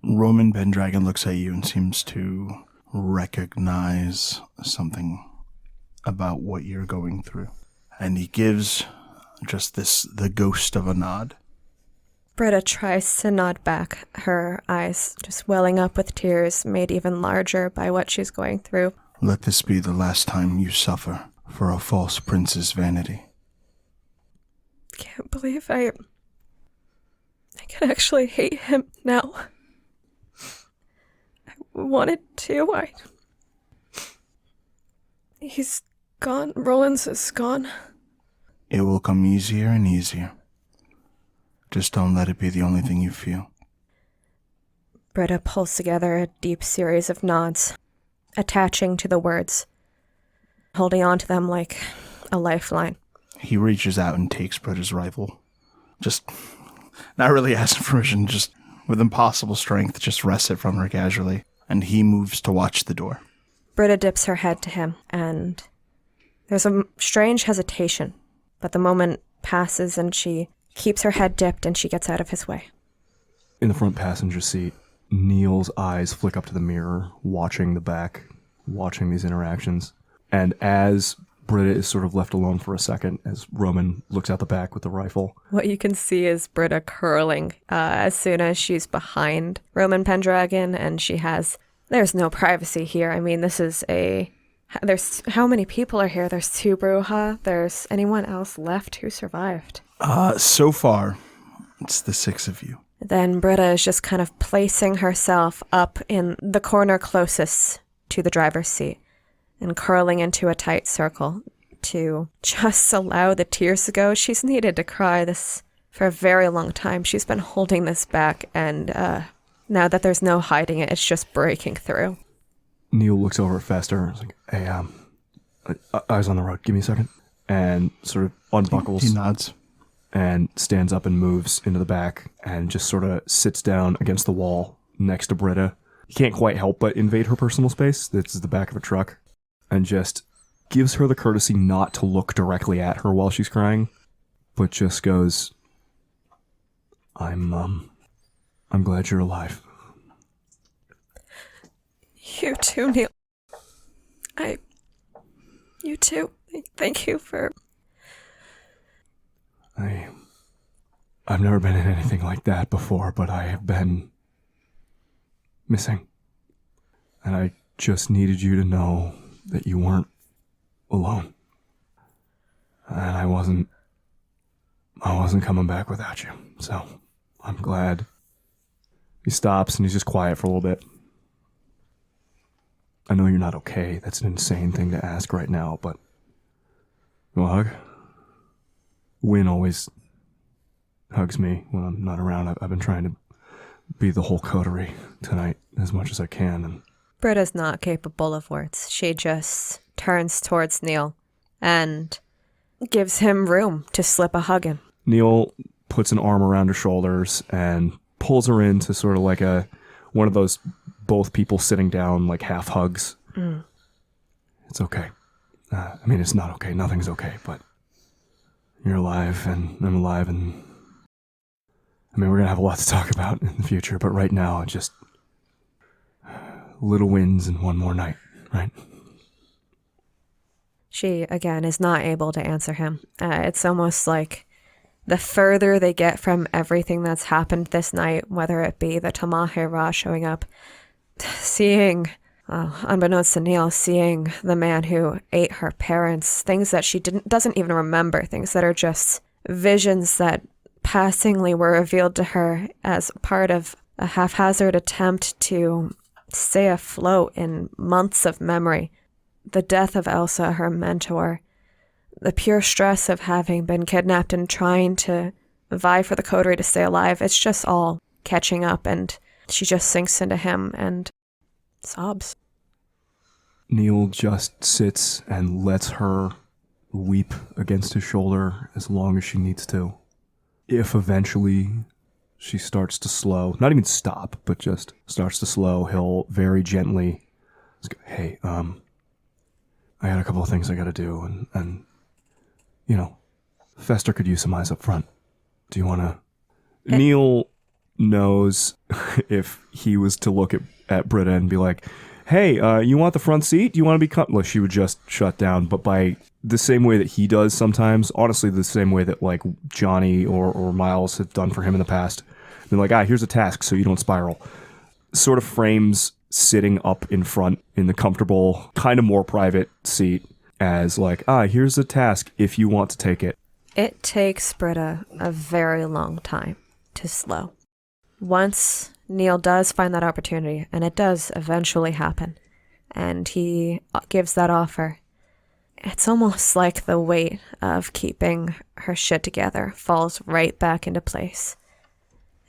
Roman Pendragon looks at you and seems to recognize something about what you're going through. And he gives just the ghost of a nod. Britta tries to nod back, her eyes just welling up with tears, made even larger by what she's going through. Let this be the last time you suffer for a false prince's vanity. Can't believe I can actually hate him now. I wanted to. He's gone. Rollins is gone. It will come easier and easier. Just don't let it be the only thing you feel. Britta pulls together a deep series of nods, attaching to the words, holding on to them like a lifeline. He reaches out and takes Britta's rifle. Just, not really asking permission, just with impossible strength, just wrests it from her casually. And he moves to watch the door. Britta dips her head to him, and there's a strange hesitation, but the moment passes and she keeps her head dipped and she gets out of his way. In the front passenger seat, Neil's eyes flick up to the mirror, watching the back, watching these interactions. And as Britta is sort of left alone for a second, as Roman looks out the back with the rifle, What you can see is Britta curling as soon as she's behind Roman Pendragon, and there's no privacy here. I mean, there's how many people are here? There's 2 Brujah. There's anyone else left who survived? So far, it's the 6 of you. Then Britta is just kind of placing herself up in the corner closest to the driver's seat and curling into a tight circle to just allow the tears to go. She's needed to cry this for a very long time. She's been holding this back, and now that there's no hiding it, it's just breaking through. Neil looks over at Fester. He's like, "Hey, eyes on the road. Give me a second." And sort of unbuckles. He nods. And stands up and moves into the back and just sort of sits down against the wall next to Britta. He can't quite help but invade her personal space. This is the back of a truck. And just gives her the courtesy not to look directly at her while she's crying, but just goes, I'm glad you're alive. You too, Neil. You too. Thank you for... I've never been in anything like that before, but I have been missing. And I just needed you to know that you weren't alone. And I wasn't coming back without you. So I'm glad. He stops and he's just quiet for a little bit. I know you're not okay. That's an insane thing to ask right now, but you want a hug? Wynn always hugs me when I'm not around. I've been trying to be the whole coterie tonight as much as I can. And Britta's not capable of words. She just turns towards Neil and gives him room to slip a hug in. Neil puts an arm around her shoulders and pulls her into sort of like one of those both people sitting down, like half hugs. It's okay. I mean, it's not okay. Nothing's okay, but you're alive and I'm alive, and I mean, we're going to have a lot to talk about in the future, but right now, just little wins and one more night, right? She, again, is not able to answer him. It's almost like the further they get from everything that's happened this night, whether it be the Tamahe Ra showing up, seeing, unbeknownst to Neil, seeing the man who ate her parents, things that she doesn't even remember, things that are just visions that passingly were revealed to her as part of a haphazard attempt to stay afloat in months of memory. The death of Elsa, her mentor, the pure stress of having been kidnapped and trying to vie for the coterie to stay alive, it's just all catching up, and she just sinks into him and sobs. Neil just sits and lets her weep against his shoulder as long as she needs to. If eventually she starts to slow, not even stop, but just starts to slow, he'll very gently go, hey, I got a couple of things I gotta do, and you know, Fester could use some eyes up front. Do you wanna... Neil knows if he was to look at Britta and be like, hey, you want the front seat? Do you want to be well, she would just shut down, but by the same way that he does sometimes, honestly, the same way that like Johnny or Miles have done for him in the past. They're like, here's a task so you don't spiral. Sort of frames sitting up in front in the comfortable, kind of more private seat as like, here's a task if you want to take it. It takes Britta a very long time to slow. Once Neil does find that opportunity, and it does eventually happen, and he gives that offer, it's almost like the weight of keeping her shit together falls right back into place.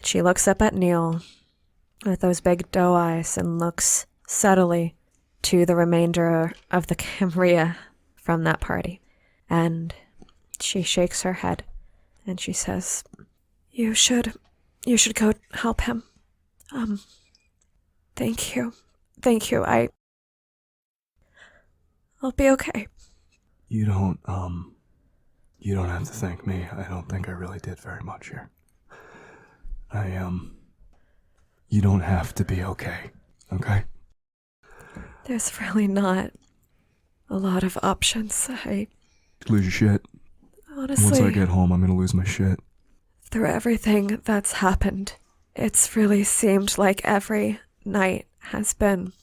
She looks up at Neil with those big doe eyes and looks subtly to the remainder of the Camria from that party. And she shakes her head and she says, You should go help him. Thank you. I'll be okay. You don't have to thank me. I don't think I really did very much here. You don't have to be okay, okay? There's really not a lot of options. Lose your shit. Honestly, once I get home, I'm gonna lose my shit. Through everything that's happened, it's really seemed like every night has been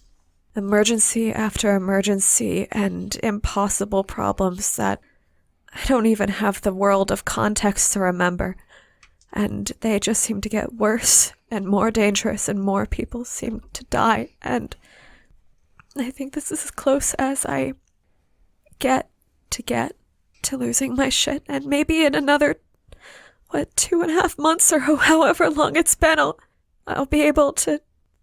emergency after emergency and impossible problems that I don't even have the world of context to remember. And they just seem to get worse and more dangerous, and more people seem to die. And I think this is as close as I get to losing my shit. And maybe in another, 2.5 months or however long it's been, I'll be able to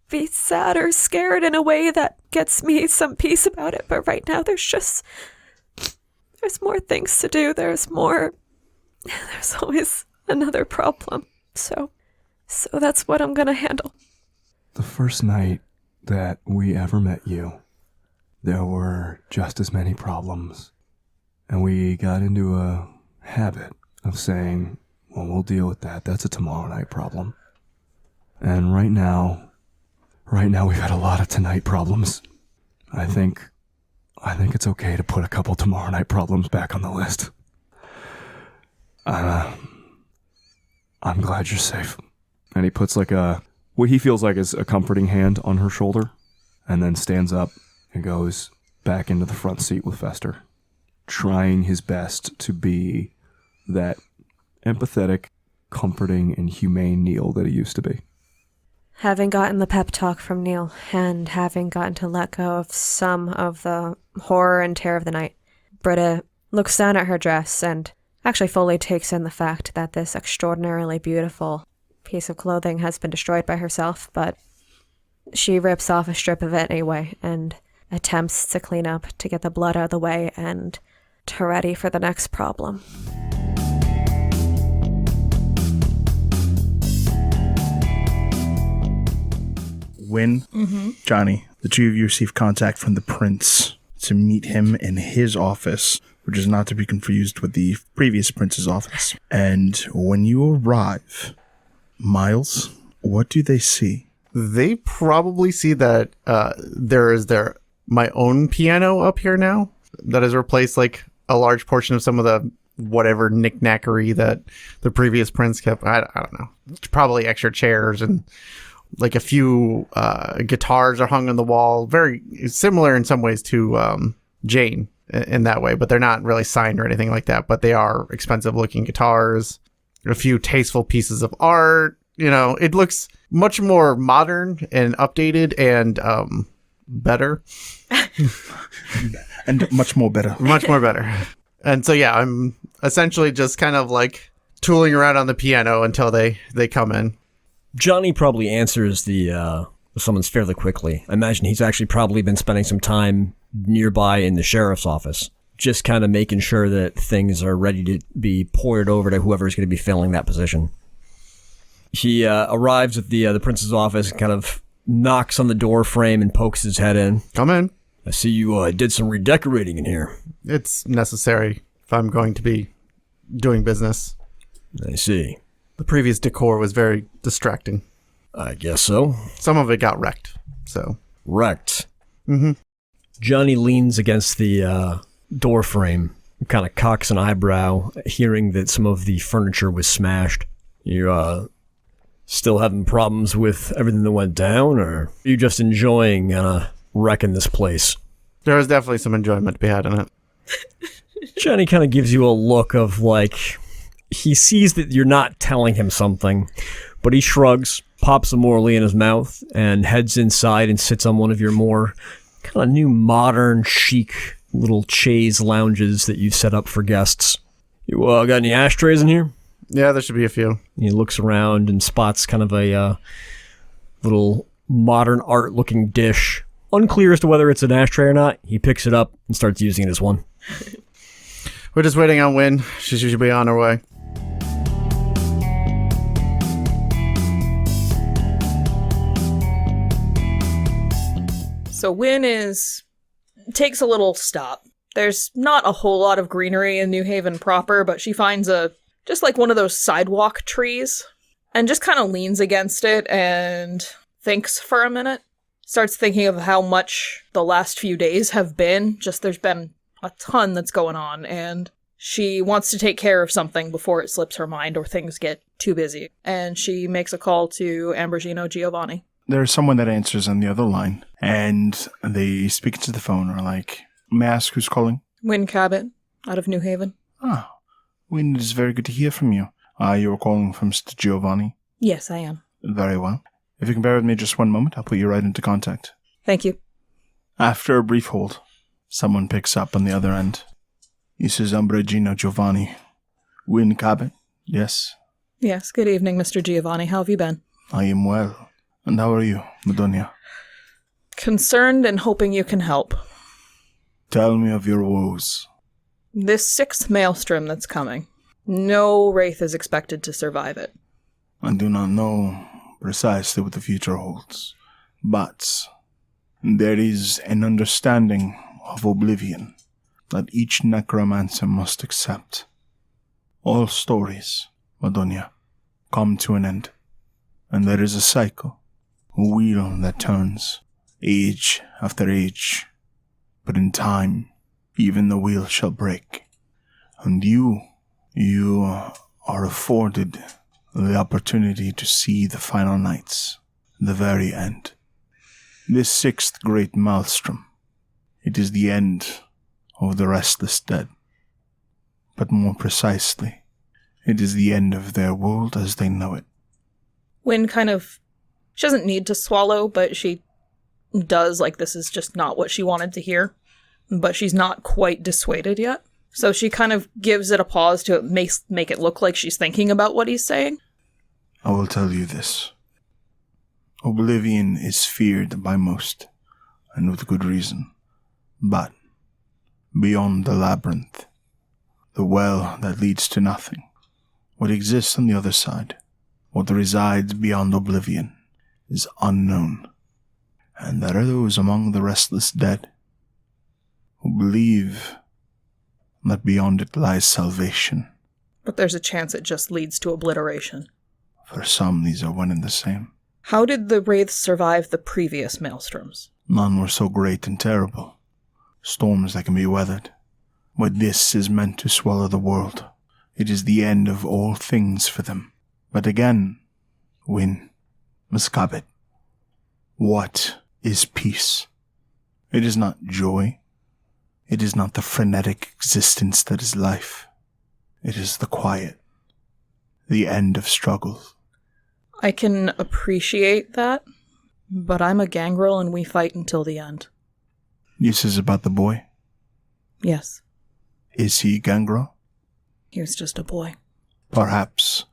be sad or scared in a way that gets me some peace about it. But right now there's more things to do. There's always another problem. So that's what I'm gonna handle. The first night that we ever met you, there were just as many problems. And we got into a habit of saying, well, we'll deal with that. That's a tomorrow night problem. And right now we've had a lot of tonight problems. I think it's okay to put a couple tomorrow night problems back on the list. I'm glad you're safe. And he puts what he feels like is a comforting hand on her shoulder, and then stands up and goes back into the front seat with Fester, trying his best to be that empathetic, comforting, and humane Neil that he used to be. Having gotten the pep talk from Neil, and having gotten to let go of some of the horror and terror of the night, Britta looks down at her dress and actually fully takes in the fact that this extraordinarily beautiful piece of clothing has been destroyed by herself, but she rips off a strip of it anyway and attempts to clean up, to get the blood out of the way, and to ready for the next problem. Wynn, Johnny, the two of you receive contact from the prince to meet him in his office, which is not to be confused with the previous prince's office. And when you arrive, Miles, what do they see? They probably see that there is my own piano up here now that has replaced like a large portion of some of the whatever knickknackery that the previous prince kept. I don't know. Probably extra chairs and like a few guitars are hung on the wall. Very similar in some ways to Jane in that way, but they're not really signed or anything like that. But they are expensive looking guitars. A few tasteful pieces of art. You know, it looks much more modern and updated and better. And much more better. Much more better. And so, yeah, I'm essentially just kind of like tooling around on the piano until they come in. Johnny probably answers the summons fairly quickly. I imagine he's actually probably been spending some time nearby in the sheriff's office, just kind of making sure that things are ready to be ported over to whoever's going to be filling that position. He arrives at the prince's office and kind of knocks on the door frame and pokes his head in. Come in. I see you did some redecorating in here. It's necessary if I'm going to be doing business. I see. The previous decor was very distracting. I guess so. Some of it got wrecked, so. Wrecked. Mm-hmm. Johnny leans against the door frame, kind of cocks an eyebrow, hearing that some of the furniture was smashed. You still having problems with everything that went down, or are you just enjoying wrecking this place? There was definitely some enjoyment to be had in it. Johnny kind of gives you a look of like, he sees that you're not telling him something, but he shrugs, pops a Morley in his mouth, and heads inside and sits on one of your more kind of new modern chic little chaise lounges that you've set up for guests. You got any ashtrays in here? Yeah, there should be a few. He looks around and spots kind of a little modern art looking dish. Unclear as to whether it's an ashtray or not. He picks it up and starts using it as one. We're just waiting on Wynn. She should be on her way. So Wynn takes a little stop. There's not a whole lot of greenery in New Haven proper, but she finds just like one of those sidewalk trees and just kind of leans against it and thinks for a minute. Starts thinking of how much the last few days have been. Just there's been a ton that's going on, and she wants to take care of something before it slips her mind or things get too busy. And she makes a call to Ambrogino Giovanni. There's someone that answers on the other line, and they speak into the phone, or like, may I ask who's calling? Wynn Cabot, out of New Haven. Oh, Wynn, it is very good to hear from you. You were calling from Mr. Giovanni? Yes, I am. Very well. If you can bear with me just one moment, I'll put you right into contact. Thank you. After a brief hold, someone picks up on the other end. This is Ambrogino Giovanni. Wynn Cabot, yes? Yes, good evening, Mr. Giovanni. How have you been? I am well. And how are you, Madonia? Concerned and hoping you can help. Tell me of your woes. This 6th maelstrom that's coming. No wraith is expected to survive it. I do not know precisely what the future holds, but there is an understanding of oblivion that each necromancer must accept. All stories, Madonia, come to an end, and there is a cycle, a wheel that turns, age after age. But in time, even the wheel shall break, and you are afforded the opportunity to see the final nights, the very end. This 6th great maelstrom, it is the end of the restless dead. But more precisely, it is the end of their world as they know it. Wynn she doesn't need to swallow, but she does, like this is just not what she wanted to hear. But she's not quite dissuaded yet. So she kind of gives it a pause to make it look like she's thinking about what he's saying. I will tell you this. Oblivion is feared by most, and with good reason. But beyond the labyrinth The well that leads to nothing. What exists on the other side, what resides beyond oblivion, is unknown. And there are those among the restless dead who believe that beyond it lies salvation. But there's a chance it just leads to obliteration. For some, these are one and the same. How did the wraiths survive the previous maelstroms? None were so great and terrible. Storms that can be weathered. But this is meant to swallow the world. It is the end of all things for them. But again, Wynn, Miss Gabbey, what is peace? It is not joy. It is not the frenetic existence that is life. It is the quiet, the end of struggle. I can appreciate that, but I'm a gangrel and we fight until the end. This is about the boy. Yes, Is he gangrel? he was just a boy. Perhaps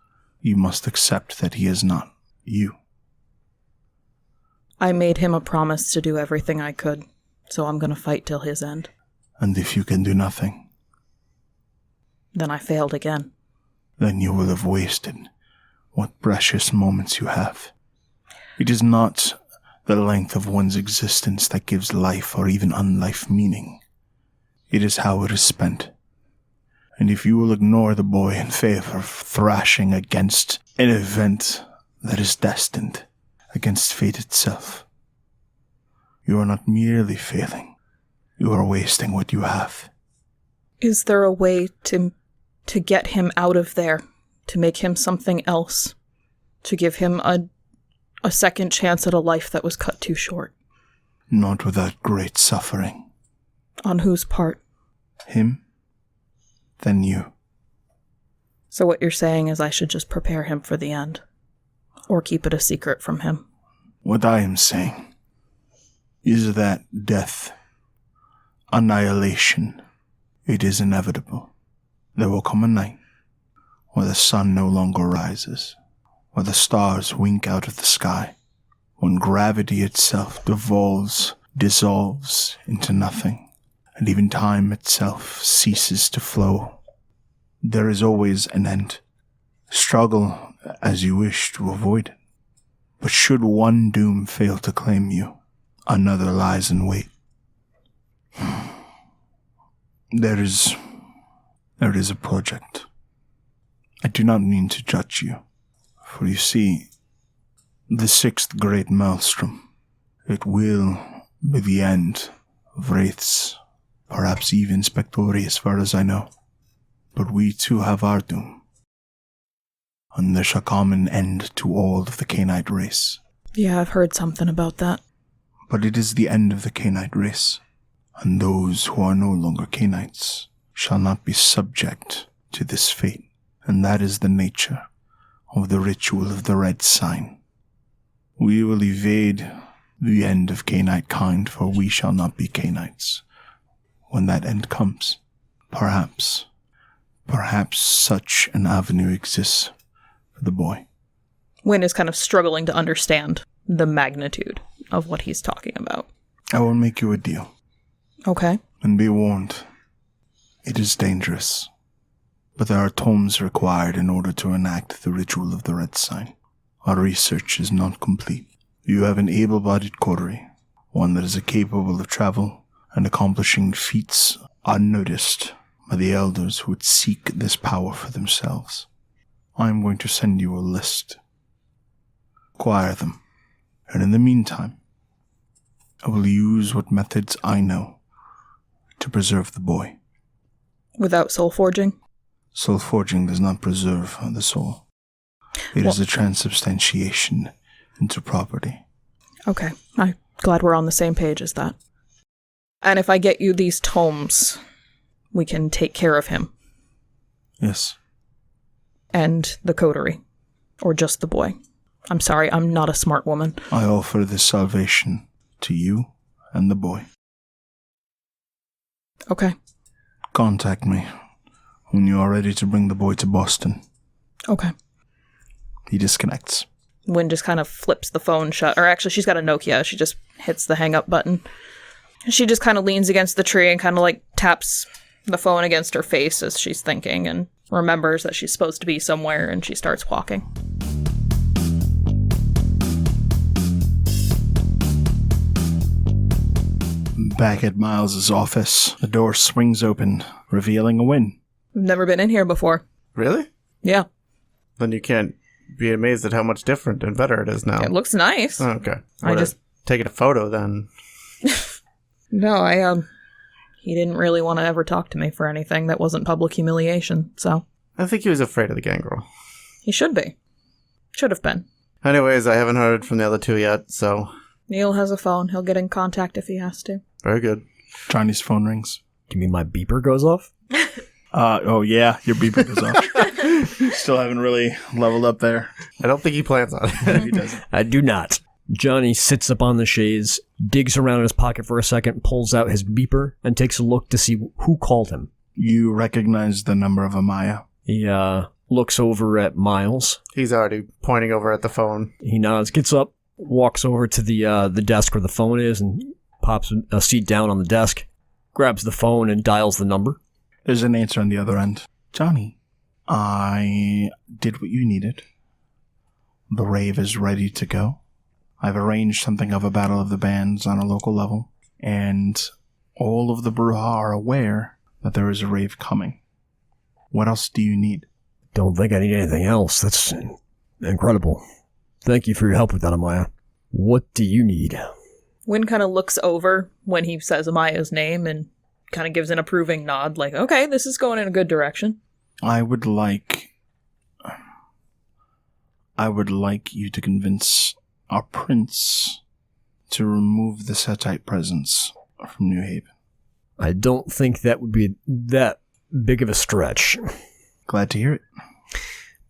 you must accept that he is not you. I made him a promise to do everything I could, so I'm gonna fight till his end. And if you can do nothing, Then I failed again. then you will have wasted what precious moments you have. It is not the length of one's existence that gives life or even unlife meaning. It is how it is spent. And if you will ignore the boy in favor of thrashing against an event that is destined, against fate itself, you are not merely failing, you are wasting what you have. Is there a way to get him out of there, to make him something else, to give him a second chance at a life that was cut too short? Not without great suffering. On whose part? Him, then you. So what you're saying is I should just prepare him for the end, or keep it a secret from him. What I am saying is that death, annihilation, it is inevitable. There will come a night where the sun no longer rises, where the stars wink out of the sky, when gravity itself dissolves into nothing, and even time itself ceases to flow. There is always an end. Struggle as you wish to avoid it. But should one doom fail to claim you, another lies in wait. There is a project. I do not mean to judge you, for you see, the sixth great maelstrom, it will be the end of wraiths, perhaps even Spectori as far as I know. But we too have our doom. And there shall come an end to all of the Cainite race. Yeah, I've heard something about that. But it is the end of the Cainite race, and those who are no longer Cainites shall not be subject to this fate, and that is the nature of the ritual of the red sign. We will evade the end of Cainite kind, for we shall not be Cainites. When that end comes, perhaps such an avenue exists for the boy. Wynn is kind of struggling to understand the magnitude of what he's talking about. I will make you a deal, Okay. and be warned, it is dangerous. But there are tomes required in order to enact the ritual of the red sign. Our research is not complete. You have an able-bodied coterie, one that is capable of travel and accomplishing feats unnoticed by the elders who would seek this power for themselves. I am going to send you a list. Acquire them, and in the meantime, I will use what methods I know to preserve the boy. Without soul forging? Soul forging does not preserve the soul. It is a transubstantiation into property. Okay. I'm glad we're on the same page as that. And if I get you these tomes, we can take care of him. Yes. And the coterie. Or just the boy. I'm sorry, I'm not a smart woman. I offer this salvation to you and the boy. Okay. Contact me when you are ready to bring the boy to Boston. Okay. He disconnects. Wynn just kind of flips the phone shut. Or actually, she's got a Nokia. She just hits the hang up button. She just kind of leans against the tree and kind of like taps the phone against her face as she's thinking and remembers that she's supposed to be somewhere, and she starts walking. Back at Miles's office, the door swings open, revealing a Wynn. I've never been in here before. Really? Yeah. Then you can't be amazed at how much different and better it is now. It looks nice. Oh, okay. I just... taking a photo then. No, he didn't really want to ever talk to me for anything that wasn't public humiliation, so... I think he was afraid of the gangrel. He should be. Should have been. Anyways, I haven't heard from the other two yet, so... Neil has a phone. He'll get in contact if he has to. Very good. Johnny's phone rings. You mean my beeper goes off? Oh yeah, your beeper goes off. Still haven't really leveled up there. I don't think he plans on it. He doesn't. I do not. Johnny sits up on the chaise, digs around in his pocket for a second, pulls out his beeper, and takes a look to see who called him. You recognize the number of Amaya. He looks over at Miles. He's already pointing over at the phone. He nods, gets up, walks over to the desk where the phone is, and pops a seat down on the desk, grabs the phone, and dials the number. There's an answer on the other end. Johnny, I did what you needed. The rave is ready to go. I've arranged something of a battle of the bands on a local level, and all of the Bruja are aware that there is a rave coming. What else do you need? Don't think I need anything else. That's incredible. Thank you for your help with that, Amaya. What do you need? Wynn kind of looks over when he says Amaya's name and kind of gives an approving nod, like, okay, this is going in a good direction. I would like you to convince our prince to remove the Setite presence from New Haven. I don't think that would be that big of a stretch. Glad to hear it.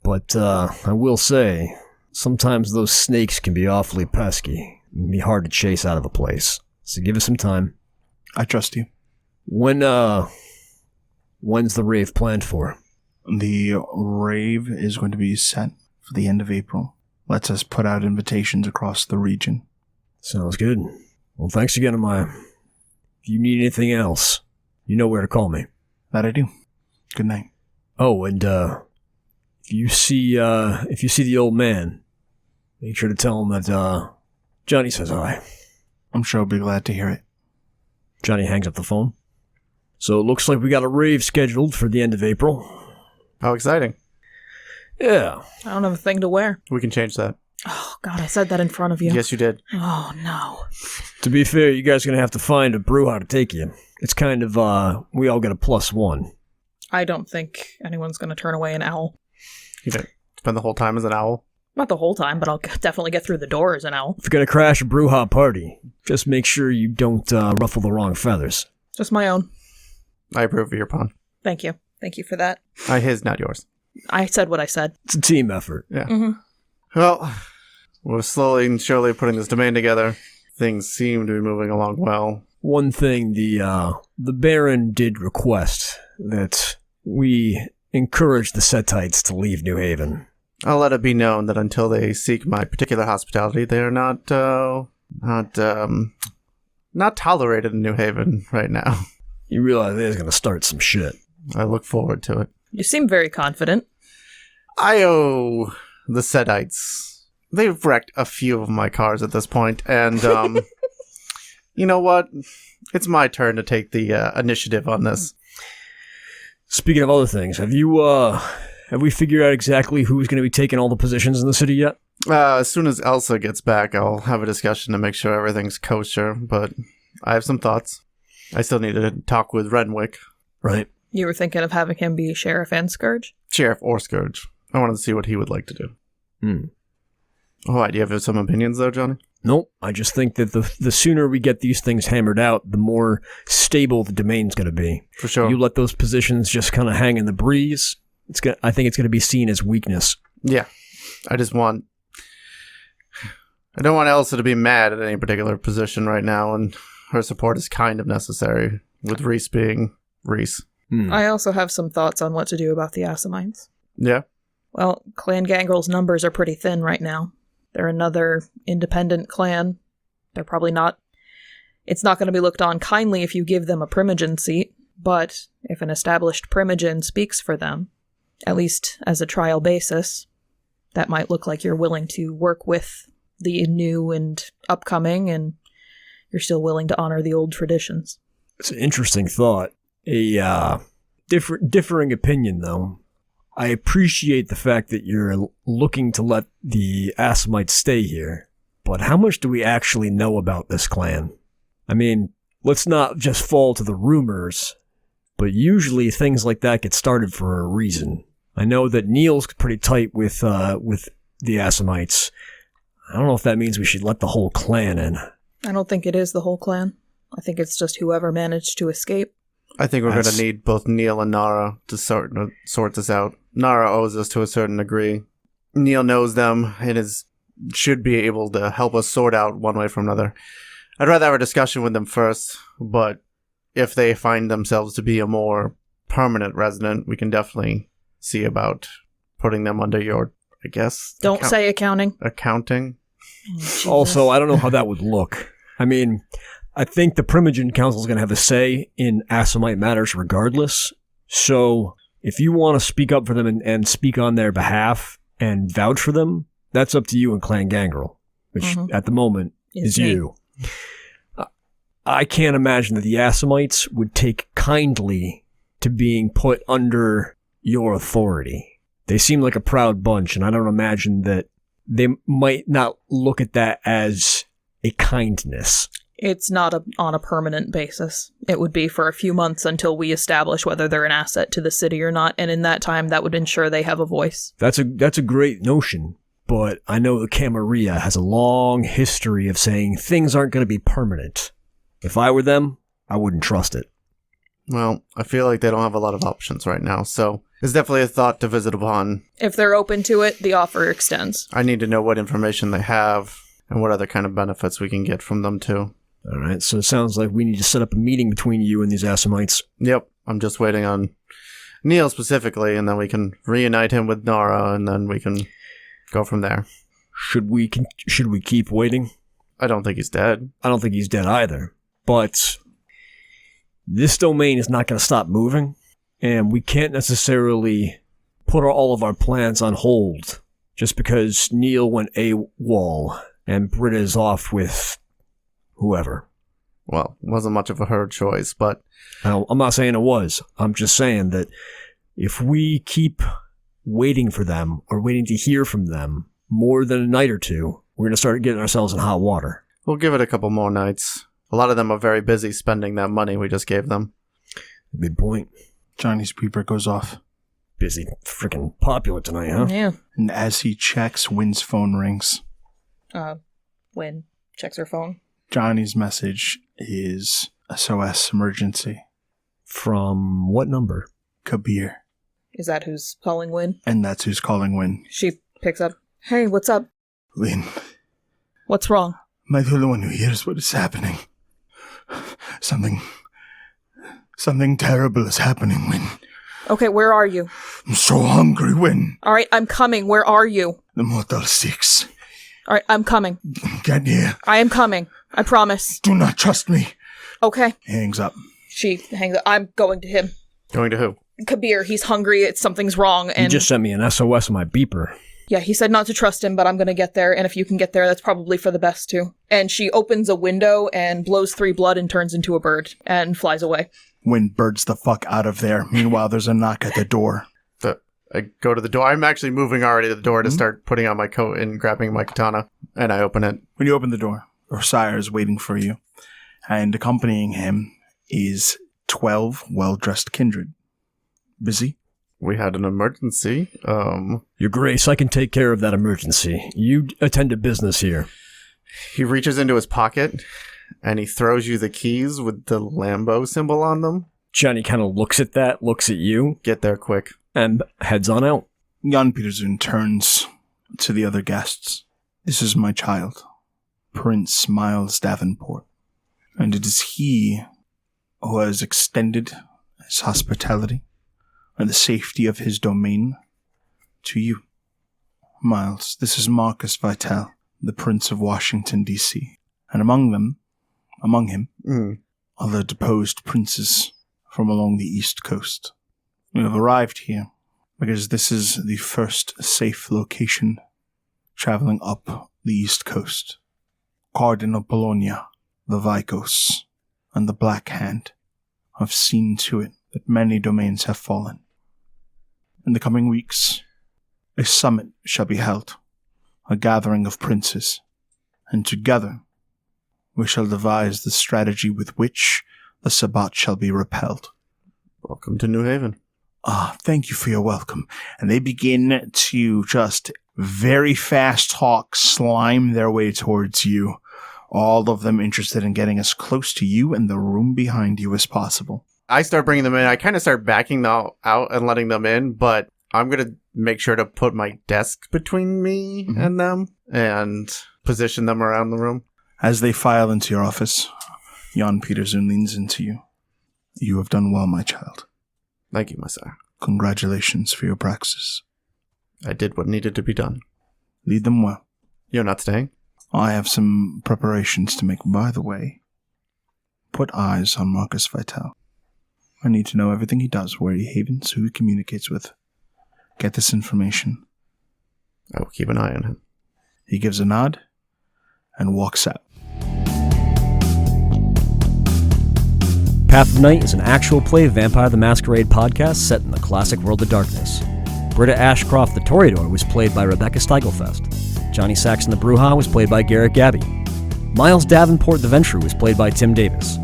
But I will say, sometimes those snakes can be awfully pesky. It can be hard to chase out of a place. So give us some time. I trust you. When's the rave planned for? The rave is going to be set for the end of April. Lets us put out invitations across the region. Sounds good. Well, thanks again, Amaya. If you need anything else, you know where to call me. That I do. Good night. Oh, and if you see the old man, make sure to tell him that Johnny says hi. I'm sure I'll be glad to hear it. Johnny hangs up the phone. So it looks like we got a rave scheduled for the end of April. How exciting. Yeah. I don't have a thing to wear. We can change that. Oh, God, I said that in front of you. Yes, you did. Oh, no. To be fair, you guys are going to have to find a Bruja to take you. It's kind of, we all get a +1. I don't think anyone's going to turn away an owl. You did. Spend the whole time as an owl? Not the whole time, but I'll definitely get through the door as an owl. If you're going to crash a Bruja party, just make sure you don't ruffle the wrong feathers. Just my own. I approve of your pawn. Thank you. Thank you for that. His, not yours. I said what I said. It's a team effort. Yeah. Mm-hmm. Well, we're slowly and surely putting this domain together. Things seem to be moving along well. One thing, the Baron did request that we encourage the Setites to leave New Haven. I'll let it be known that until they seek my particular hospitality, they are not tolerated in New Haven right now. You realize they're going to start some shit. I look forward to it. You seem very confident. I owe the Setites. They've wrecked a few of my cars at this point, and you know what? It's my turn to take the initiative on this. Speaking of other things, have we figured out exactly who's going to be taking all the positions in the city yet? As soon as Elsa gets back, I'll have a discussion to make sure everything's kosher, but I have some thoughts. I still need to talk with Renwick. Right. You were thinking of having him be Sheriff and Scourge? Sheriff or Scourge. I wanted to see what he would like to do. Oh, do you have some opinions, though, Johnny? Nope. I just think that the sooner we get these things hammered out, the more stable the domain's going to be. For sure. You let those positions just kind of hang in the breeze, I think it's going to be seen as weakness. Yeah. I don't want Elsa to be mad at any particular position right now, and her support is kind of necessary, with Reese being Reese. I also have some thoughts on what to do about the Assamites. Yeah? Well, Clan Gangrel's numbers are pretty thin right now. They're another independent clan. They're probably not... It's not going to be looked on kindly if you give them a primogen seat. But if an established primogen speaks for them, at least as a trial basis, that might look like you're willing to work with the new and upcoming, and you're still willing to honor the old traditions. It's an interesting thought. A differing opinion, though. I appreciate the fact that you're looking to let the Assamites stay here, but how much do we actually know about this clan? I mean, let's not just fall to the rumors, but usually things like that get started for a reason. I know that Neil's pretty tight with the Assamites. I don't know if that means we should let the whole clan in. I don't think it is the whole clan. I think it's just whoever managed to escape. I think we're going to need both Neil and Nara to sort this out. Nara owes us to a certain degree. Neil knows them and should be able to help us sort out one way from another. I'd rather have a discussion with them first, but if they find themselves to be a more permanent resident, we can definitely see about putting them under your, I guess... Don't say accounting. Accounting. Also, I don't know how that would look. I mean, I think the Primogen Council is going to have a say in Assamite matters regardless. So if you want to speak up for them and speak on their behalf and vouch for them, that's up to you and Clan Gangrel, which at the moment is you. I can't imagine that the Assamites would take kindly to being put under your authority. They seem like a proud bunch, and I don't imagine that they might not look at that as a kindness. It's not on a permanent basis. It would be for a few months until we establish whether they're an asset to the city or not, and in that time, that would ensure they have a voice. That's a great notion, but I know the Camarilla has a long history of saying things aren't going to be permanent. If I were them, I wouldn't trust it. Well, I feel like they don't have a lot of options right now, so it's definitely a thought to visit upon. If they're open to it, the offer extends. I need to know what information they have and what other kind of benefits we can get from them, too. All right, so it sounds like we need to set up a meeting between you and these Assamites. Yep, I'm just waiting on Neil specifically, and then we can reunite him with Nara, and then we can go from there. Should we keep waiting? I don't think he's dead. I don't think he's dead either, but this domain is not going to stop moving, and we can't necessarily put all of our plans on hold just because Neil went AWOL and Britta is off with whoever. Well, it wasn't much of her choice, but... I'm not saying it was. I'm just saying that if we keep waiting for them or waiting to hear from them more than a night or two, we're going to start getting ourselves in hot water. We'll give it a couple more nights. A lot of them are very busy spending that money we just gave them. Good point. Johnny's beeper goes off. Busy freaking popular tonight, huh? Yeah. And as he checks, Wynn's phone rings. Wynn checks her phone. Johnny's message is SOS emergency. From what number? Kabir. Is that who's calling Wynn? And that's who's calling Wynn. She picks up. Hey, what's up? Wynn, What's wrong? am I the only one who hears what is happening? Something terrible is happening, Wynn. Okay, where are you? I'm so hungry, Wynn. All right, I'm coming. Where are you? The Motel 6. All right, I'm coming. Get here. I am coming. I promise. Do not trust me. Okay. He hangs up. She hangs up. I'm going to him. Going to who? Kabir, he's hungry. Something's wrong. And You just sent me an SOS on my beeper. yeah, he said not to trust him, but I'm going to get there. And if you can get there, that's probably for the best, too. And she opens a window and blows 3 blood and turns into a bird and flies away. Wynn birds the fuck out of there. Meanwhile, there's a knock at the door. I go to the door. I'm actually moving already to the door to start putting on my coat and grabbing my katana, and I open it. When you open the door, Osiris is waiting for you, and accompanying him is 12 well-dressed kindred. Busy? We had an emergency. Your Grace, I can take care of that emergency. You attend to business here. He reaches into his pocket, and he throws you the keys with the Lambo symbol on them. Johnny kind of looks at that, looks at you, Get there quick. and heads on out. Jan Peterson turns to the other guests. This is my child, Prince Miles Davenport, and it is he who has extended his hospitality and the safety of his domain to you. Miles, this is Marcus Vitale, the Prince of Washington, D.C., and among him are the deposed princes from along the east coast. We have arrived here because this is the first safe location traveling up the east coast. Cardinal Bologna, the Vicos, and the Black Hand have seen to it that many domains have fallen. In the coming weeks, a summit shall be held, a gathering of princes, and together we shall devise the strategy with which the Sabbat shall be repelled. Welcome to New Haven. Thank you for your welcome. And they begin to just very fast talk, slime their way towards you, all of them interested in getting as close to you and the room behind you as possible. I start bringing them in. I kind of start backing them out and letting them in, but I'm going to make sure to put my desk between me and them and position them around the room. As they file into your office, Jan Peterson leans into you. You have done well, my child. Thank you, my sire. Congratulations for your praxis. I did what needed to be done. Lead them well. You're not staying? I have some preparations to make. By the way, put eyes on Marcus Vital. I need to know everything he does, where he havens, who he communicates with. Get this information. I will keep an eye on him. He gives a nod and walks out. Path of Night is an actual play Vampire the Masquerade podcast set in the classic world of darkness. Britta Ashcroft the Toreador was played by Rebecca Steigelfest. Johnny Saxon the Bruja was played by Garrett Gabbey. Miles Davenport the Ventrue was played by Tim Davis.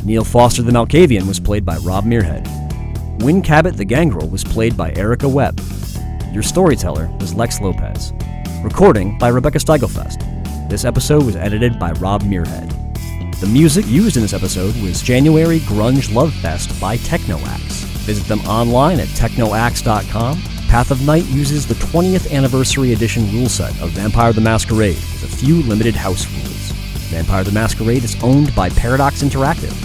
Neil Foster the Malkavian was played by Rob Muirhead. Wynn Cabot the Gangrel was played by Erika Webb. Your storyteller was Lex Lopez. Recording by Rebecca Steigelfest. This episode was edited by Rob Muirhead. The music used in this episode was January Grunge Love Fest by Technoaxe. Visit them online at technoaxe.com. Path of Night uses the 20th anniversary edition rule set of Vampire the Masquerade with a few limited house rules. Vampire the Masquerade is owned by Paradox Interactive.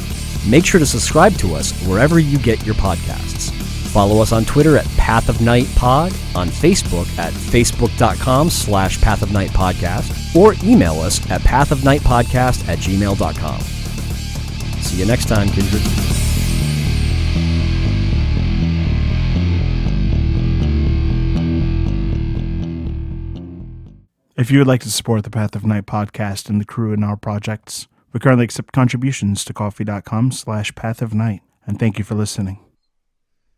Make sure to subscribe to us wherever you get your podcasts. Follow us on Twitter at Path of Night Pod, on Facebook at facebook.com/Path of Night Podcast, or email us at pathofnightpodcast@gmail.com. See you next time, kindred. If you would like to support the Path of Night podcast and the crew in our projects, we currently accept contributions to coffee.com/Path of Night. And thank you for listening.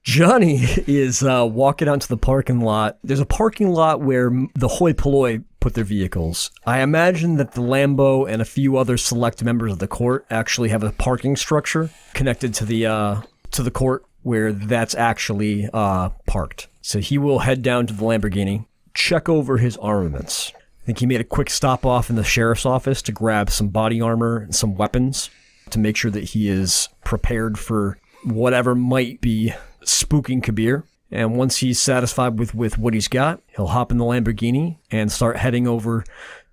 Johnny is walking out to the parking lot. There's a parking lot where the hoi polloi put their vehicles. I imagine that the Lambo and a few other select members of the court actually have a parking structure connected to the court where that's actually parked. So he will head down to the Lamborghini, check over his armaments. I think he made a quick stop off in the sheriff's office to grab some body armor and some weapons to make sure that he is prepared for whatever might be spooking Kabir. And once he's satisfied with what he's got, he'll hop in the Lamborghini and start heading over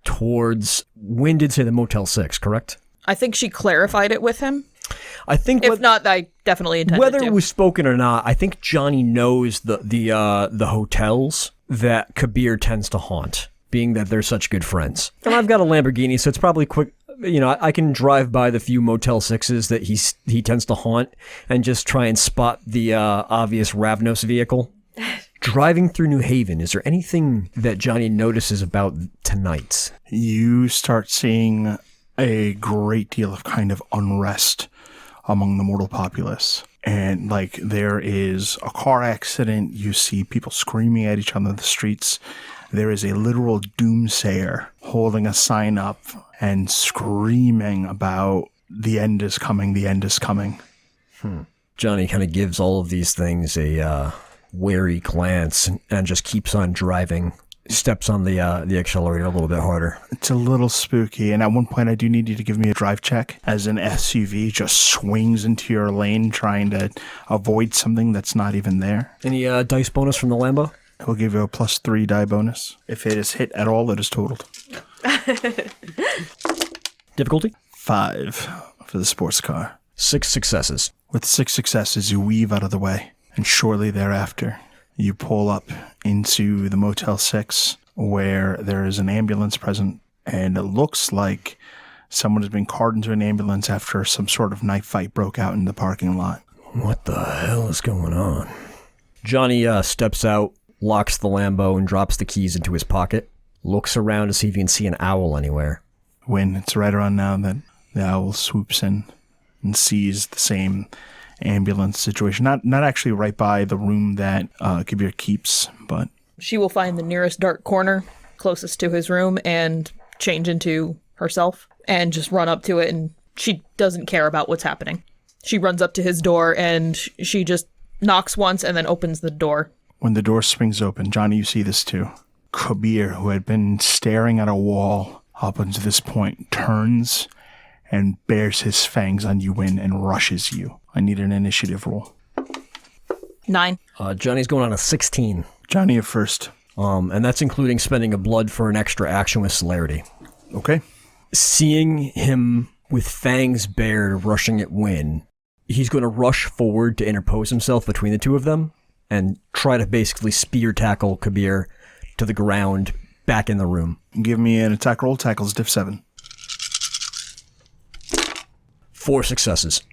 towards, Wynn did say the Motel 6, correct? I think she clarified it with him. I think If not, I definitely intended whether to. it was spoken or not, I think Johnny knows the hotels that Kabir tends to haunt, being that they're such good friends. And I've got a Lamborghini, so it's probably quick. You know, I can drive by the few Motel 6s that he tends to haunt and just try and spot the obvious Ravnos vehicle. Driving through New Haven, is there anything that Johnny notices about tonight? You start seeing a great deal of kind of unrest among the mortal populace. And, like, there is a car accident. You see people screaming at each other in the streets. There is a literal doomsayer holding a sign up and screaming about the end is coming, the end is coming. Johnny kind of gives all of these things a wary glance and just keeps on driving, steps on the accelerator a little bit harder. It's a little spooky, and at one point I do need you to give me a drive check as an SUV just swings into your lane trying to avoid something that's not even there. Any dice bonus from the Lambo? We'll give you a +3 die bonus. If it is hit at all, it is totaled. Difficulty? 5 for the sports car. 6 successes. With 6 successes, you weave out of the way, and shortly thereafter, you pull up into the Motel 6, where there is an ambulance present, and it looks like someone has been carted into an ambulance after some sort of knife fight broke out in the parking lot. What the hell is going on? Johnny steps out, locks the Lambo, and drops the keys into his pocket. Looks around to see if he can see an owl anywhere. When it's right around now that the owl swoops in and sees the same ambulance situation. Not actually right by the room that Kabir keeps, but... She will find the nearest dark corner closest to his room and change into herself and just run up to it, and she doesn't care about what's happening. She runs up to his door and she just knocks once and then opens the door. When the door swings open, Johnny, you see this too. Kabir, who had been staring at a wall up until this point, turns and bares his fangs on you, Wynn, and rushes you. I need an initiative roll. 9. Johnny's going on a 16. Johnny at first. And that's including spending a blood for an extra action with celerity. Okay. Seeing him with fangs bared rushing at Wynn, he's going to rush forward to interpose himself between the two of them and try to basically spear tackle Kabir to the ground back in the room. Give me an attack roll. Tackle's diff 7. 4 successes.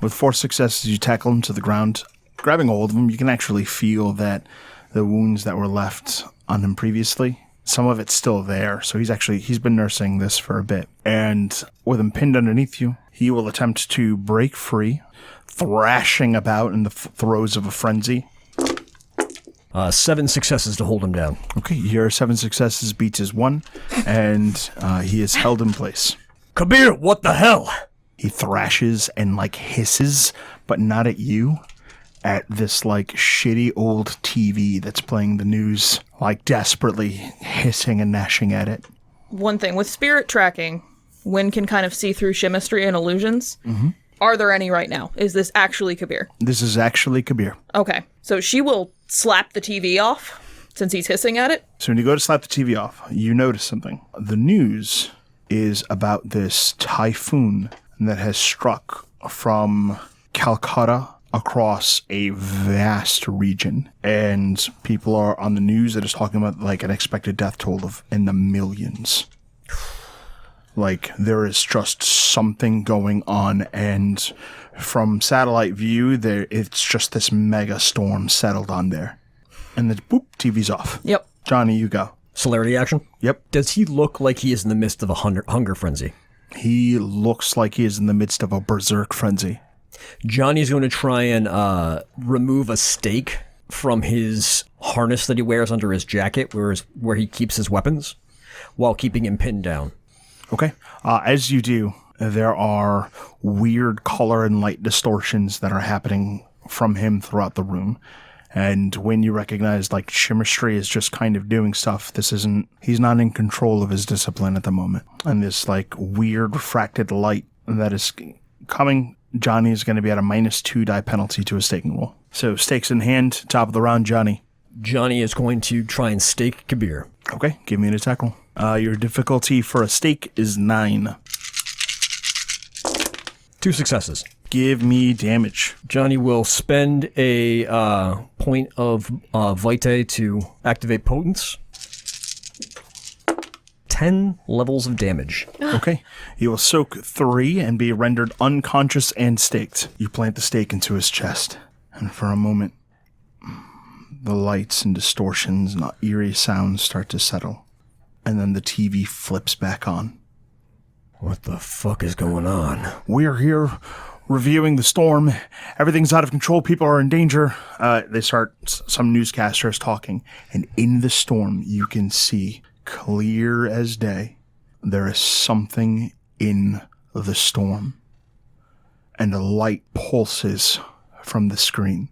With 4 successes, you tackle him to the ground. Grabbing hold of him, you can actually feel that the wounds that were left on him previously, some of it's still there. So he's been nursing this for a bit. And with him pinned underneath you, he will attempt to break free, thrashing about in the throes of a frenzy. 7 successes to hold him down. Okay, your 7 successes beats his 1, and he is held in place. Kabir, what the hell? He thrashes and hisses, but not at you. At this shitty old TV that's playing the news, desperately hissing and gnashing at it. One thing, with spirit tracking, Wynn can kind of see through chemistry and illusions. Mm-hmm. Are there any right now? Is this actually Kabir? This is actually Kabir. Okay, so she will slap the TV off since he's hissing at it. So when you go to slap the TV off, you notice something. The news is about this typhoon that has struck from Calcutta across a vast region, and people are on the news that is talking about an expected death toll of in the millions. There is just something going on, and from satellite view, it's just this mega storm settled on there. And then boop, TV's off. Yep. Johnny, you go. Celerity action? Yep. Does he look like he is in the midst of a hunger frenzy? He looks like he is in the midst of a berserk frenzy. Johnny's going to try and remove a stake from his harness that he wears under his jacket, where he keeps his weapons, while keeping him pinned down. Okay. As you do, there are weird color and light distortions that are happening from him throughout the room. And when you recognize chemistry is just kind of doing stuff, he's not in control of his discipline at the moment. And this weird refracted light that is coming, Johnny is going to be at a -2 die penalty to his staking roll. So stakes in hand, top of the round, Johnny. Johnny is going to try and stake Kabir. Okay, give me an attack roll. Your difficulty for a stake is 9. 2 successes. Give me damage. Johnny will spend a point of Vitae to activate Potence. 10 levels of damage. Okay. He will soak 3 and be rendered unconscious and staked. You plant the stake into his chest. And for a moment, the lights and distortions and eerie sounds start to settle. And then the TV flips back on. What the fuck is going on? We're here reviewing the storm. Everything's out of control. People are in danger. They start, some newscasters talking. And in the storm, you can see, clear as day, there is something in the storm. And a light pulses from the screen.